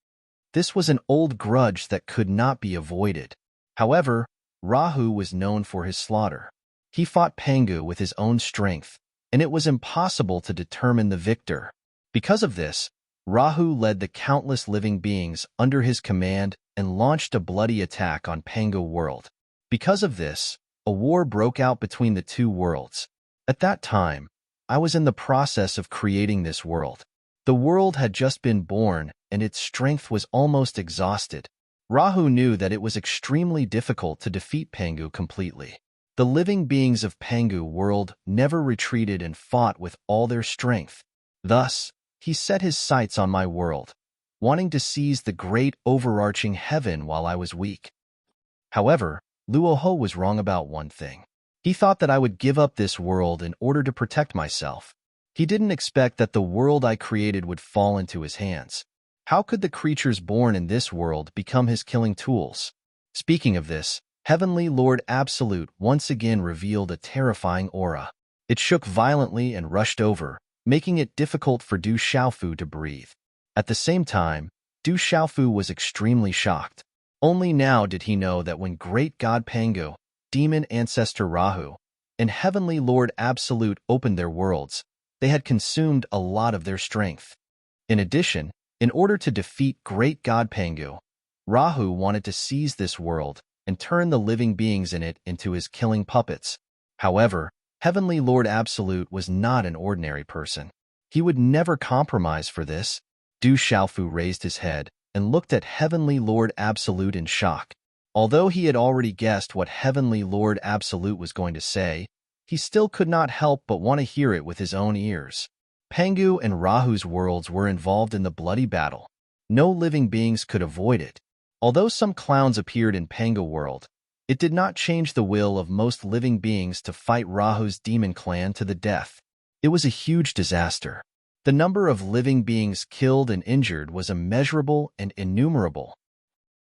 This was an old grudge that could not be avoided. However, Rahu was known for his slaughter. He fought Pangu with his own strength, and it was impossible to determine the victor. Because of this, Rahu led the countless living beings under his command and launched a bloody attack on Pangu world. Because of this, a war broke out between the two worlds. At that time, I was in the process of creating this world. The world had just been born, and its strength was almost exhausted. Rahu knew that it was extremely difficult to defeat Pangu completely. The living beings of Pangu world never retreated and fought with all their strength. Thus, he set his sights on my world, wanting to seize the great overarching heaven while I was weak. However, Luoho was wrong about one thing. He thought that I would give up this world in order to protect myself. He didn't expect that the world I created would fall into his hands. How could the creatures born in this world become his killing tools? Speaking of this, Heavenly Lord Absolute once again revealed a terrifying aura. It shook violently and rushed over, making it difficult for Du Xiaofu to breathe. At the same time, Du Xiaofu was extremely shocked. Only now did he know that when great god Pangu, demon ancestor Rahu, and Heavenly Lord Absolute opened their worlds, they had consumed a lot of their strength. In addition, in order to defeat great god Pangu, Rahu wanted to seize this world and turn the living beings in it into his killing puppets. However, Heavenly Lord Absolute was not an ordinary person. He would never compromise for this. Du Xiaofu raised his head and looked at Heavenly Lord Absolute in shock. Although he had already guessed what Heavenly Lord Absolute was going to say, he still could not help but want to hear it with his own ears. Pangu and Rahu's worlds were involved in the bloody battle. No living beings could avoid it. Although some clowns appeared in Pangu world, it did not change the will of most living beings to fight Rahu's demon clan to the death. It was a huge disaster. The number of living beings killed and injured was immeasurable and innumerable.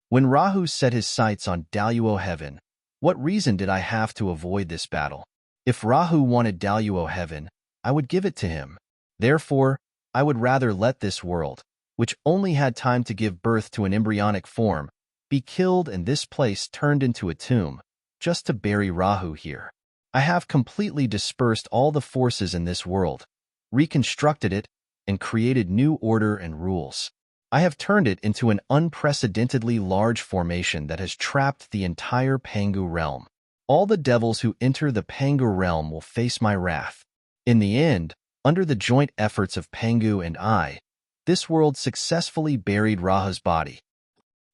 When Rahu set his sights on Daluo heaven, what reason did I have to avoid this battle? If Rahu wanted Daluo heaven, I would give it to him. Therefore, I would rather let this world, which only had time to give birth to an embryonic form, be killed and this place turned into a tomb, just to bury Rahu here. I have completely dispersed all the forces in this world, reconstructed it, and created new order and rules. I have turned it into an unprecedentedly large formation that has trapped the entire Pangu realm. All the devils who enter the Pangu realm will face my wrath. In the end, under the joint efforts of Pangu and I, this world successfully buried Rahu's body.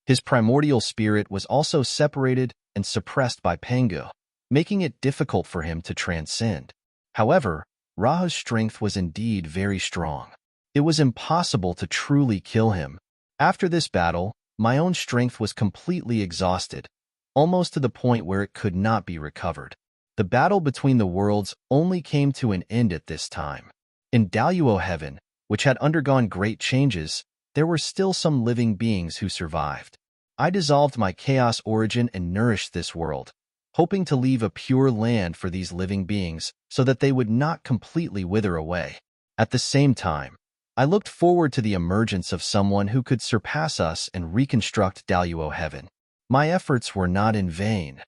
His primordial spirit was also separated and suppressed by Pangu, making it difficult for him to transcend. However, Rahu's strength was indeed very strong. It was impossible to truly kill him. After this battle, my own strength was completely exhausted, almost to the point where it could not be recovered. The battle between the worlds only came to an end at this time. In Daluo heaven, which had undergone great changes, there were still some living beings who survived. I dissolved my chaos origin and nourished this world, hoping to leave a pure land for these living beings so that they would not completely wither away. At the same time, I looked forward to the emergence of someone who could surpass us and reconstruct Daluo heaven. My efforts were not in vain.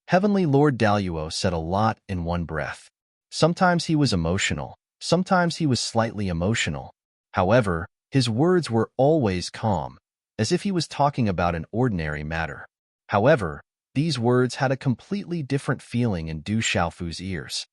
Heavenly Lord Daluo said a lot in one breath. Sometimes he was emotional, sometimes he was slightly emotional. However, his words were always calm, as if he was talking about an ordinary matter. However, these words had a completely different feeling in Du Xiaofu's ears.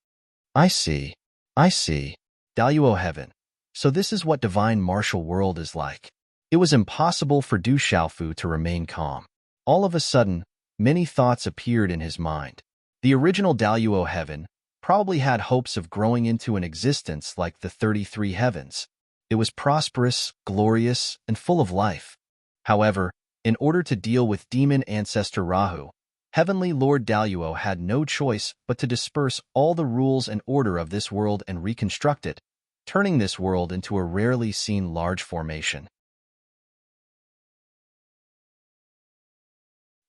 I see. I see. Daluo heaven. So this is what divine martial world is like. It was impossible for Du Xiaofu to remain calm. All of a sudden, many thoughts appeared in his mind. The original Daluo heaven probably had hopes of growing into an existence like the 33 heavens. It was prosperous, glorious, and full of life. However, in order to deal with demon ancestor Rahu, Heavenly Lord Daluo had no choice but to disperse all the rules and order of this world and reconstruct it, turning this world into a rarely seen large formation.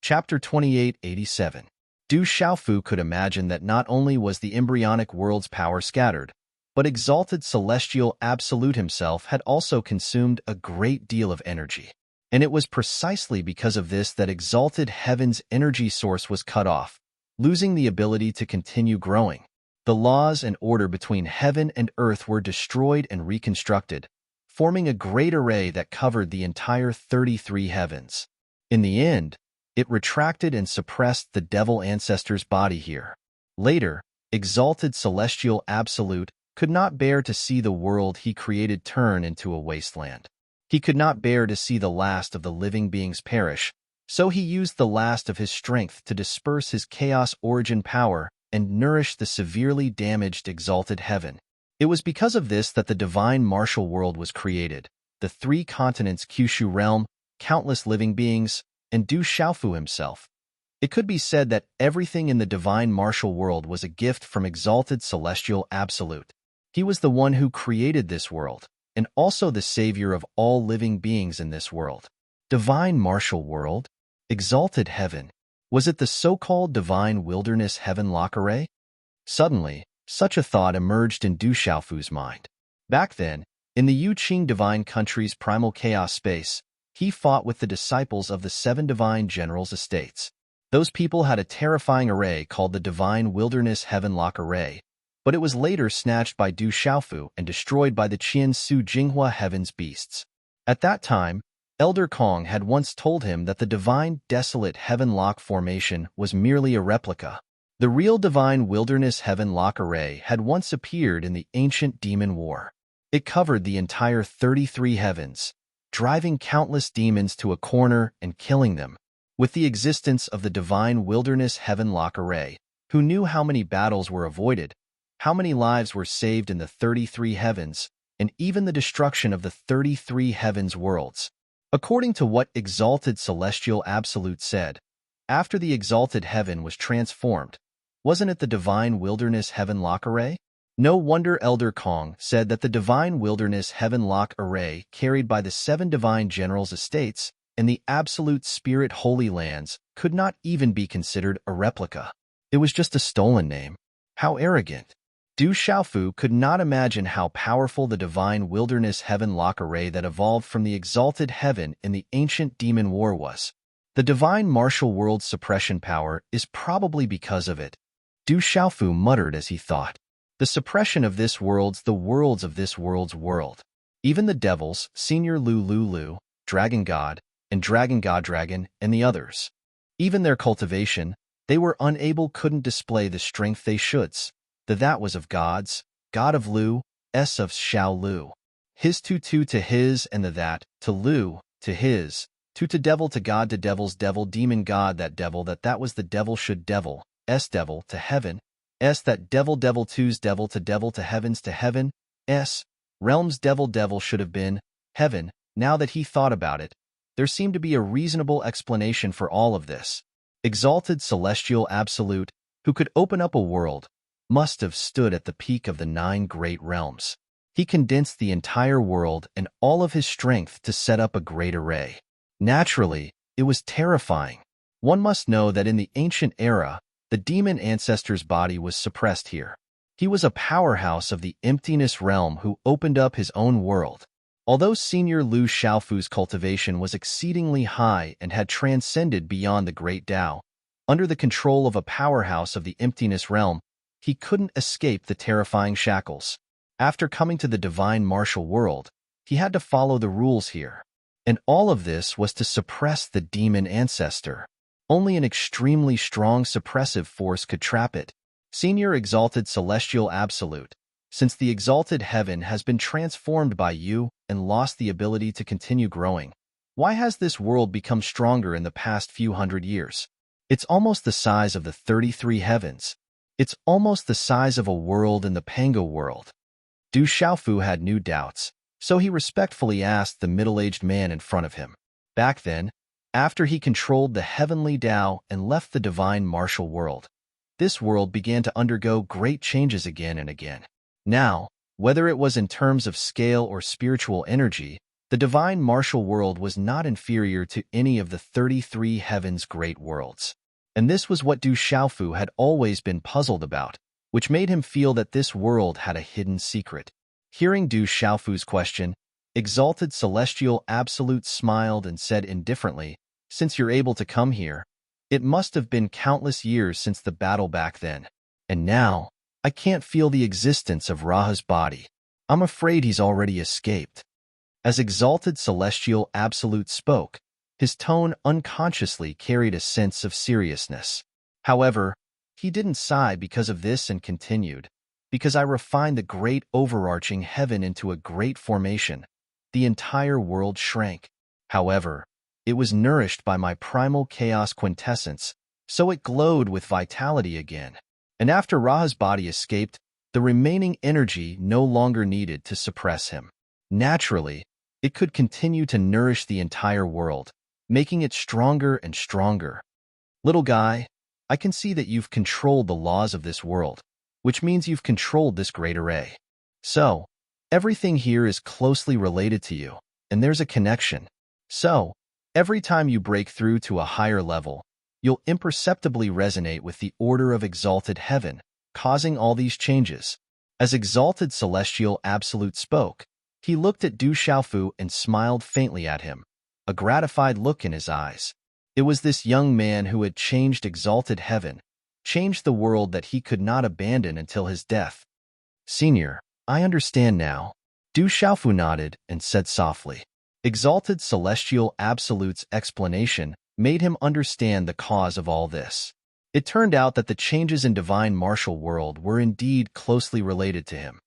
Chapter 2887. Du Xiaofu could imagine that not only was the embryonic world's power scattered, but exalted celestial absolute himself had also consumed a great deal of energy. And it was precisely because of this that exalted heaven's energy source was cut off, losing the ability to continue growing. The laws and order between heaven and earth were destroyed and reconstructed, forming a great array that covered the entire 33 heavens. In the end, it retracted and suppressed the devil ancestor's body here. Later, exalted celestial absolute could not bear to see the world he created turn into a wasteland. He could not bear to see the last of the living beings perish, so he used the last of his strength to disperse his chaos origin power and nourish the severely damaged exalted heaven. It was because of this that the divine martial world was created, the 3 continents Kyushu realm, countless living beings, and Du Xiaofu himself. It could be said that everything in the divine martial world was a gift from exalted celestial absolute. He was the one who created this world, and also the savior of all living beings in this world. Divine martial world? Exalted heaven? Was it the so-called divine wilderness heaven lock array? Suddenly, such a thought emerged in Du Xiaofu's mind. Back then, in the Yuqing divine country's primal chaos space, he fought with the disciples of the 7 divine generals' estates. Those people had a terrifying array called the divine wilderness heaven lock array, but it was later snatched by Du Xiaofu and destroyed by the Qian Su Jinghua heaven's beasts. At that time, Elder Kong had once told him that the divine desolate heaven lock formation was merely a replica. The real divine wilderness heaven lock array had once appeared in the ancient demon war. It covered the entire 33 heavens, driving countless demons to a corner and killing them. With the existence of the divine wilderness heaven lock array, who knew how many battles were avoided, how many lives were saved in the 33 heavens, and even the destruction of the 33 heavens worlds. According to what exalted celestial absolute said, after the exalted heaven was transformed, wasn't it the divine wilderness heaven lock array? No wonder Elder Kong said that the divine wilderness heaven lock array carried by the 7 divine generals' estates and the absolute spirit holy lands could not even be considered a replica. It was just a stolen name. How arrogant. Du Xiaofu could not imagine how powerful the divine wilderness heaven lock array that evolved from the exalted heaven in the ancient demon war was. The divine martial world's suppression power is probably because of it. Du Xiaofu muttered as he thought. The suppression of this world's the worlds of this world's world. Even the devils, Senior Lu, Dragon God, and Dragon God Dragon, and the others. Even their cultivation, they were unable couldn't display the strength they shoulds. That was of gods, God of Lu, S of Xiao Lu. His to his and the that, to Lu, to his, to devil to God to devil's devil demon God that was the devil should devil, S devil to heaven, S that devil two's devil to heavens to heaven, S, realms devil should have been, heaven. Now that he thought about it, there seemed to be a reasonable explanation for all of this. Exalted celestial absolute, who could open up a world, must have stood at the peak of the 9 great realms. He condensed the entire world and all of his strength to set up a great array. Naturally, it was terrifying. One must know that in the ancient era, the demon ancestor's body was suppressed here. He was a powerhouse of the emptiness realm who opened up his own world. Although Senior Lu Xiaofu's cultivation was exceedingly high and had transcended beyond the Great Tao, under the control of a powerhouse of the emptiness realm, he couldn't escape the terrifying shackles. After coming to the divine martial world, he had to follow the rules here. And all of this was to suppress the demon ancestor. Only an extremely strong suppressive force could trap it. Senior Exalted Celestial Absolute, since the exalted heaven has been transformed by you and lost the ability to continue growing, why has this world become stronger in the past few hundred years? It's almost the size of the 33 heavens. It's almost the size of a world in the Pango world. Du Xiaofu had new doubts, so he respectfully asked the middle-aged man in front of him. Back then, after he controlled the heavenly Tao and left the divine martial world, this world began to undergo great changes again and again. Now, whether it was in terms of scale or spiritual energy, the divine martial world was not inferior to any of the 33 heavens' great worlds. And this was what Du Xiaofu had always been puzzled about, which made him feel that this world had a hidden secret. Hearing Du Xiaofu's question, Exalted Celestial Absolute smiled and said indifferently, "Since you're able to come here, it must have been countless years since the battle back then. And now, I can't feel the existence of Raha's body. I'm afraid he's already escaped." As Exalted Celestial Absolute spoke, his tone unconsciously carried a sense of seriousness. However, he didn't sigh because of this and continued, "Because I refined the great overarching heaven into a great formation, the entire world shrank. However, it was nourished by my primal chaos quintessence, so it glowed with vitality again. And after Raha's body escaped, the remaining energy no longer needed to suppress him. Naturally, it could continue to nourish the entire world, making it stronger and stronger. Little guy, I can see that you've controlled the laws of this world, which means you've controlled this great array. So, everything here is closely related to you, and there's a connection. So, every time you break through to a higher level, you'll imperceptibly resonate with the order of exalted heaven, causing all these changes." As Exalted Celestial Absolute spoke, he looked at Du Xiaofu and smiled faintly at him, a gratified look in his eyes. It was this young man who had changed exalted heaven, changed the world that he could not abandon until his death. "Senior, I understand now." Du Xiaofu nodded and said softly. Exalted Celestial Absolute's explanation made him understand the cause of all this. It turned out that the changes in divine martial world were indeed closely related to him.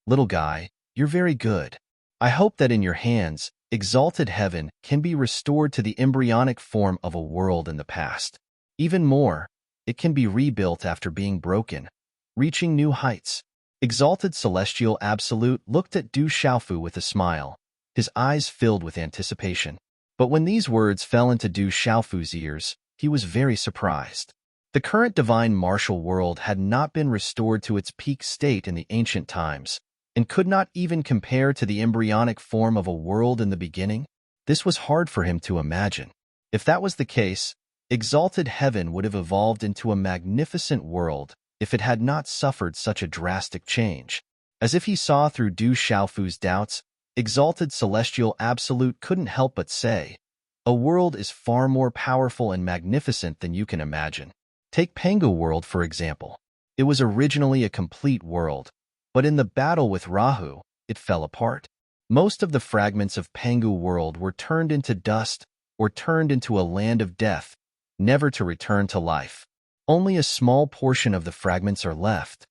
"Little guy, you're very good. I hope that in your hands, exalted heaven can be restored to the embryonic form of a world in the past. Even more, it can be rebuilt after being broken, reaching new heights." Exalted Celestial Absolute looked at Du Xiaofu with a smile, his eyes filled with anticipation. But when these words fell into Du Xiaofu's ears, he was very surprised. The current divine martial world had not been restored to its peak state in the ancient times, and could not even compare to the embryonic form of a world in the beginning. This was hard for him to imagine. If that was the case, exalted heaven would have evolved into a magnificent world if it had not suffered such a drastic change. As if he saw through Du Xiaofu's doubts, Exalted Celestial Absolute couldn't help but say, "A world is far more powerful and magnificent than you can imagine." Take Pango World, for example. It was originally a complete world, but in the battle with Rahu, it fell apart. Most of the fragments of Pango World were turned into dust or turned into a land of death, never to return to life. Only a small portion of the fragments are left.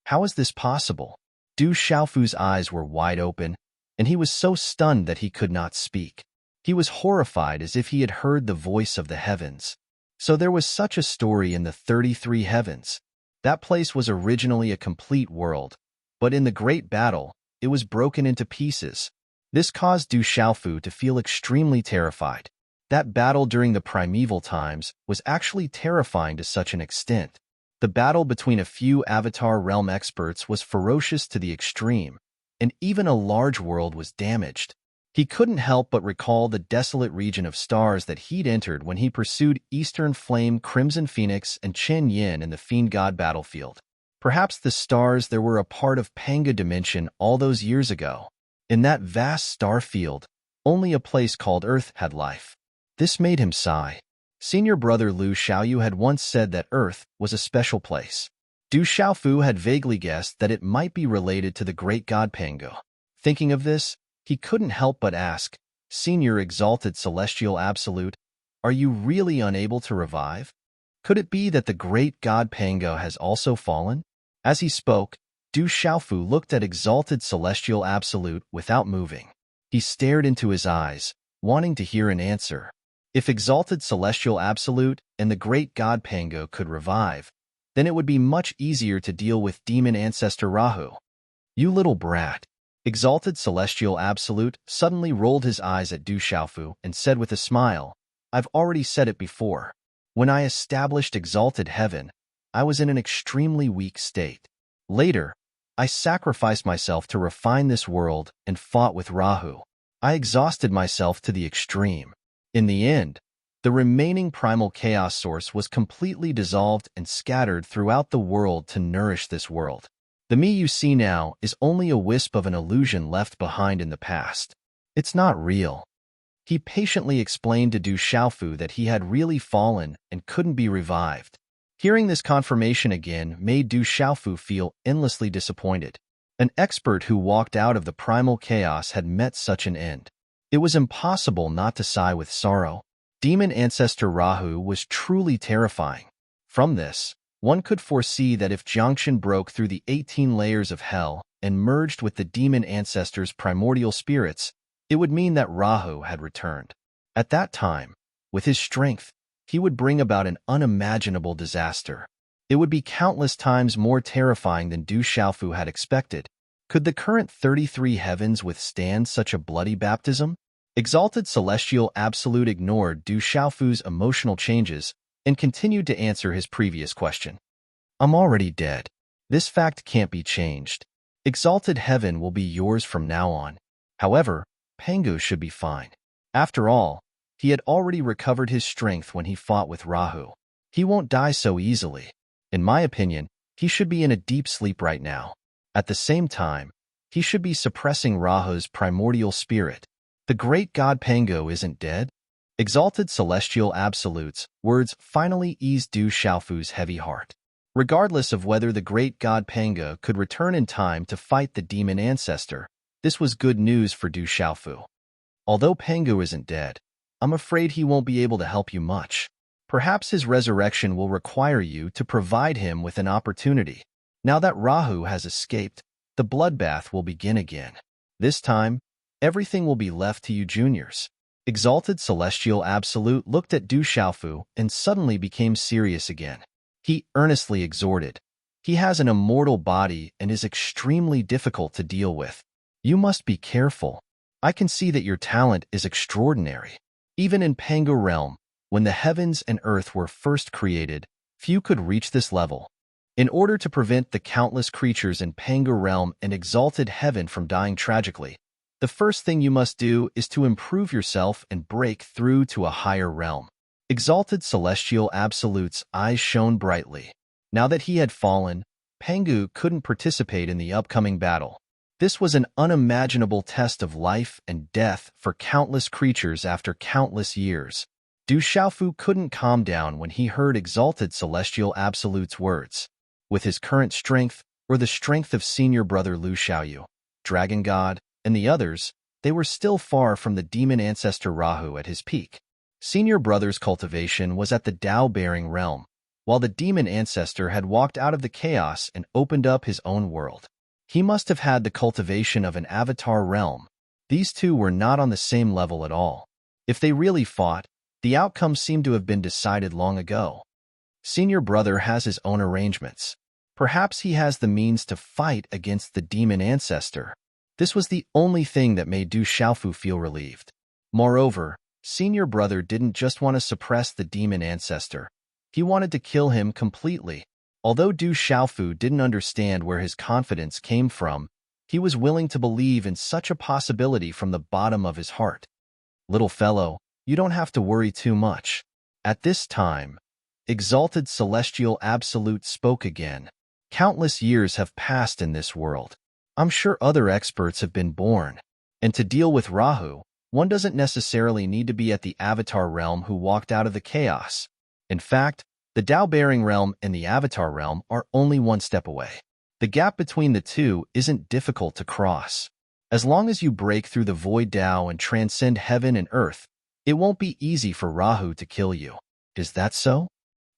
How is this possible? Du Xiaofu's eyes were wide open, and he was so stunned that he could not speak. He was horrified as if he had heard the voice of the heavens. So there was such a story in the 33 heavens. That place was originally a complete world, but in the great battle, it was broken into pieces. This caused Du Xiaofu to feel extremely terrified. That battle during the primeval times was actually terrifying to such an extent. The battle between a few Avatar realm experts was ferocious to the extreme, and even a large world was damaged. He couldn't help but recall the desolate region of stars that he'd entered when he pursued Eastern Flame, Crimson Phoenix, and Chen Yin in the Fiend God battlefield. Perhaps the stars there were a part of Panga dimension all those years ago. In that vast star field, only a place called Earth had life. This made him sigh. Senior brother Lu Xiaoyu had once said that Earth was a special place. Du Xiaofu had vaguely guessed that it might be related to the great god Pango. Thinking of this, he couldn't help but ask, Senior Exalted Celestial Absolute, are you really unable to revive? Could it be that the great god Pango has also fallen? As he spoke, Du Xiaofu looked at Exalted Celestial Absolute without moving. He stared into his eyes, wanting to hear an answer. If Exalted Celestial Absolute and the great god Pango could revive, then it would be much easier to deal with demon ancestor Rahu. You little brat. Exalted Celestial Absolute suddenly rolled his eyes at Du Xiaofu and said with a smile, I've already said it before. When I established Exalted Heaven, I was in an extremely weak state. Later, I sacrificed myself to refine this world and fought with Rahu. I exhausted myself to the extreme. In the end, the remaining primal chaos source was completely dissolved and scattered throughout the world to nourish this world. The me you see now is only a wisp of an illusion left behind in the past. It's not real. He patiently explained to Du Xiaofu that he had really fallen and couldn't be revived. Hearing this confirmation again made Du Xiaofu feel endlessly disappointed. An expert who walked out of the primal chaos had met such an end. It was impossible not to sigh with sorrow. Demon ancestor Rahu was truly terrifying. From this, one could foresee that if Jiangxin broke through the 18 layers of hell and merged with the demon ancestor's primordial spirits, it would mean that Rahu had returned. At that time, with his strength, he would bring about an unimaginable disaster. It would be countless times more terrifying than Du Xiaofu had expected. Could the current 33 heavens withstand such a bloody baptism? Exalted Celestial Absolute ignored Du Xiaofu's emotional changes and continued to answer his previous question. I'm already dead. This fact can't be changed. Exalted Heaven will be yours from now on. However, Pangu should be fine. After all, he had already recovered his strength when he fought with Rahu. He won't die so easily. In my opinion, he should be in a deep sleep right now. At the same time, he should be suppressing Rahu's primordial spirit. The great god Pangu isn't dead. Exalted Celestial Absolute's words finally eased Du Xiaofu's heavy heart. Regardless of whether the great god Pangu could return in time to fight the demon ancestor, this was good news for Du Xiaofu. Although Pangu isn't dead, I'm afraid he won't be able to help you much. Perhaps his resurrection will require you to provide him with an opportunity. Now that Rahu has escaped, the bloodbath will begin again. This time, everything will be left to you juniors. Exalted Celestial Absolute looked at Du Xiaofu and suddenly became serious again. He earnestly exhorted. He has an immortal body and is extremely difficult to deal with. You must be careful. I can see that your talent is extraordinary. Even in Pangu realm, when the heavens and earth were first created, few could reach this level. In order to prevent the countless creatures in Pangu realm and exalted heaven from dying tragically, the first thing you must do is to improve yourself and break through to a higher realm. Exalted Celestial Absolute's eyes shone brightly. Now that he had fallen, Pangu couldn't participate in the upcoming battle. This was an unimaginable test of life and death for countless creatures after countless years. Du Xiaofu couldn't calm down when he heard Exalted Celestial Absolute's words. With his current strength, or the strength of senior brother Lu Xiaoyu, Dragon God, and the others, they were still far from the demon ancestor Rahu at his peak. Senior brother's cultivation was at the Tao-bearing realm, while the demon ancestor had walked out of the chaos and opened up his own world. He must have had the cultivation of an avatar realm. These two were not on the same level at all. If they really fought, the outcome seemed to have been decided long ago. Senior brother has his own arrangements. Perhaps he has the means to fight against the demon ancestor. This was the only thing that made Du Xiaofu feel relieved. Moreover, senior brother didn't just want to suppress the demon ancestor. He wanted to kill him completely. Although Du Xiaofu didn't understand where his confidence came from, he was willing to believe in such a possibility from the bottom of his heart. Little fellow, you don't have to worry too much. At this time, Exalted Celestial Absolute spoke again. Countless years have passed in this world. I'm sure other experts have been born. And to deal with Rahu, one doesn't necessarily need to be at the Avatar realm who walked out of the chaos. In fact, the Tao-bearing realm and the Avatar realm are only one step away. The gap between the two isn't difficult to cross. As long as you break through the void Tao and transcend heaven and earth, it won't be easy for Rahu to kill you. Is that so?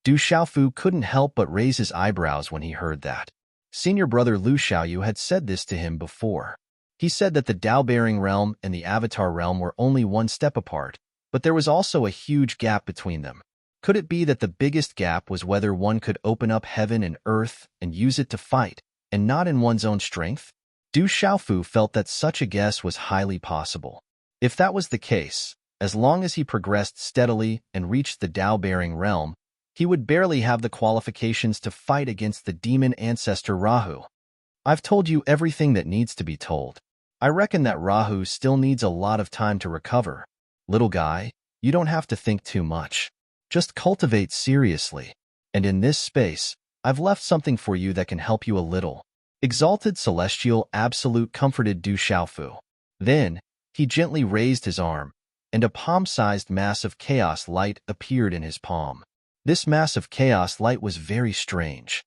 Du Xiaofu couldn't help but raise his eyebrows when he heard that. Senior brother Lu Xiaoyu had said this to him before. He said that the Tao-bearing realm and the Avatar realm were only one step apart, but there was also a huge gap between them. Could it be that the biggest gap was whether one could open up heaven and earth and use it to fight, and not in one's own strength? Du Xiaofu felt that such a guess was highly possible. If that was the case, as long as he progressed steadily and reached the Tao-bearing realm, he would barely have the qualifications to fight against the demon ancestor Rahu. I've told you everything that needs to be told. I reckon that Rahu still needs a lot of time to recover. Little guy, you don't have to think too much. Just cultivate seriously. And in this space, I've left something for you that can help you a little. Exalted Celestial Absolute comforted Du Xiaofu. Then, he gently raised his arm, and a palm-sized mass of chaos light appeared in his palm. This mass of chaos light was very strange.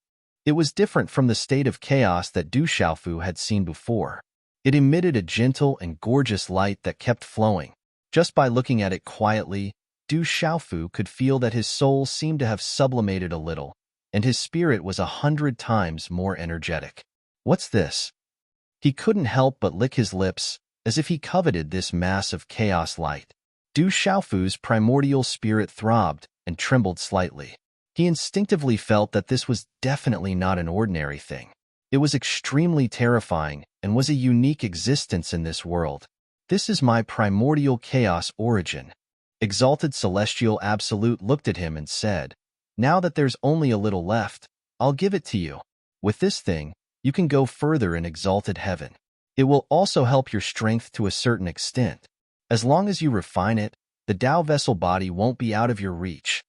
It was different from the state of chaos that Du Xiaofu had seen before. It emitted a gentle and gorgeous light that kept flowing. Just by looking at it quietly, Du Xiaofu could feel that his soul seemed to have sublimated a little, and his spirit was 100 times more energetic. What's this? He couldn't help but lick his lips, as if he coveted this mass of chaos light. Du Xiaofu's primordial spirit throbbed and trembled slightly. He instinctively felt that this was definitely not an ordinary thing. It was extremely terrifying and was a unique existence in this world. This is my primordial chaos origin. Exalted Celestial Absolute looked at him and said, "Now that there's only a little left, I'll give it to you. With this thing, you can go further in exalted heaven. It will also help your strength to a certain extent. As long as you refine it, the Tao vessel body won't be out of your reach."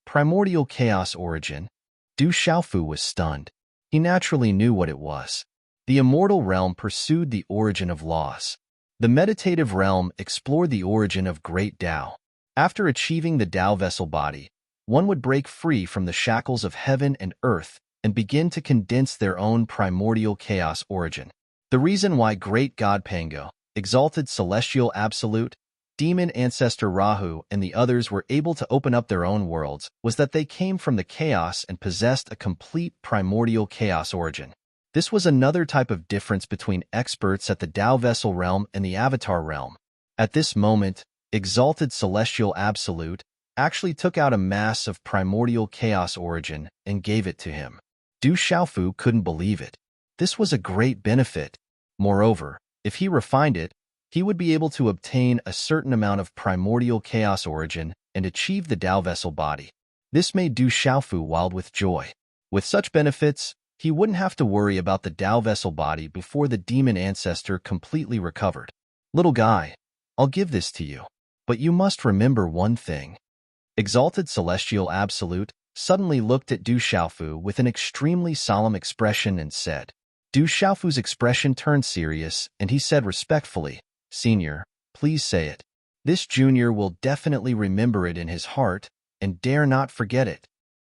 Primordial chaos origin. Du Xiaofu was stunned. He naturally knew what it was. The immortal realm pursued the origin of laws. The meditative realm explored the origin of great Tao. After achieving the Tao vessel body, one would break free from the shackles of heaven and earth and begin to condense their own primordial chaos origin. The reason why Great God Pango, Exalted Celestial Absolute, Demon Ancestor Rahu, and the others were able to open up their own worlds was that they came from the chaos and possessed a complete primordial chaos origin. This was another type of difference between experts at the Tao vessel realm and the Avatar realm. At this moment, Exalted Celestial Absolute actually took out a mass of primordial chaos origin and gave it to him. Du Xiaofu couldn't believe it. This was a great benefit. Moreover, if he refined it, he would be able to obtain a certain amount of primordial chaos origin and achieve the Tao vessel body. This made Du Xiaofu wild with joy. With such benefits, he wouldn't have to worry about the Tao vessel body before the demon ancestor completely recovered. Little guy, I'll give this to you. But you must remember one thing. Exalted Celestial Absolute suddenly looked at Du Xiaofu with an extremely solemn expression and said. Du Xiaofu's expression turned serious, and he said respectfully, "Senior, please say it. This junior will definitely remember it in his heart and dare not forget it."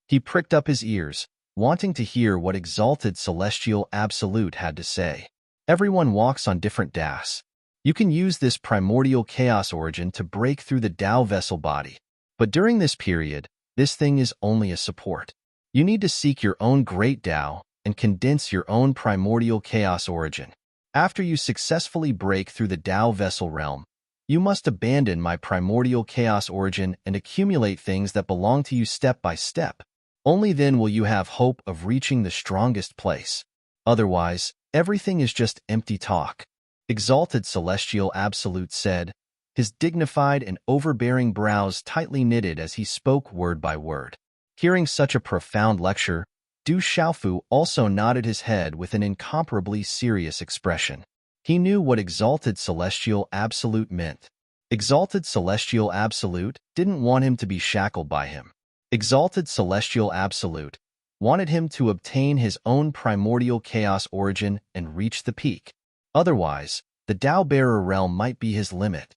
He pricked up his ears, wanting to hear what Exalted Celestial Absolute had to say. Everyone walks on different das. You can use this primordial chaos origin to break through the Tao vessel body. But during this period, this thing is only a support. You need to seek your own great Tao and condense your own primordial chaos origin. After you successfully break through the Tao vessel realm, you must abandon my primordial chaos origin and accumulate things that belong to you step by step. Only then will you have hope of reaching the strongest place. Otherwise, everything is just empty talk. Exalted Celestial Absolute said, his dignified and overbearing brows tightly knitted as he spoke word by word. Hearing such a profound lecture, Du Xiaofu also nodded his head with an incomparably serious expression. He knew what Exalted Celestial Absolute meant. Exalted Celestial Absolute didn't want him to be shackled by him. Exalted Celestial Absolute wanted him to obtain his own primordial chaos origin and reach the peak. Otherwise, the Tao-bearer realm might be his limit.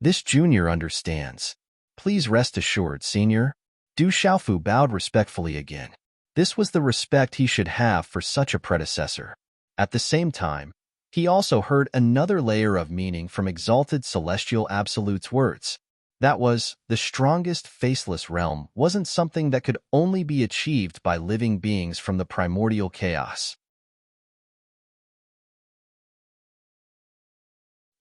This junior understands. Please rest assured, senior. Du Xiaofu bowed respectfully again. This was the respect he should have for such a predecessor. At the same time, he also heard another layer of meaning from exalted celestial absolute's words. That was, the strongest faceless realm wasn't something that could only be achieved by living beings from the primordial chaos.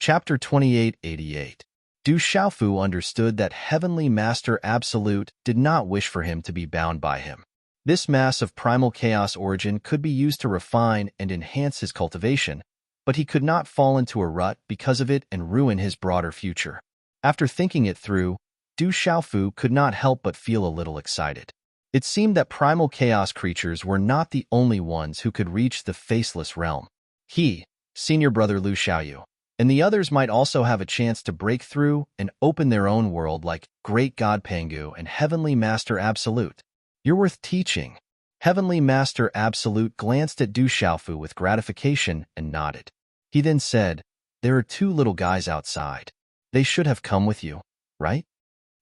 Chapter 2888. Du Xiaofu understood that Heavenly Master Absolute did not wish for him to be bound by him. This mass of primal chaos origin could be used to refine and enhance his cultivation, but he could not fall into a rut because of it and ruin his broader future. After thinking it through, Du Xiaofu could not help but feel a little excited. It seemed that primal chaos creatures were not the only ones who could reach the faceless realm. He, senior brother Lu Xiaoyu, and the others might also have a chance to break through and open their own world like Great God Pangu and Heavenly Master Absolute. You're worth teaching. Heavenly Master Absolute glanced at Du Xiaofu with gratification and nodded. He then said, "There are two little guys outside. They should have come with you, right?"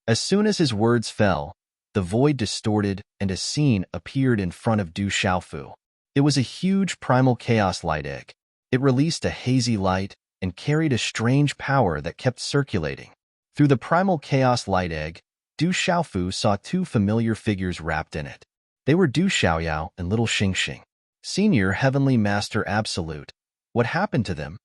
As soon as his words fell, the void distorted and a scene appeared in front of Du Xiaofu. It was a huge primal chaos light egg. It released a hazy light and carried a strange power that kept circulating. Through the primal chaos light egg, Du Xiaofu saw two familiar figures wrapped in it. They were Du Xiaoyao and little Xingxing. Senior Heavenly Master Absolute. What happened to them?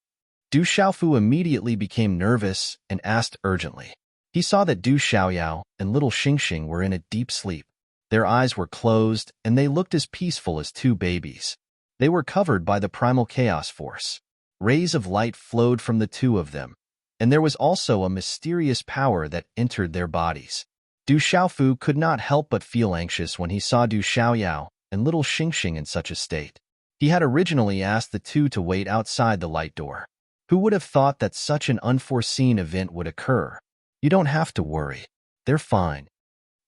Du Xiaofu immediately became nervous and asked urgently. He saw that Du Xiaoyao and little Xingxing were in a deep sleep. Their eyes were closed and they looked as peaceful as two babies. They were covered by the primal chaos force. Rays of light flowed from the two of them, and there was also a mysterious power that entered their bodies. Du Xiaofu could not help but feel anxious when he saw Du Xiaoyao and little Xingxing in such a state. He had originally asked the two to wait outside the light door. Who would have thought that such an unforeseen event would occur? You don't have to worry. They're fine.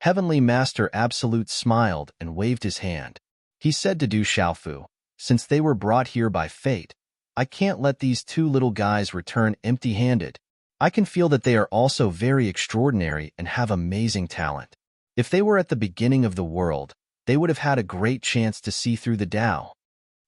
Heavenly Master Absolute smiled and waved his hand. He said to Du Xiaofu, "Since they were brought here by fate, I can't let these two little guys return empty-handed. I can feel that they are also very extraordinary and have amazing talent. If they were at the beginning of the world, they would have had a great chance to see through the Tao."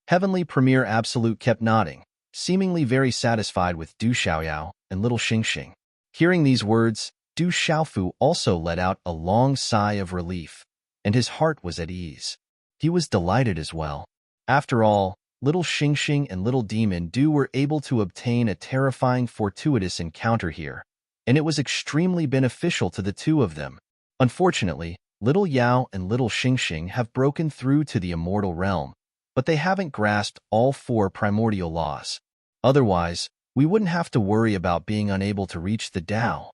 Heavenly Premier Absolute kept nodding, seemingly very satisfied with Du Xiaoyao and little Xingxing. Hearing these words, Du Xiaofu also let out a long sigh of relief, and his heart was at ease. He was delighted as well. After all, little Xingxing and little Demon Du were able to obtain a terrifying fortuitous encounter here, and it was extremely beneficial to the two of them. Unfortunately, little Yao and little Xingxing have broken through to the immortal realm, but they haven't grasped all four primordial laws. Otherwise, we wouldn't have to worry about being unable to reach the Tao.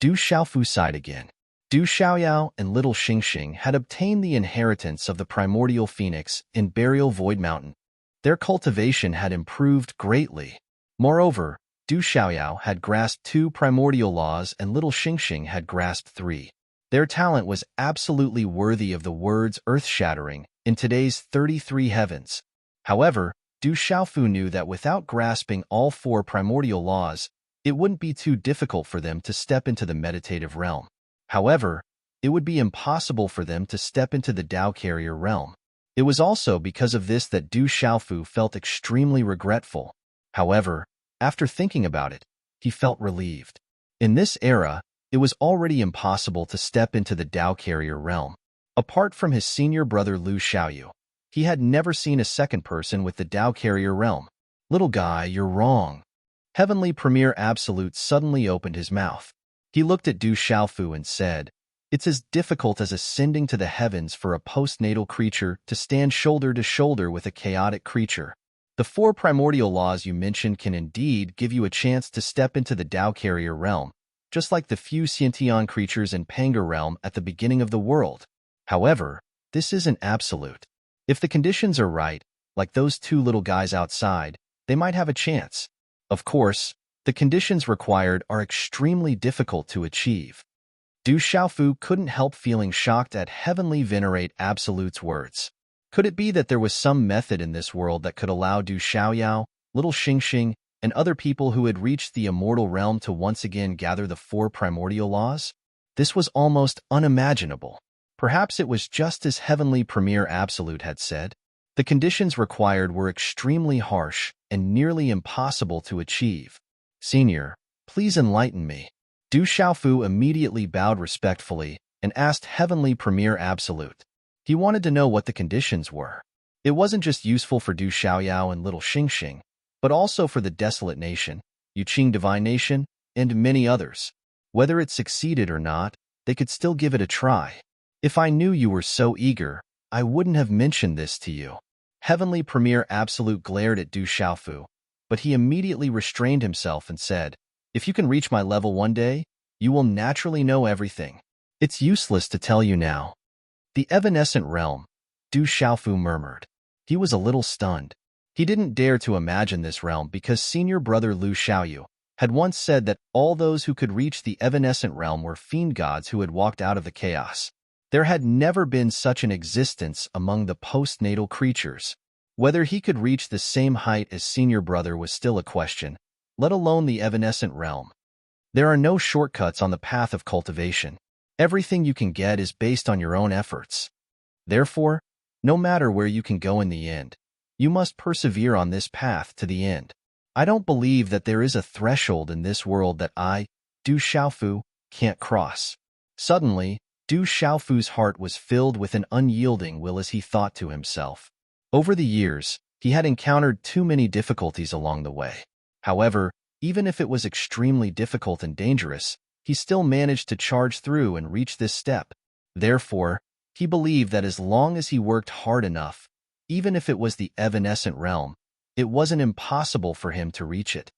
Du Xiaofu sighed again. Du Xiaoyao and little Xingxing had obtained the inheritance of the primordial phoenix in Burial Void Mountain. Their cultivation had improved greatly. Moreover, Du Xiaoyao had grasped two primordial laws and little Xingxing had grasped three. Their talent was absolutely worthy of the words earth-shattering in today's 33 heavens. However, Du Xiaofu knew that without grasping all four primordial laws, it wouldn't be too difficult for them to step into the meditative realm. However, it would be impossible for them to step into the Tao carrier realm. It was also because of this that Du Xiaofu felt extremely regretful. However, after thinking about it, he felt relieved. In this era, it was already impossible to step into the Tao carrier realm. Apart from his senior brother Lu Xiaoyu, he had never seen a second person with the Tao carrier realm. "Little guy, you're wrong." Heavenly Premier Absolute suddenly opened his mouth. He looked at Du Xiaofu and said, "It's as difficult as ascending to the heavens for a postnatal creature to stand shoulder to shoulder with a chaotic creature. The four primordial laws you mentioned can indeed give you a chance to step into the Tao carrier realm, just like the few Xiantian creatures in Panga realm at the beginning of the world. However, this isn't absolute. If the conditions are right, like those two little guys outside, they might have a chance. Of course, the conditions required are extremely difficult to achieve." Du Xiaofu couldn't help feeling shocked at Heavenly Venerate Absolute's words. Could it be that there was some method in this world that could allow Du Xiaoyao, little Xingxing, and other people who had reached the immortal realm to once again gather the four primordial laws? This was almost unimaginable. Perhaps it was just as Heavenly Premier Absolute had said. The conditions required were extremely harsh and nearly impossible to achieve. Senior, please enlighten me. Du Xiaofu immediately bowed respectfully and asked Heavenly Premier Absolute. He wanted to know what the conditions were. It wasn't just useful for Du Xiaoyao and little Xingxing, but also for the Desolate Nation, Yuqing Divine Nation, and many others. Whether it succeeded or not, they could still give it a try. If I knew you were so eager, I wouldn't have mentioned this to you. Heavenly Premier Absolute glared at Du Xiaofu, but he immediately restrained himself and said, if you can reach my level one day, you will naturally know everything. It's useless to tell you now. The evanescent realm, Du Xiaofu murmured. He was a little stunned. He didn't dare to imagine this realm because senior brother Lu Xiaoyu had once said that all those who could reach the evanescent realm were fiend gods who had walked out of the chaos. There had never been such an existence among the postnatal creatures. Whether he could reach the same height as senior brother was still a question, let alone the evanescent realm. There are no shortcuts on the path of cultivation. Everything you can get is based on your own efforts. Therefore, no matter where you can go in the end, you must persevere on this path to the end. I don't believe that there is a threshold in this world that I, Du Xiaofu, can't cross. Suddenly, Du Xiaofu's heart was filled with an unyielding will as he thought to himself. Over the years, he had encountered too many difficulties along the way. However, even if it was extremely difficult and dangerous, he still managed to charge through and reach this step. Therefore, he believed that as long as he worked hard enough, even if it was the evanescent realm, it wasn't impossible for him to reach it.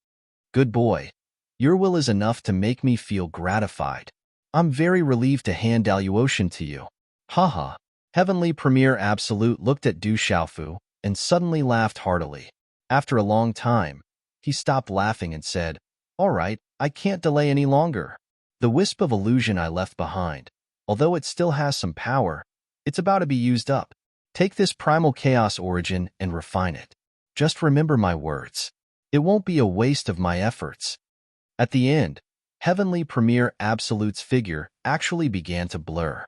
Good boy. Your will is enough to make me feel gratified. I'm very relieved to hand Daluotian to you. Haha. Heavenly Premier Absolute looked at Du Xiaofu and suddenly laughed heartily. After a long time, he stopped laughing and said, all right, I can't delay any longer. The wisp of illusion I left behind, although it still has some power, it's about to be used up. Take this primal chaos origin and refine it. Just remember my words. It won't be a waste of my efforts. At the end, Heavenly Premier Absolute's figure actually began to blur.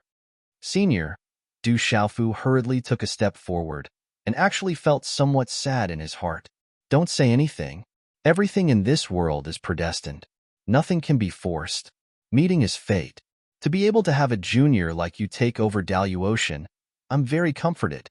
Senior, Du Xiaofu hurriedly took a step forward and actually felt somewhat sad in his heart. Don't say anything. Everything in this world is predestined. Nothing can be forced. Meeting is fate. To be able to have a junior like you take over Daluotian, I'm very comforted.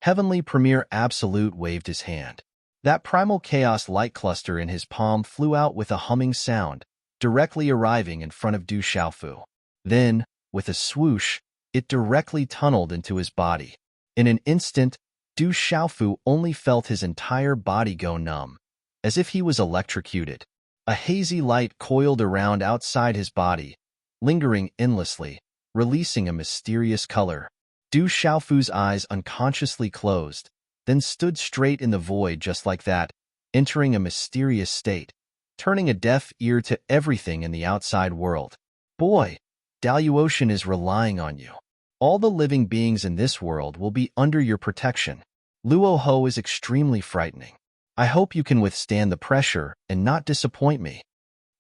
Heavenly Premier Absolute waved his hand. That primal chaos light cluster in his palm flew out with a humming sound, directly arriving in front of Du Xiaofu. Then, with a swoosh, it directly tunneled into his body. In an instant, Du Xiaofu only felt his entire body go numb, as if he was electrocuted. A hazy light coiled around outside his body, lingering endlessly, releasing a mysterious color. Du Xiaofu's eyes unconsciously closed, then stood straight in the void just like that, entering a mysterious state, turning a deaf ear to everything in the outside world. Boy, Daluotian is relying on you. All the living beings in this world will be under your protection. Luo Ho is extremely frightening. I hope you can withstand the pressure and not disappoint me.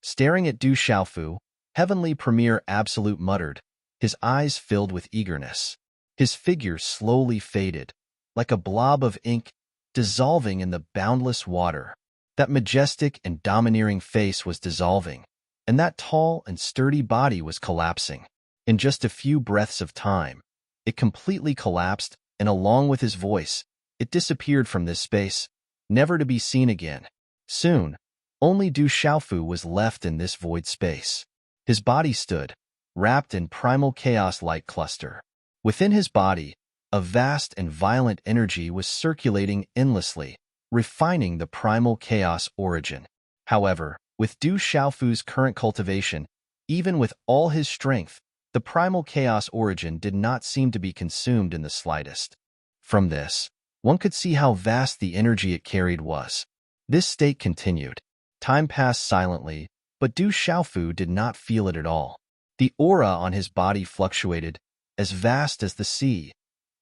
Staring at Du Xiaofu, Heavenly Premier Absolute muttered, his eyes filled with eagerness. His figure slowly faded, like a blob of ink dissolving in the boundless water. That majestic and domineering face was dissolving, and that tall and sturdy body was collapsing. In just a few breaths of time, it completely collapsed, and along with his voice, it disappeared from this space, never to be seen again. Soon, only Du Xiaofu was left in this void space. His body stood, wrapped in primal chaos light cluster. Within his body, a vast and violent energy was circulating endlessly, refining the primal chaos origin. However, with Du Xiaofu's current cultivation, even with all his strength, the primal chaos origin did not seem to be consumed in the slightest. From this, one could see how vast the energy it carried was. This state continued. Time passed silently, but Du Xiaofu did not feel it at all. The aura on his body fluctuated, as vast as the sea,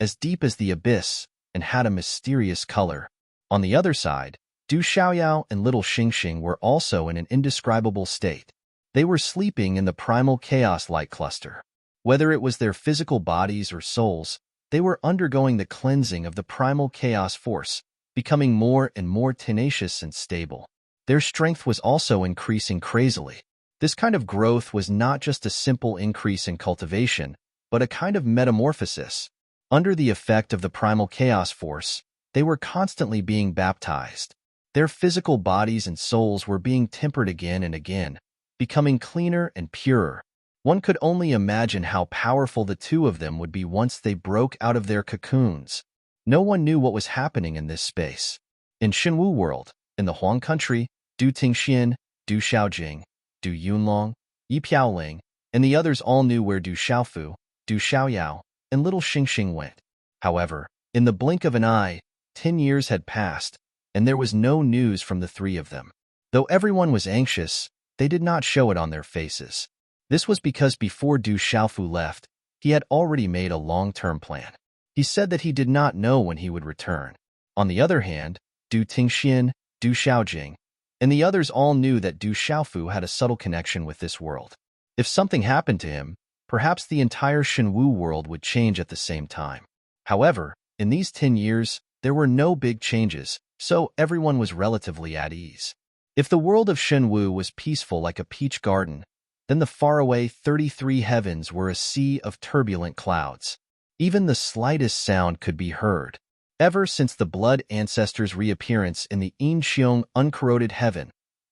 as deep as the abyss, and had a mysterious color. On the other side, Du Xiaoyao and little Xingxing were also in an indescribable state. They were sleeping in the primal chaos light cluster. Whether it was their physical bodies or souls, they were undergoing the cleansing of the primal chaos force, becoming more and more tenacious and stable. Their strength was also increasing crazily. This kind of growth was not just a simple increase in cultivation, but a kind of metamorphosis. Under the effect of the primal chaos force, they were constantly being baptized. Their physical bodies and souls were being tempered again and again, becoming cleaner and purer. One could only imagine how powerful the two of them would be once they broke out of their cocoons. No one knew what was happening in this space. In Shenwu world, in the Huang country, Du Tingxian, Du Xiaojing, Du Yunlong, Yi Piaoling, and the others all knew where Du Xiaofu, Du Xiaoyao, and little Xingxing went. However, in the blink of an eye, 10 years had passed, and there was no news from the three of them. Though everyone was anxious, they did not show it on their faces. This was because before Du Xiaofu left, he had already made a long-term plan. He said that he did not know when he would return. On the other hand, Du Tingxian, Du Xiaojing, and the others all knew that Du Xiaofu had a subtle connection with this world. If something happened to him, perhaps the entire Shenwu world would change at the same time. However, in these 10 years, there were no big changes, so everyone was relatively at ease. If the world of Shenwu was peaceful like a peach garden, then the faraway 33 heavens were a sea of turbulent clouds. Even the slightest sound could be heard. Ever since the blood ancestors' reappearance in the Yinxiong uncorroded heaven,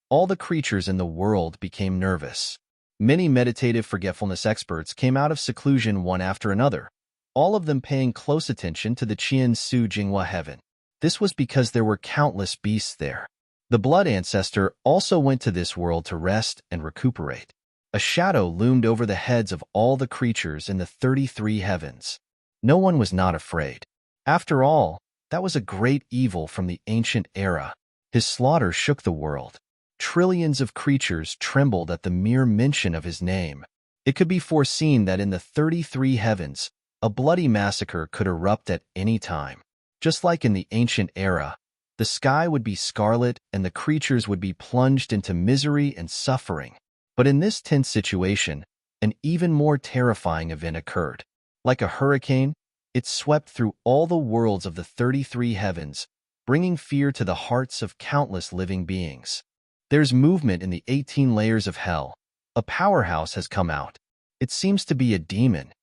all the creatures in the world became nervous. Many meditative forgetfulness experts came out of seclusion one after another, all of them paying close attention to the Qian Su Jinghua heaven. This was because there were countless beasts there. The blood ancestor also went to this world to rest and recuperate. A shadow loomed over the heads of all the creatures in the 33 heavens. No one was not afraid. After all, that was a great evil from the ancient era. His slaughter shook the world. Trillions of creatures trembled at the mere mention of his name. It could be foreseen that in the 33 heavens, a bloody massacre could erupt at any time. Just like in the ancient era, the sky would be scarlet and the creatures would be plunged into misery and suffering. But in this tense situation, an even more terrifying event occurred. Like a hurricane, it swept through all the worlds of the 33 heavens, bringing fear to the hearts of countless living beings. There's movement in the 18 layers of hell. A powerhouse has come out. It seems to be a demon.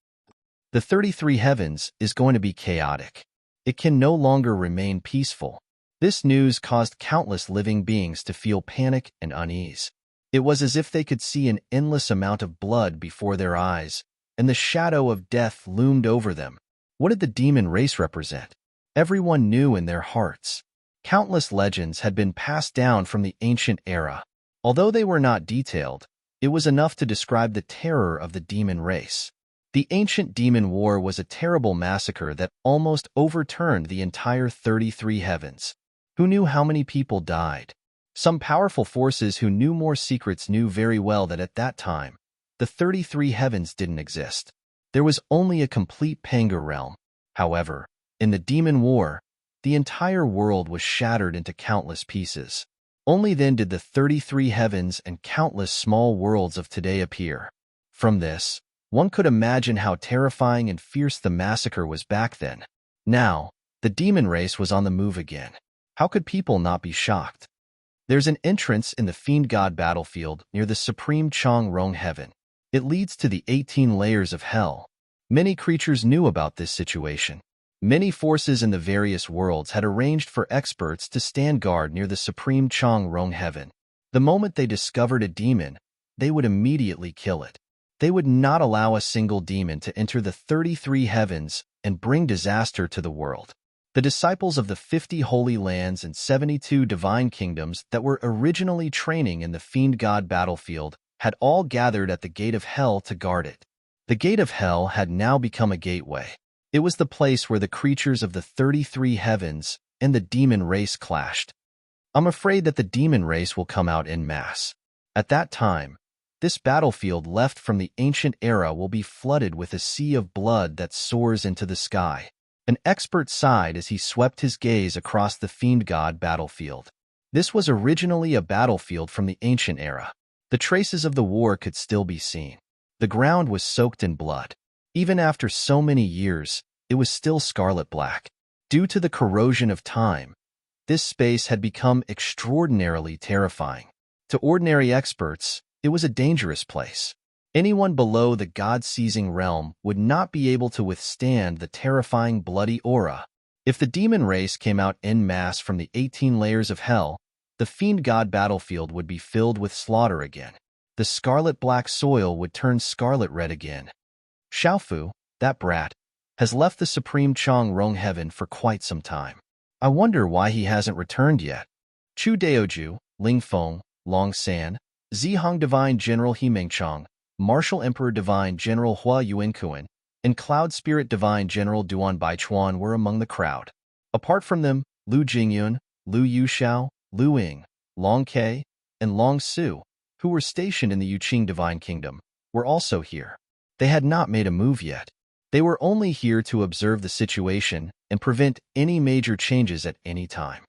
The 33 heavens is going to be chaotic. It can no longer remain peaceful. This news caused countless living beings to feel panic and unease. It was as if they could see an endless amount of blood before their eyes, and the shadow of death loomed over them. What did the demon race represent? Everyone knew in their hearts. Countless legends had been passed down from the ancient era. Although they were not detailed, it was enough to describe the terror of the demon race. The ancient demon war was a terrible massacre that almost overturned the entire 33 heavens. Who knew how many people died? Some powerful forces who knew more secrets knew very well that at that time, the 33 heavens didn't exist. There was only a complete Panga realm. However, in the demon war, the entire world was shattered into countless pieces. Only then did the 33 heavens and countless small worlds of today appear. From this, one could imagine how terrifying and fierce the massacre was back then. Now, the demon race was on the move again. How could people not be shocked? There's an entrance in the Fiend God battlefield near the Supreme Chong Rong heaven. It leads to the 18 layers of hell. Many creatures knew about this situation. Many forces in the various worlds had arranged for experts to stand guard near the Supreme Chong Rong heaven. The moment they discovered a demon, they would immediately kill it. They would not allow a single demon to enter the 33 heavens and bring disaster to the world. The disciples of the 50 holy lands and 72 divine kingdoms that were originally training in the Fiend God battlefield had all gathered at the gate of hell to guard it. The gate of hell had now become a gateway. It was the place where the creatures of the 33 heavens and the demon race clashed. I'm afraid that the demon race will come out en masse. At that time, this battlefield left from the ancient era will be flooded with a sea of blood that soars into the sky. An expert sighed as he swept his gaze across the fiend god battlefield. This was originally a battlefield from the ancient era. The traces of the war could still be seen. The ground was soaked in blood. Even after so many years, it was still scarlet black. Due to the corrosion of time, this space had become extraordinarily terrifying. To ordinary experts, it was a dangerous place. Anyone below the god-seizing realm would not be able to withstand the terrifying bloody aura. If the demon race came out en masse from the 18 layers of hell, the fiend god battlefield would be filled with slaughter again. The scarlet-black soil would turn scarlet-red again. Xiaofu, that brat, has left the Supreme Chong-Rong heaven for quite some time. I wonder why he hasn't returned yet. Chu Daoju, Ling Feng, Long San, Zihong Divine General He Mengchong, Martial Emperor Divine General Hua Yuankuan, and Cloud Spirit Divine General Duan Baichuan were among the crowd. Apart from them, Lu Jingyun, Lu Yuxiao, Lu Ying, Long Ke, and Long Su, who were stationed in the Yuqing Divine Kingdom, were also here. They had not made a move yet. They were only here to observe the situation and prevent any major changes at any time.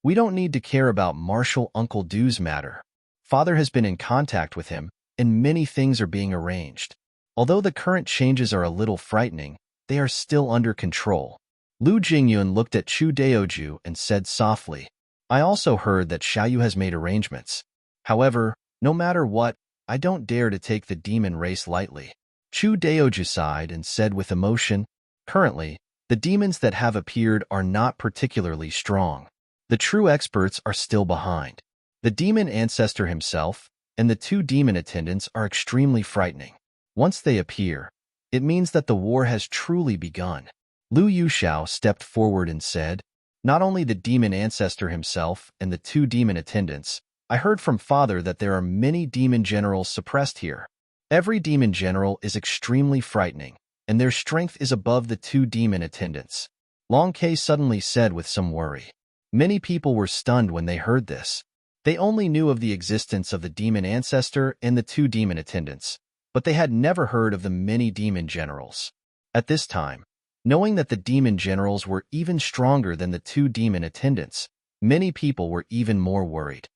We don't need to care about Marshal Uncle Du's matter. Father has been in contact with him, and many things are being arranged. Although the current changes are a little frightening, they are still under control. Lu Jingyun looked at Chu Daoju and said softly, I also heard that Xiaoyu has made arrangements. However, no matter what, I don't dare to take the demon race lightly. Chu Daoju sighed and said with emotion, currently, the demons that have appeared are not particularly strong. The true experts are still behind. The demon ancestor himself and the 2 demon attendants are extremely frightening. Once they appear, it means that the war has truly begun. Lu Yuxiao stepped forward and said, not only the demon ancestor himself and the 2 demon attendants, I heard from Father that there are many demon generals suppressed here. Every demon general is extremely frightening, and their strength is above the 2 demon attendants. Long Ke suddenly said with some worry. Many people were stunned when they heard this. They only knew of the existence of the demon ancestor and the 2 demon attendants, but they had never heard of the many demon generals. At this time, knowing that the demon generals were even stronger than the 2 demon attendants, many people were even more worried.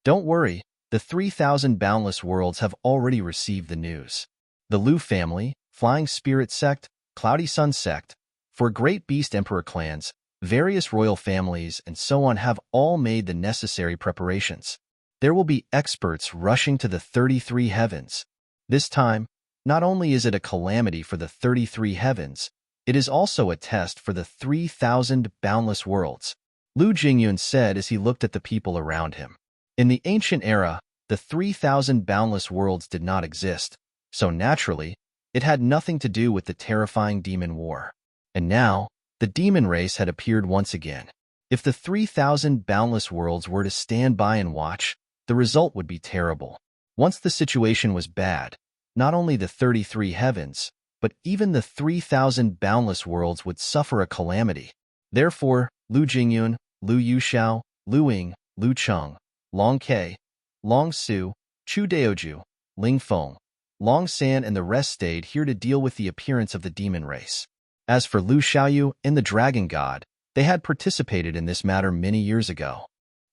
Don't worry, the 3,000 boundless worlds have already received the news. The Lu family, Flying Spirit Sect, Cloudy Sun Sect, for Great Beast Emperor clans, various royal families, and so on have all made the necessary preparations. There will be experts rushing to the 33 heavens. This time, not only is it a calamity for the 33 heavens, it is also a test for the 3,000 boundless worlds, Lu Jingyun said as he looked at the people around him. In the ancient era, the 3,000 boundless worlds did not exist, so naturally, it had nothing to do with the terrifying demon war. And now, the demon race had appeared once again. If the 3,000 boundless worlds were to stand by and watch, the result would be terrible. Once the situation was bad, not only the 33 heavens, but even the 3,000 boundless worlds would suffer a calamity. Therefore, Lu Jingyun, Lu Yuxiao, Lu Ying, Lu Cheng, Long Ke, Long Su, Chu Daoju, Ling Feng, Long San and the rest stayed here to deal with the appearance of the demon race. As for Lu Xiaoyu and the Dragon God, they had participated in this matter many years ago.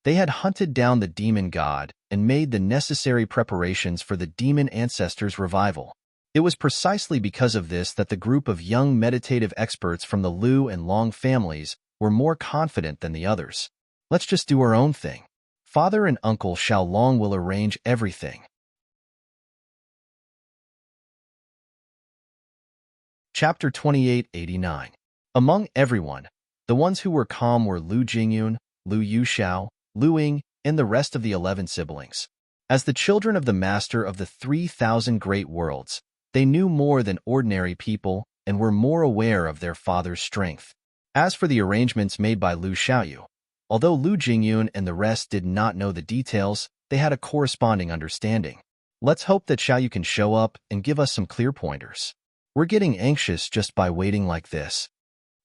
They had hunted down the demon god and made the necessary preparations for the demon ancestors' revival. It was precisely because of this that the group of young meditative experts from the Lu and Long families were more confident than the others. Let's just do our own thing. Father and Uncle Xiao Long will arrange everything. Chapter 2889. Among everyone, the ones who were calm were Lu Jingyun, Lu Yuxiao, Lu Ying, and the rest of the 11 siblings. As the children of the master of the 3,000 great worlds, they knew more than ordinary people and were more aware of their father's strength. As for the arrangements made by Lu Xiaoyu, although Lu Jingyun and the rest did not know the details, they had a corresponding understanding. Let's hope that Xiaoyu can show up and give us some clear pointers. We're getting anxious just by waiting like this.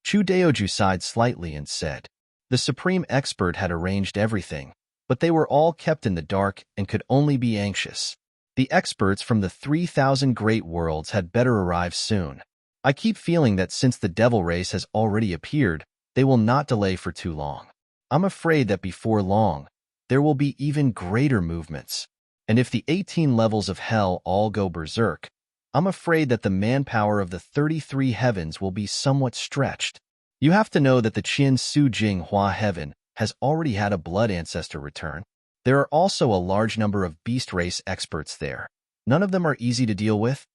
Chu Daoju sighed slightly and said, the supreme expert had arranged everything, but they were all kept in the dark and could only be anxious. The experts from the 3,000 great worlds had better arrive soon. I keep feeling that since the devil race has already appeared, they will not delay for too long. I'm afraid that before long, there will be even greater movements. And if the 18 levels of hell all go berserk, I'm afraid that the manpower of the 33 heavens will be somewhat stretched. You have to know that the Qian Su Jing Hua heaven has already had a blood ancestor return. There are also a large number of beast race experts there. None of them are easy to deal with.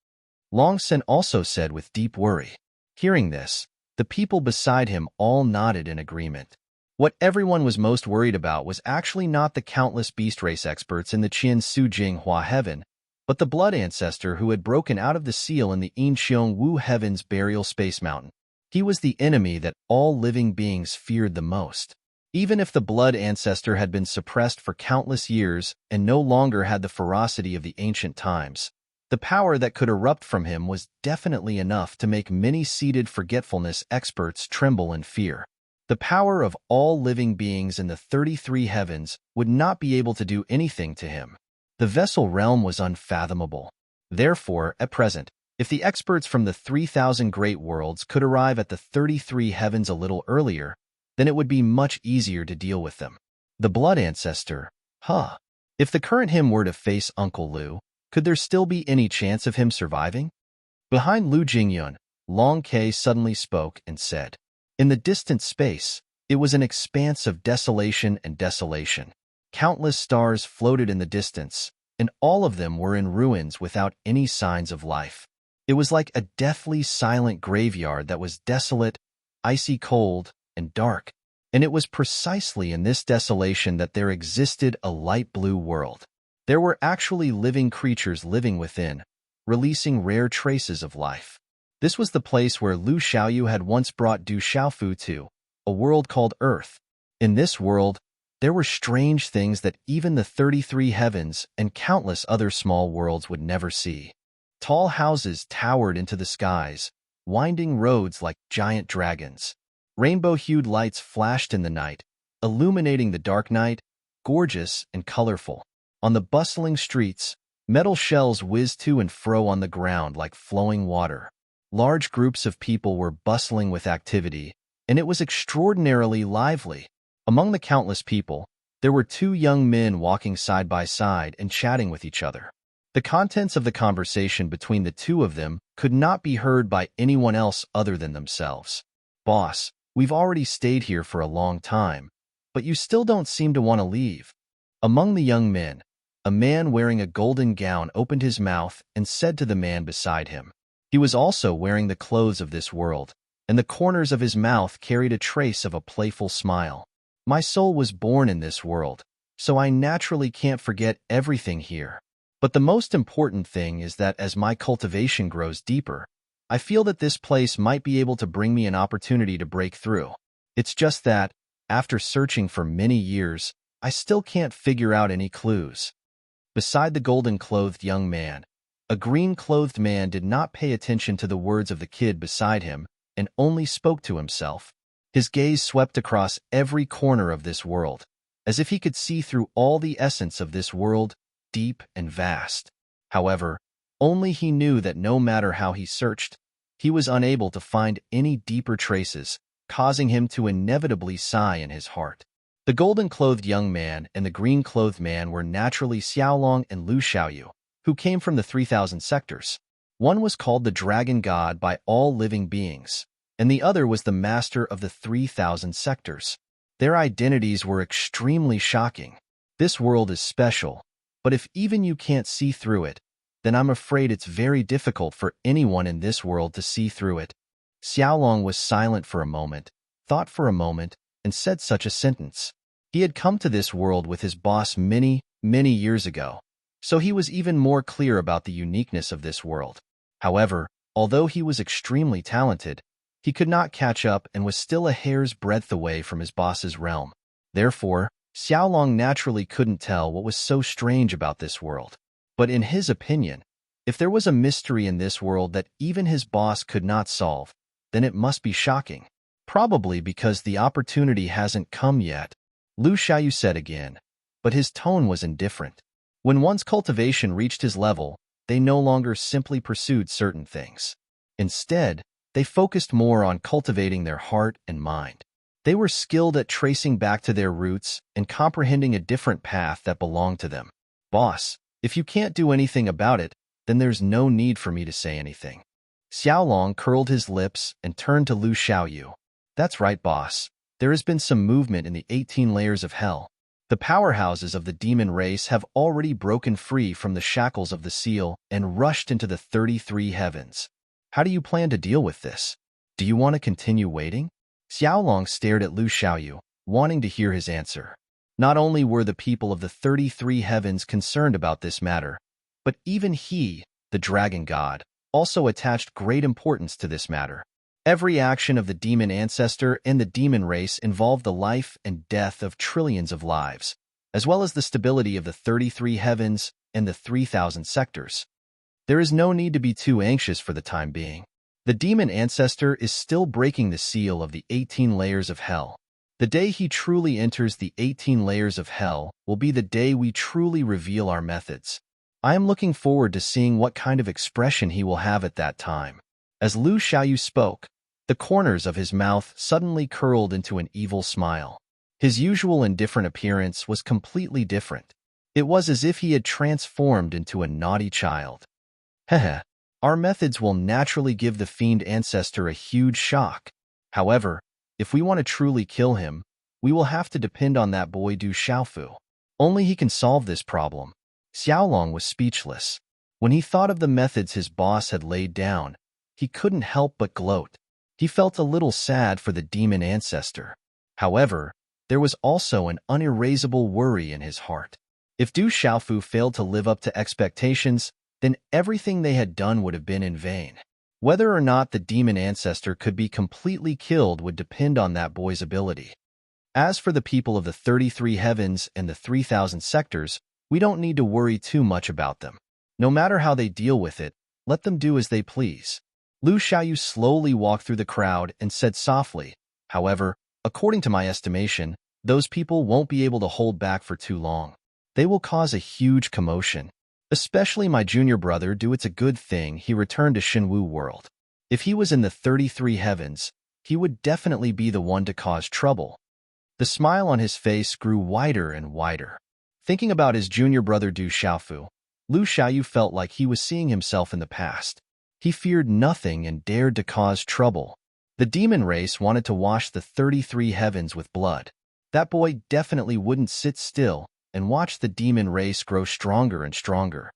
Long Sen also said with deep worry. Hearing this, the people beside him all nodded in agreement. What everyone was most worried about was actually not the countless beast race experts in the Qian Su Jing Hua heaven, but the blood ancestor who had broken out of the seal in the Yin Xiong Wu heaven's burial space mountain. He was the enemy that all living beings feared the most. Even if the blood ancestor had been suppressed for countless years and no longer had the ferocity of the ancient times, the power that could erupt from him was definitely enough to make many seated forgetfulness experts tremble in fear. The power of all living beings in the 33 heavens would not be able to do anything to him. The vessel realm was unfathomable. Therefore, at present, if the experts from the 3,000 great worlds could arrive at the 33 heavens a little earlier, then it would be much easier to deal with them. The blood ancestor, If the current him were to face Uncle Lu, could there still be any chance of him surviving? Behind Lu Jingyun, Long Ke suddenly spoke and said, in the distant space, it was an expanse of desolation and desolation. Countless stars floated in the distance, and all of them were in ruins without any signs of life. It was like a deathly silent graveyard that was desolate, icy cold, and dark. And it was precisely in this desolation that there existed a light blue world. There were actually living creatures living within, releasing rare traces of life. This was the place where Lu Xiaoyu had once brought Du Xiaofu to, a world called Earth. In this world, there were strange things that even the 33 heavens and countless other small worlds would never see. Tall houses towered into the skies, winding roads like giant dragons. Rainbow-hued lights flashed in the night, illuminating the dark night, gorgeous and colorful. On the bustling streets, metal shells whizzed to and fro on the ground like flowing water. Large groups of people were bustling with activity, and it was extraordinarily lively. Among the countless people, there were two young men walking side by side and chatting with each other. The contents of the conversation between the two of them could not be heard by anyone else other than themselves. Boss, we've already stayed here for a long time, but you still don't seem to want to leave. Among the young men, a man wearing a golden gown opened his mouth and said to the man beside him. He was also wearing the clothes of this world, and the corners of his mouth carried a trace of a playful smile. My soul was born in this world, so I naturally can't forget everything here. But the most important thing is that as my cultivation grows deeper, I feel that this place might be able to bring me an opportunity to break through. It's just that, after searching for many years, I still can't figure out any clues. Beside the golden-clothed young man, a green-clothed man did not pay attention to the words of the kid beside him and only spoke to himself. His gaze swept across every corner of this world, as if he could see through all the essence of this world, deep and vast. However, only he knew that no matter how he searched, he was unable to find any deeper traces, causing him to inevitably sigh in his heart. The golden-clothed young man and the green-clothed man were naturally Xiaolong and Lu Xiaoyu, who came from the 3,000 sectors. One was called the Dragon God by all living beings, and the other was the master of the 3,000 sectors. Their identities were extremely shocking. This world is special, but if even you can't see through it, then I'm afraid it's very difficult for anyone in this world to see through it. Xiaolong was silent for a moment, thought for a moment, and said such a sentence. He had come to this world with his boss many, many years ago, so he was even more clear about the uniqueness of this world. However, although he was extremely talented, he could not catch up and was still a hair's breadth away from his boss's realm. Therefore, Xiaolong naturally couldn't tell what was so strange about this world. But in his opinion, if there was a mystery in this world that even his boss could not solve, then it must be shocking. Probably because the opportunity hasn't come yet, Lu Xiaoyu said again, but his tone was indifferent. When one's cultivation reached his level, they no longer simply pursued certain things. Instead, They focused more on cultivating their heart and mind. They were skilled at tracing back to their roots and comprehending a different path that belonged to them. Boss, if you can't do anything about it, then there's no need for me to say anything. Xiaolong curled his lips and turned to Lu Xiaoyu. That's right, boss. There has been some movement in the 18 layers of hell. The powerhouses of the demon race have already broken free from the shackles of the seal and rushed into the 33 heavens. How do you plan to deal with this? Do you want to continue waiting? Xiaolong stared at Lu Xiaoyu, wanting to hear his answer. Not only were the people of the 33 heavens concerned about this matter, but even he, the dragon god, also attached great importance to this matter. Every action of the demon ancestor and the demon race involved the life and death of trillions of lives, as well as the stability of the 33 heavens and the 3,000 sectors. There is no need to be too anxious for the time being. The demon ancestor is still breaking the seal of the 18 layers of hell. The day he truly enters the 18 layers of hell will be the day we truly reveal our methods. I am looking forward to seeing what kind of expression he will have at that time. As Lu Xiaoyu spoke, the corners of his mouth suddenly curled into an evil smile. His usual indifferent appearance was completely different. It was as if he had transformed into a naughty child. Heh. Our methods will naturally give the fiend ancestor a huge shock. However, if we want to truly kill him, we will have to depend on that boy Du Xiaofu. Only he can solve this problem. Xiaolong was speechless. When he thought of the methods his boss had laid down, he couldn't help but gloat. He felt a little sad for the demon ancestor. However, there was also an unerasable worry in his heart. If Du Xiaofu failed to live up to expectations, then everything they had done would have been in vain. Whether or not the demon ancestor could be completely killed would depend on that boy's ability. As for the people of the 33 heavens and the 3,000 sectors, we don't need to worry too much about them. No matter how they deal with it, let them do as they please. Lu Xiaoyu slowly walked through the crowd and said softly, however, according to my estimation, those people won't be able to hold back for too long. They will cause a huge commotion. Especially my junior brother. It's a good thing he returned to Shenwu world. If he was in the 33 heavens, he would definitely be the one to cause trouble. The smile on his face grew wider and wider. Thinking about his junior brother Du Xiaofu, Lu Xiaoyu felt like he was seeing himself in the past. He feared nothing and dared to cause trouble. The demon race wanted to wash the 33 heavens with blood. That boy definitely wouldn't sit still and watch the demon race grow stronger and stronger.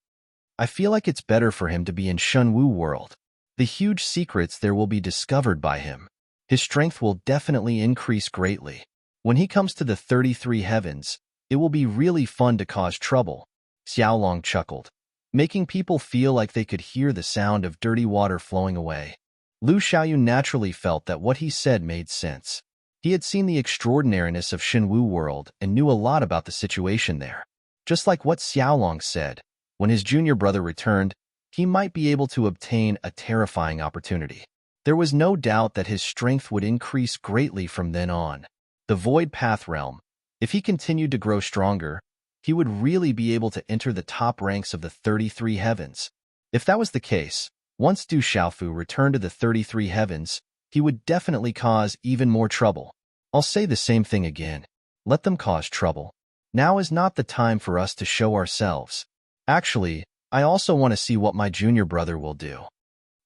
I feel like it's better for him to be in Shenwu world. The huge secrets there will be discovered by him. His strength will definitely increase greatly. When he comes to the 33 heavens, it will be really fun to cause trouble. Xiaolong chuckled, making people feel like they could hear the sound of dirty water flowing away. Lu Xiaoyu naturally felt that what he said made sense. He had seen the extraordinariness of Shenwu world and knew a lot about the situation there. Just like what Xiaolong said, when his junior brother returned, he might be able to obtain a terrifying opportunity. There was no doubt that his strength would increase greatly from then on. The Void Path Realm, if he continued to grow stronger, he would really be able to enter the top ranks of the 33 heavens. If that was the case, once Du Xiaofu returned to the 33 heavens, he would definitely cause even more trouble. I'll say the same thing again. Let them cause trouble. Now is not the time for us to show ourselves. Actually, I also want to see what my junior brother will do.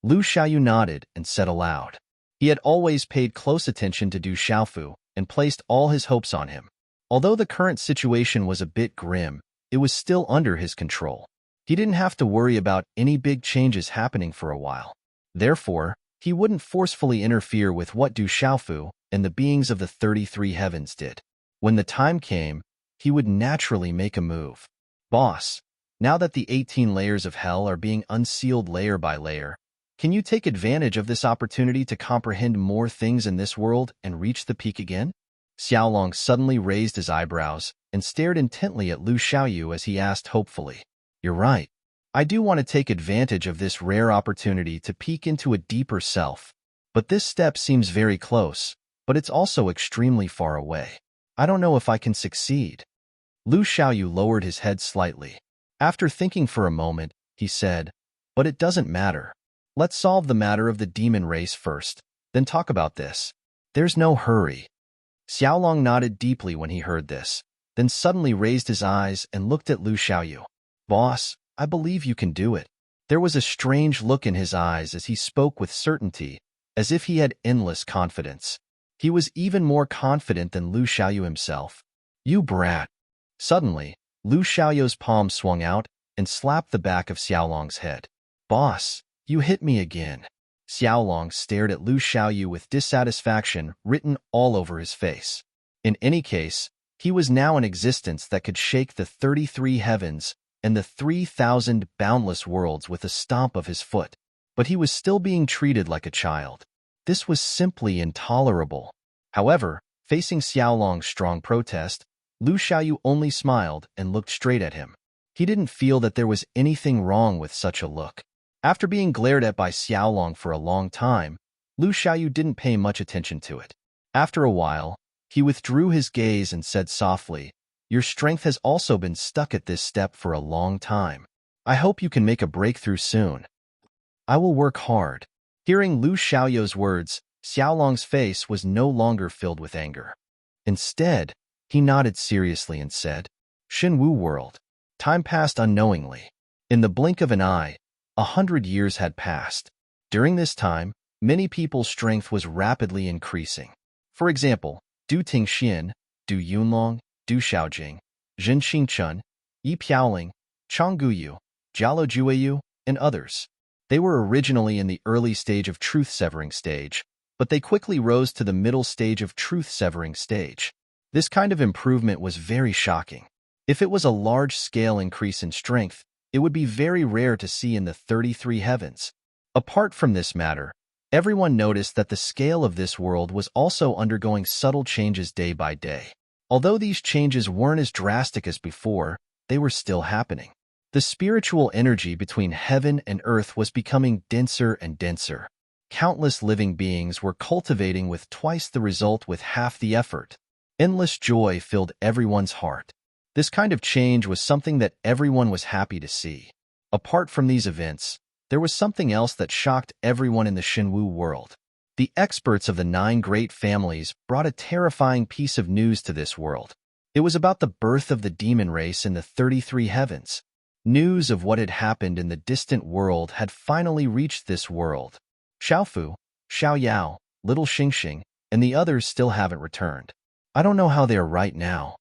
Lu Xiaoyu nodded and said aloud. He had always paid close attention to Du Xiaofu and placed all his hopes on him. Although the current situation was a bit grim, it was still under his control. He didn't have to worry about any big changes happening for a while. Therefore, he wouldn't forcefully interfere with what Du Xiaofu and the beings of the 33 heavens did. When the time came, he would naturally make a move. Boss, now that the 18 layers of hell are being unsealed layer by layer, can you take advantage of this opportunity to comprehend more things in this world and reach the peak again? Xiaolong suddenly raised his eyebrows and stared intently at Lu Xiaoyu as he asked hopefully, "You're right. I do want to take advantage of this rare opportunity to peek into a deeper self. But this step seems very close, but it's also extremely far away. I don't know if I can succeed." Lu Xiaoyu lowered his head slightly. After thinking for a moment, he said, "But it doesn't matter. Let's solve the matter of the demon race first, then talk about this. There's no hurry. Xiaolong nodded deeply when he heard this, then suddenly raised his eyes and looked at Lu Xiaoyu. Boss, I believe you can do it. There was a strange look in his eyes as he spoke with certainty, as if he had endless confidence. He was even more confident than Lu Xiaoyu himself. You brat. Suddenly, Lu Xiaoyu's palm swung out and slapped the back of Xiaolong's head. Boss, you hit me again. Xiaolong stared at Lu Xiaoyu with dissatisfaction written all over his face. In any case, he was now an existence that could shake the 33 heavens and the 3,000 boundless worlds with a stomp of his foot. But he was still being treated like a child. This was simply intolerable. However, facing Xiaolong's strong protest, Lu Xiaoyu only smiled and looked straight at him. He didn't feel that there was anything wrong with such a look. After being glared at by Xiaolong for a long time, Lu Xiaoyu didn't pay much attention to it. After a while, he withdrew his gaze and said softly, Your strength has also been stuck at this step for a long time. I hope you can make a breakthrough soon. I will work hard. Hearing Lu Xiaoyu's words, Xiaolong's face was no longer filled with anger. Instead, he nodded seriously and said, Shenwu world. Time passed unknowingly. In the blink of an eye, 100 years had passed. During this time, many people's strength was rapidly increasing. For example, Du Tingxian, Du Yunlong, Du Xiaojing, Zhen Xingchun, Yi Piaoling, Chang Guyu, Jialo Jueyu, and others. They were originally in the early stage of truth-severing stage, but they quickly rose to the middle stage of truth-severing stage. This kind of improvement was very shocking. If it was a large-scale increase in strength, it would be very rare to see in the 33 heavens. Apart from this matter, everyone noticed that the scale of this world was also undergoing subtle changes day by day. Although these changes weren't as drastic as before, they were still happening. The spiritual energy between heaven and earth was becoming denser and denser. Countless living beings were cultivating with twice the result with half the effort. Endless joy filled everyone's heart. This kind of change was something that everyone was happy to see. Apart from these events, there was something else that shocked everyone in the Shenwu world. The experts of the 9 great families brought a terrifying piece of news to this world. It was about the birth of the demon race in the 33 heavens. News of what had happened in the distant world had finally reached this world. Xiaofu, Xiaoyao, Little Xingxing, and the others still haven't returned. I don't know how they are right now.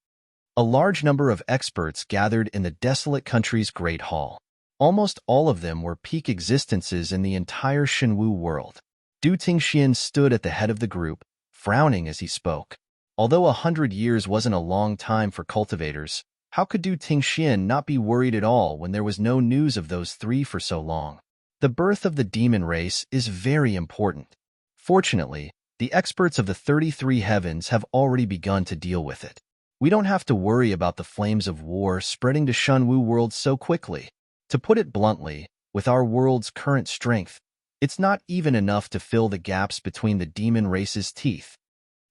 A large number of experts gathered in the desolate country's Great Hall. Almost all of them were peak existences in the entire Shenwu world. Du Tingxian stood at the head of the group, frowning as he spoke. Although 100 years wasn't a long time for cultivators, how could Du Tingxian not be worried at all when there was no news of those 3 for so long? The birth of the demon race is very important. Fortunately, the experts of the 33 heavens have already begun to deal with it. We don't have to worry about the flames of war spreading to Shenwu world so quickly. To put it bluntly, with our world's current strength, it's not even enough to fill the gaps between the demon race's teeth.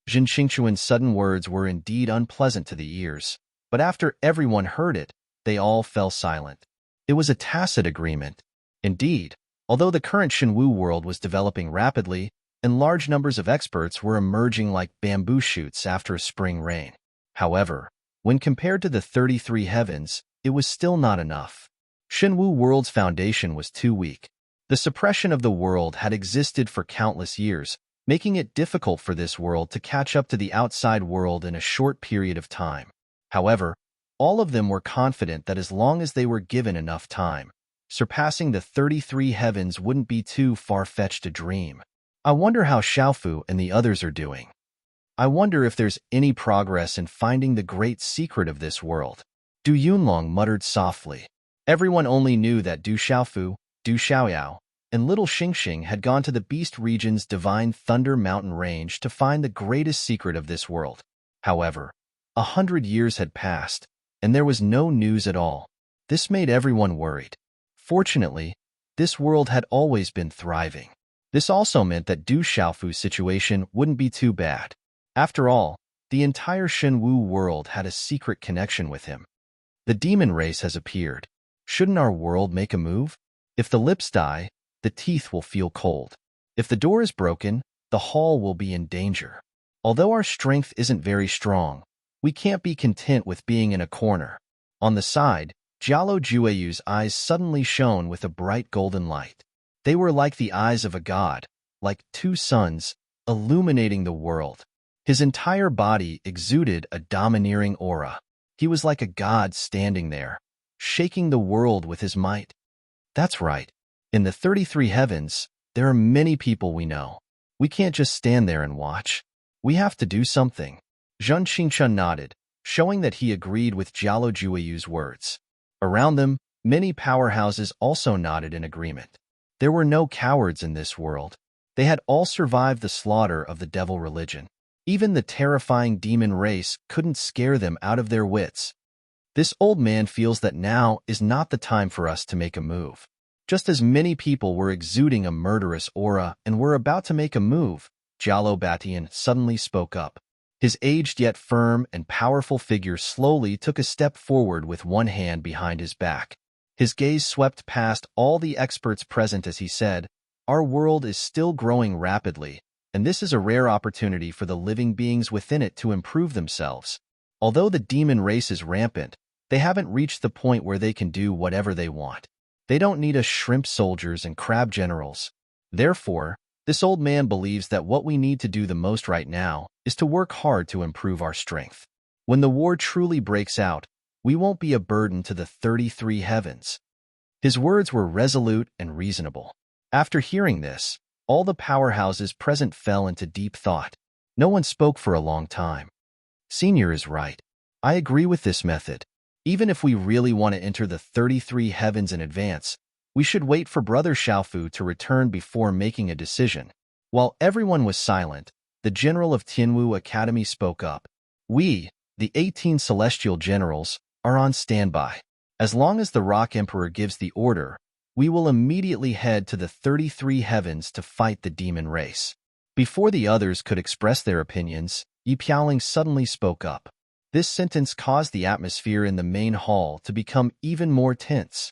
Zhen Xingchuan's sudden words were indeed unpleasant to the ears, but after everyone heard it, they all fell silent. It was a tacit agreement. Indeed, although the current Shenwu world was developing rapidly, and large numbers of experts were emerging like bamboo shoots after a spring rain. However, when compared to the 33 heavens, it was still not enough. Shenwu world's foundation was too weak. The suppression of the world had existed for countless years, making it difficult for this world to catch up to the outside world in a short period of time. However, all of them were confident that as long as they were given enough time, surpassing the 33 heavens wouldn't be too far-fetched a dream. I wonder how Xiaofu and the others are doing. I wonder if there's any progress in finding the great secret of this world. Du Yunlong muttered softly. Everyone only knew that Du Xiaofu, Du Xiaoyao, and Little Xingxing had gone to the Beast region's Divine Thunder Mountain range to find the greatest secret of this world. However, 100 years had passed, and there was no news at all. This made everyone worried. Fortunately, this world had always been thriving. This also meant that Du Xiaofu's situation wouldn't be too bad. After all, the entire Shenwu world had a secret connection with him. The demon race has appeared. Shouldn't our world make a move? If the lips die, the teeth will feel cold. If the door is broken, the hall will be in danger. Although our strength isn't very strong, we can't be content with being in a corner. On the side, Jialo Jueyu's eyes suddenly shone with a bright golden light. They were like the eyes of a god, like two suns, illuminating the world. His entire body exuded a domineering aura. He was like a god standing there, shaking the world with his might. That's right. In the 33 heavens, there are many people we know. We can't just stand there and watch. We have to do something. Zheng Qingchun nodded, showing that he agreed with Jialo Jueyu's words. Around them, many powerhouses also nodded in agreement. There were no cowards in this world. They had all survived the slaughter of the devil religion. Even the terrifying demon race couldn't scare them out of their wits. This old man feels that now is not the time for us to make a move. Just as many people were exuding a murderous aura and were about to make a move, Jialo Batian suddenly spoke up. His aged yet firm and powerful figure slowly took a step forward with one hand behind his back. His gaze swept past all the experts present as he said, "Our world is still growing rapidly, and this is a rare opportunity for the living beings within it to improve themselves. Although the demon race is rampant, they haven't reached the point where they can do whatever they want. They don't need us shrimp soldiers and crab generals. Therefore, this old man believes that what we need to do the most right now is to work hard to improve our strength. When the war truly breaks out, we won't be a burden to the 33 heavens." His words were resolute and reasonable. After hearing this, all the powerhouses present fell into deep thought. No one spoke for a long time. Senior is right. I agree with this method. Even if we really want to enter the 33 heavens in advance, we should wait for Brother Xiaofu to return before making a decision. While everyone was silent, the general of Tianwu Academy spoke up. We, the 18 celestial generals, are on standby. As long as the Rock Emperor gives the order, we will immediately head to the 33 heavens to fight the demon race. Before the others could express their opinions, Yi Piaoling suddenly spoke up. This sentence caused the atmosphere in the main hall to become even more tense.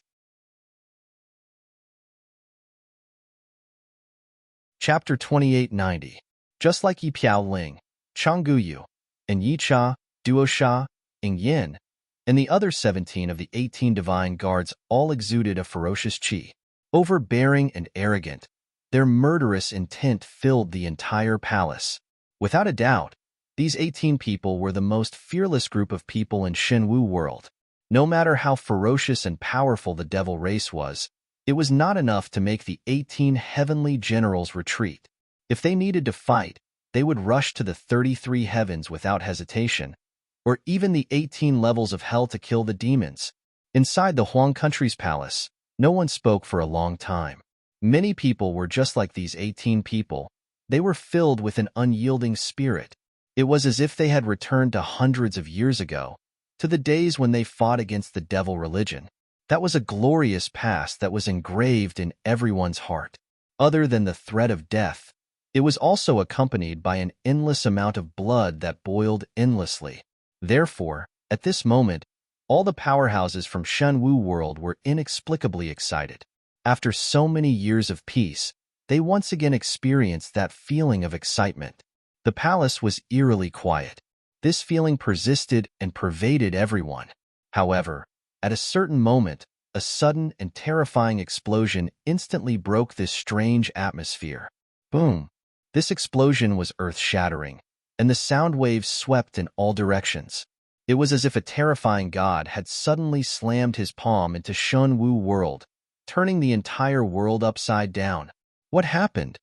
Chapter 2890. Just like Yi Piaoling, Changguyu, and Yicha, Duosha, Ing Yin, and the other 17 of the 18 divine guards all exuded a ferocious qi. Overbearing and arrogant, their murderous intent filled the entire palace. Without a doubt, these 18 people were the most fearless group of people in Shenwu world. No matter how ferocious and powerful the devil race was, it was not enough to make the 18 heavenly generals retreat. If they needed to fight, they would rush to the 33 heavens without hesitation, or even the 18 levels of hell to kill the demons. Inside the Huang country's palace, no one spoke for a long time. Many people were just like these 18 people. They were filled with an unyielding spirit. It was as if they had returned to hundreds of years ago, to the days when they fought against the devil religion. That was a glorious past that was engraved in everyone's heart. Other than the threat of death, it was also accompanied by an endless amount of blood that boiled endlessly. Therefore, at this moment, all the powerhouses from Shenwu world were inexplicably excited. After so many years of peace, they once again experienced that feeling of excitement. The palace was eerily quiet. This feeling persisted and pervaded everyone. However, at a certain moment, a sudden and terrifying explosion instantly broke this strange atmosphere. Boom! This explosion was earth-shattering, and the sound waves swept in all directions. It was as if a terrifying god had suddenly slammed his palm into Shenwu world, turning the entire world upside down. What happened?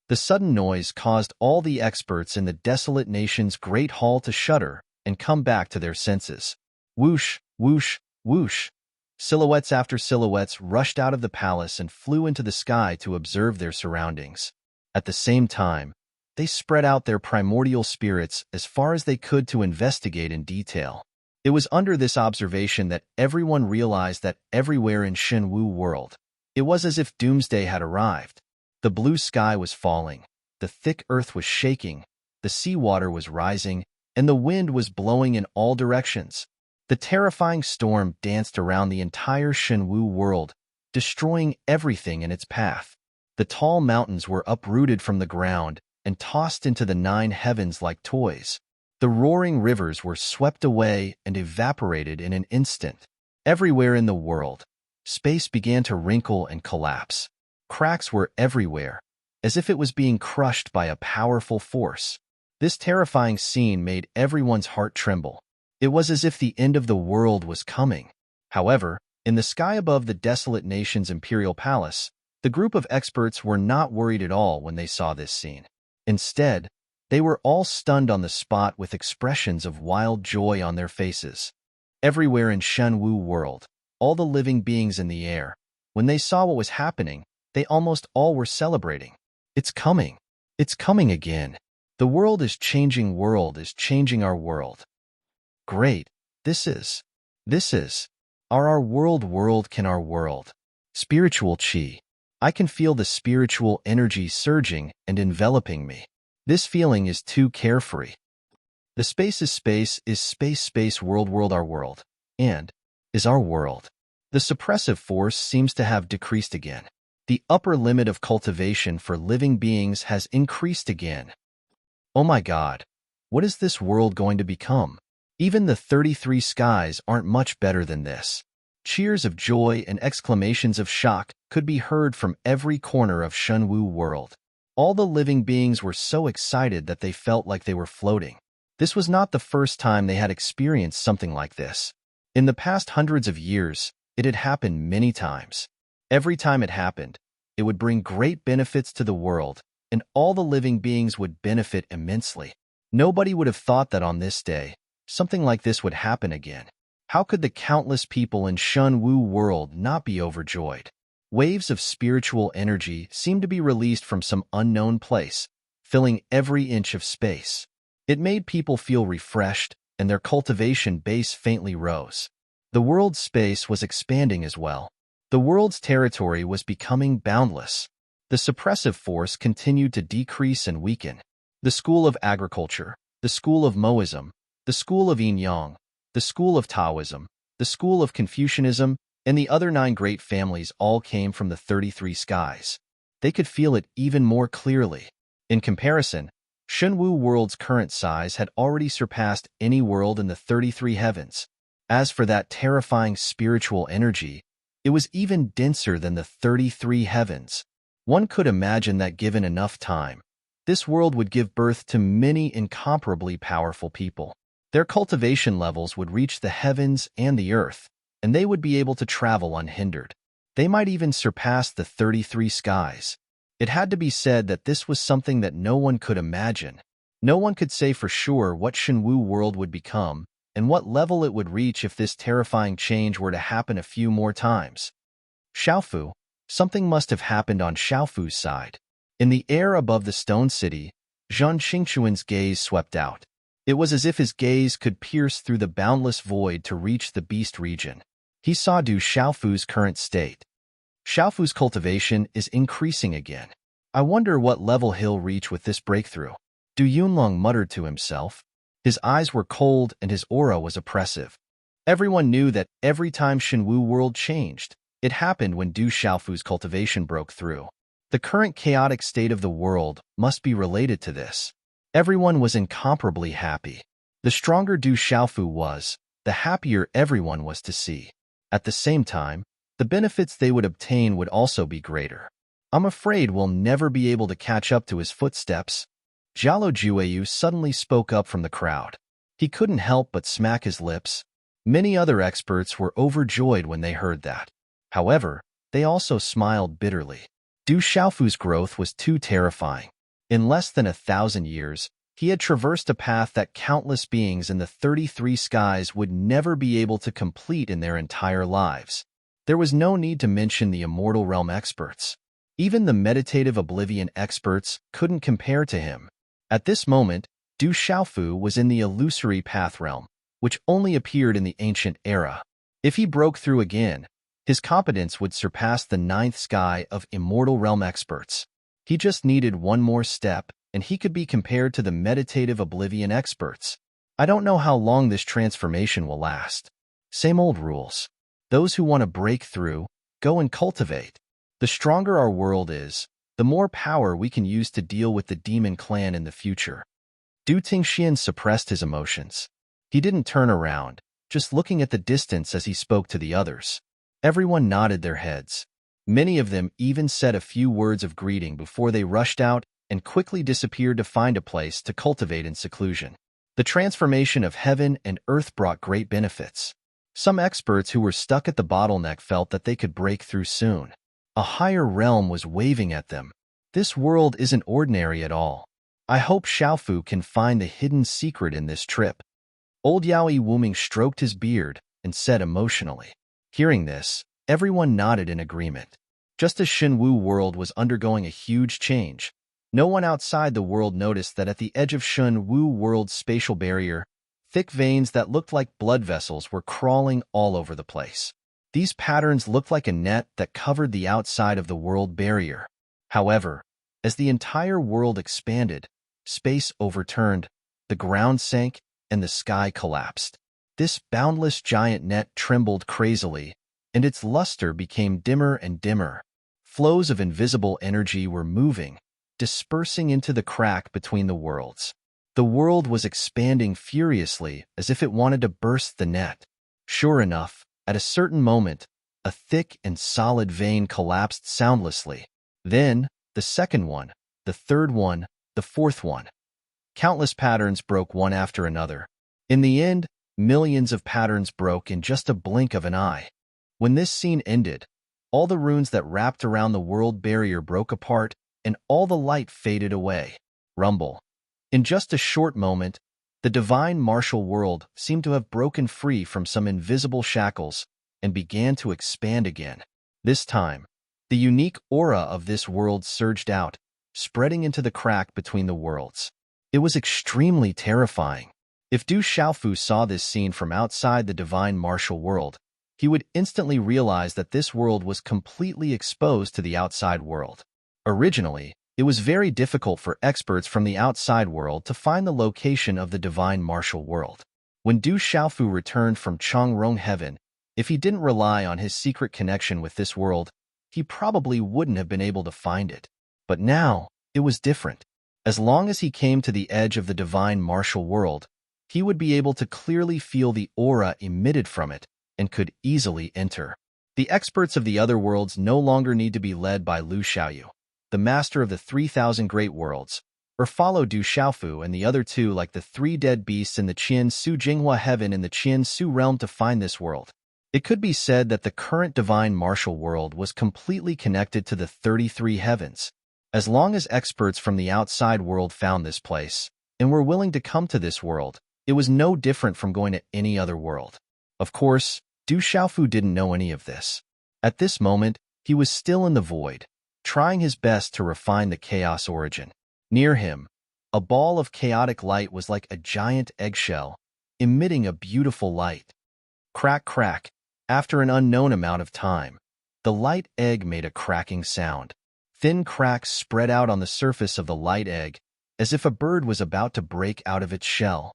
The sudden noise caused all the experts in the desolate nation's great hall to shudder and come back to their senses. Whoosh, whoosh, whoosh. Silhouettes after silhouettes rushed out of the palace and flew into the sky to observe their surroundings. At the same time, they spread out their primordial spirits as far as they could to investigate in detail. It was under this observation that everyone realized that everywhere in Shenwu world, it was as if doomsday had arrived. The blue sky was falling, the thick earth was shaking, the seawater was rising, and the wind was blowing in all directions. The terrifying storm danced around the entire Shenwu world, destroying everything in its path. The tall mountains were uprooted from the ground and tossed into the 9 heavens like toys. The roaring rivers were swept away and evaporated in an instant. Everywhere in the world, space began to wrinkle and collapse. Cracks were everywhere, as if it was being crushed by a powerful force. This terrifying scene made everyone's heart tremble. It was as if the end of the world was coming. However, in the sky above the desolate nation's imperial palace, the group of experts were not worried at all when they saw this scene. Instead, they were all stunned on the spot with expressions of wild joy on their faces. Everywhere in Shenwu world, all the living beings in the air, when they saw what was happening, they almost all were celebrating. It's coming. It's coming again. The world is changing our world. Great. This is. Our world can our world. Spiritual chi. I can feel the spiritual energy surging and enveloping me. This feeling is too carefree. The space is space, world, our world, and is our world. The suppressive force seems to have decreased again. The upper limit of cultivation for living beings has increased again. Oh my God, what is this world going to become? Even the 33 skies aren't much better than this. Cheers of joy and exclamations of shock could be heard from every corner of Shenwu world. All the living beings were so excited that they felt like they were floating. This was not the first time they had experienced something like this. In the past hundreds of years, it had happened many times. Every time it happened, it would bring great benefits to the world, and all the living beings would benefit immensely. Nobody would have thought that on this day, something like this would happen again. How could the countless people in Shenwu world not be overjoyed? Waves of spiritual energy seemed to be released from some unknown place, filling every inch of space. It made people feel refreshed, and their cultivation base faintly rose. The world's space was expanding as well. The world's territory was becoming boundless. The suppressive force continued to decrease and weaken. The school of agriculture, the school of Moism, the school of Yin-Yang, the school of Taoism, the school of Confucianism, and the other 9 great families all came from the 33 skies. They could feel it even more clearly. In comparison, Shenwu world's current size had already surpassed any world in the 33 heavens. As for that terrifying spiritual energy, it was even denser than the 33 heavens. One could imagine that given enough time, this world would give birth to many incomparably powerful people. Their cultivation levels would reach the heavens and the earth, and they would be able to travel unhindered. They might even surpass the 33 skies. It had to be said that this was something that no one could imagine. No one could say for sure what Shenwu world would become and what level it would reach if this terrifying change were to happen a few more times. Xiaofu. Something must have happened on Xiaofu's side. In the air above the stone city, Zhang Xingchuan's gaze swept out. It was as if his gaze could pierce through the boundless void to reach the beast region. He saw Du Xiaofu's current state. Xiaofu's cultivation is increasing again. I wonder what level he'll reach with this breakthrough. Du Yunlong muttered to himself. His eyes were cold and his aura was oppressive. Everyone knew that every time Shenwu world changed, it happened when Du Xiaofu's cultivation broke through. The current chaotic state of the world must be related to this. Everyone was incomparably happy. The stronger Du Xiaofu was, the happier everyone was to see. At the same time, the benefits they would obtain would also be greater. I'm afraid we'll never be able to catch up to his footsteps. Jialo Jueyu suddenly spoke up from the crowd. He couldn't help but smack his lips. Many other experts were overjoyed when they heard that. However, they also smiled bitterly. Du Xiaofu's growth was too terrifying. In less than 1,000 years, he had traversed a path that countless beings in the 33 skies would never be able to complete in their entire lives. There was no need to mention the immortal realm experts. Even the meditative oblivion experts couldn't compare to him. At this moment, Du Xiaofu was in the illusory path realm, which only appeared in the ancient era. If he broke through again, his competence would surpass the 9th sky of immortal realm experts. He just needed one more step, and he could be compared to the meditative oblivion experts. I don't know how long this transformation will last. Same old rules. Those who want to break through, go and cultivate. The stronger our world is, the more power we can use to deal with the demon clan in the future. Du Tingxian suppressed his emotions. He didn't turn around, just looking at the distance as he spoke to the others. Everyone nodded their heads. Many of them even said a few words of greeting before they rushed out and quickly disappeared to find a place to cultivate in seclusion. The transformation of heaven and earth brought great benefits. Some experts who were stuck at the bottleneck felt that they could break through soon. A higher realm was waving at them. This world isn't ordinary at all. I hope Xiaofu can find the hidden secret in this trip. Old Yaoi Wuming stroked his beard and said emotionally. Hearing this, everyone nodded in agreement. Just as Shenwu world was undergoing a huge change, no one outside the world noticed that at the edge of Shenwu world's spatial barrier, thick veins that looked like blood vessels were crawling all over the place. These patterns looked like a net that covered the outside of the world barrier. However, as the entire world expanded, space overturned, the ground sank, and the sky collapsed. This boundless giant net trembled crazily, and its luster became dimmer and dimmer. Flows of invisible energy were moving, dispersing into the crack between the worlds. The world was expanding furiously as if it wanted to burst the net. Sure enough, at a certain moment, a thick and solid vein collapsed soundlessly. Then, the second one, the third one, the fourth one. Countless patterns broke one after another. In the end, millions of patterns broke in just a blink of an eye. When this scene ended, all the runes that wrapped around the world barrier broke apart, and all the light faded away. Rumble. In just a short moment, the divine martial world seemed to have broken free from some invisible shackles and began to expand again. This time, the unique aura of this world surged out, spreading into the crack between the worlds. It was extremely terrifying. If Du Xiaofu saw this scene from outside the divine martial world, he would instantly realize that this world was completely exposed to the outside world. Originally, it was very difficult for experts from the outside world to find the location of the divine martial world. When Du Xiaofu returned from Changrong Heaven, if he didn't rely on his secret connection with this world, he probably wouldn't have been able to find it. But now, it was different. As long as he came to the edge of the divine martial world, he would be able to clearly feel the aura emitted from it and could easily enter. The experts of the other worlds no longer need to be led by Lu Xiaoyu, the master of the 3,000 great worlds, or follow Du Xiaofu and the other two like the three dead beasts in the Qian Su Jinghua heaven and the Qian Su realm to find this world. It could be said that the current divine martial world was completely connected to the 33 heavens. As long as experts from the outside world found this place and were willing to come to this world, it was no different from going to any other world. Of course, Du Xiaofu didn't know any of this. At this moment, he was still in the void, trying his best to refine the chaos origin. Near him, a ball of chaotic light was like a giant eggshell, emitting a beautiful light. Crack, crack. After an unknown amount of time, the light egg made a cracking sound. Thin cracks spread out on the surface of the light egg, as if a bird was about to break out of its shell.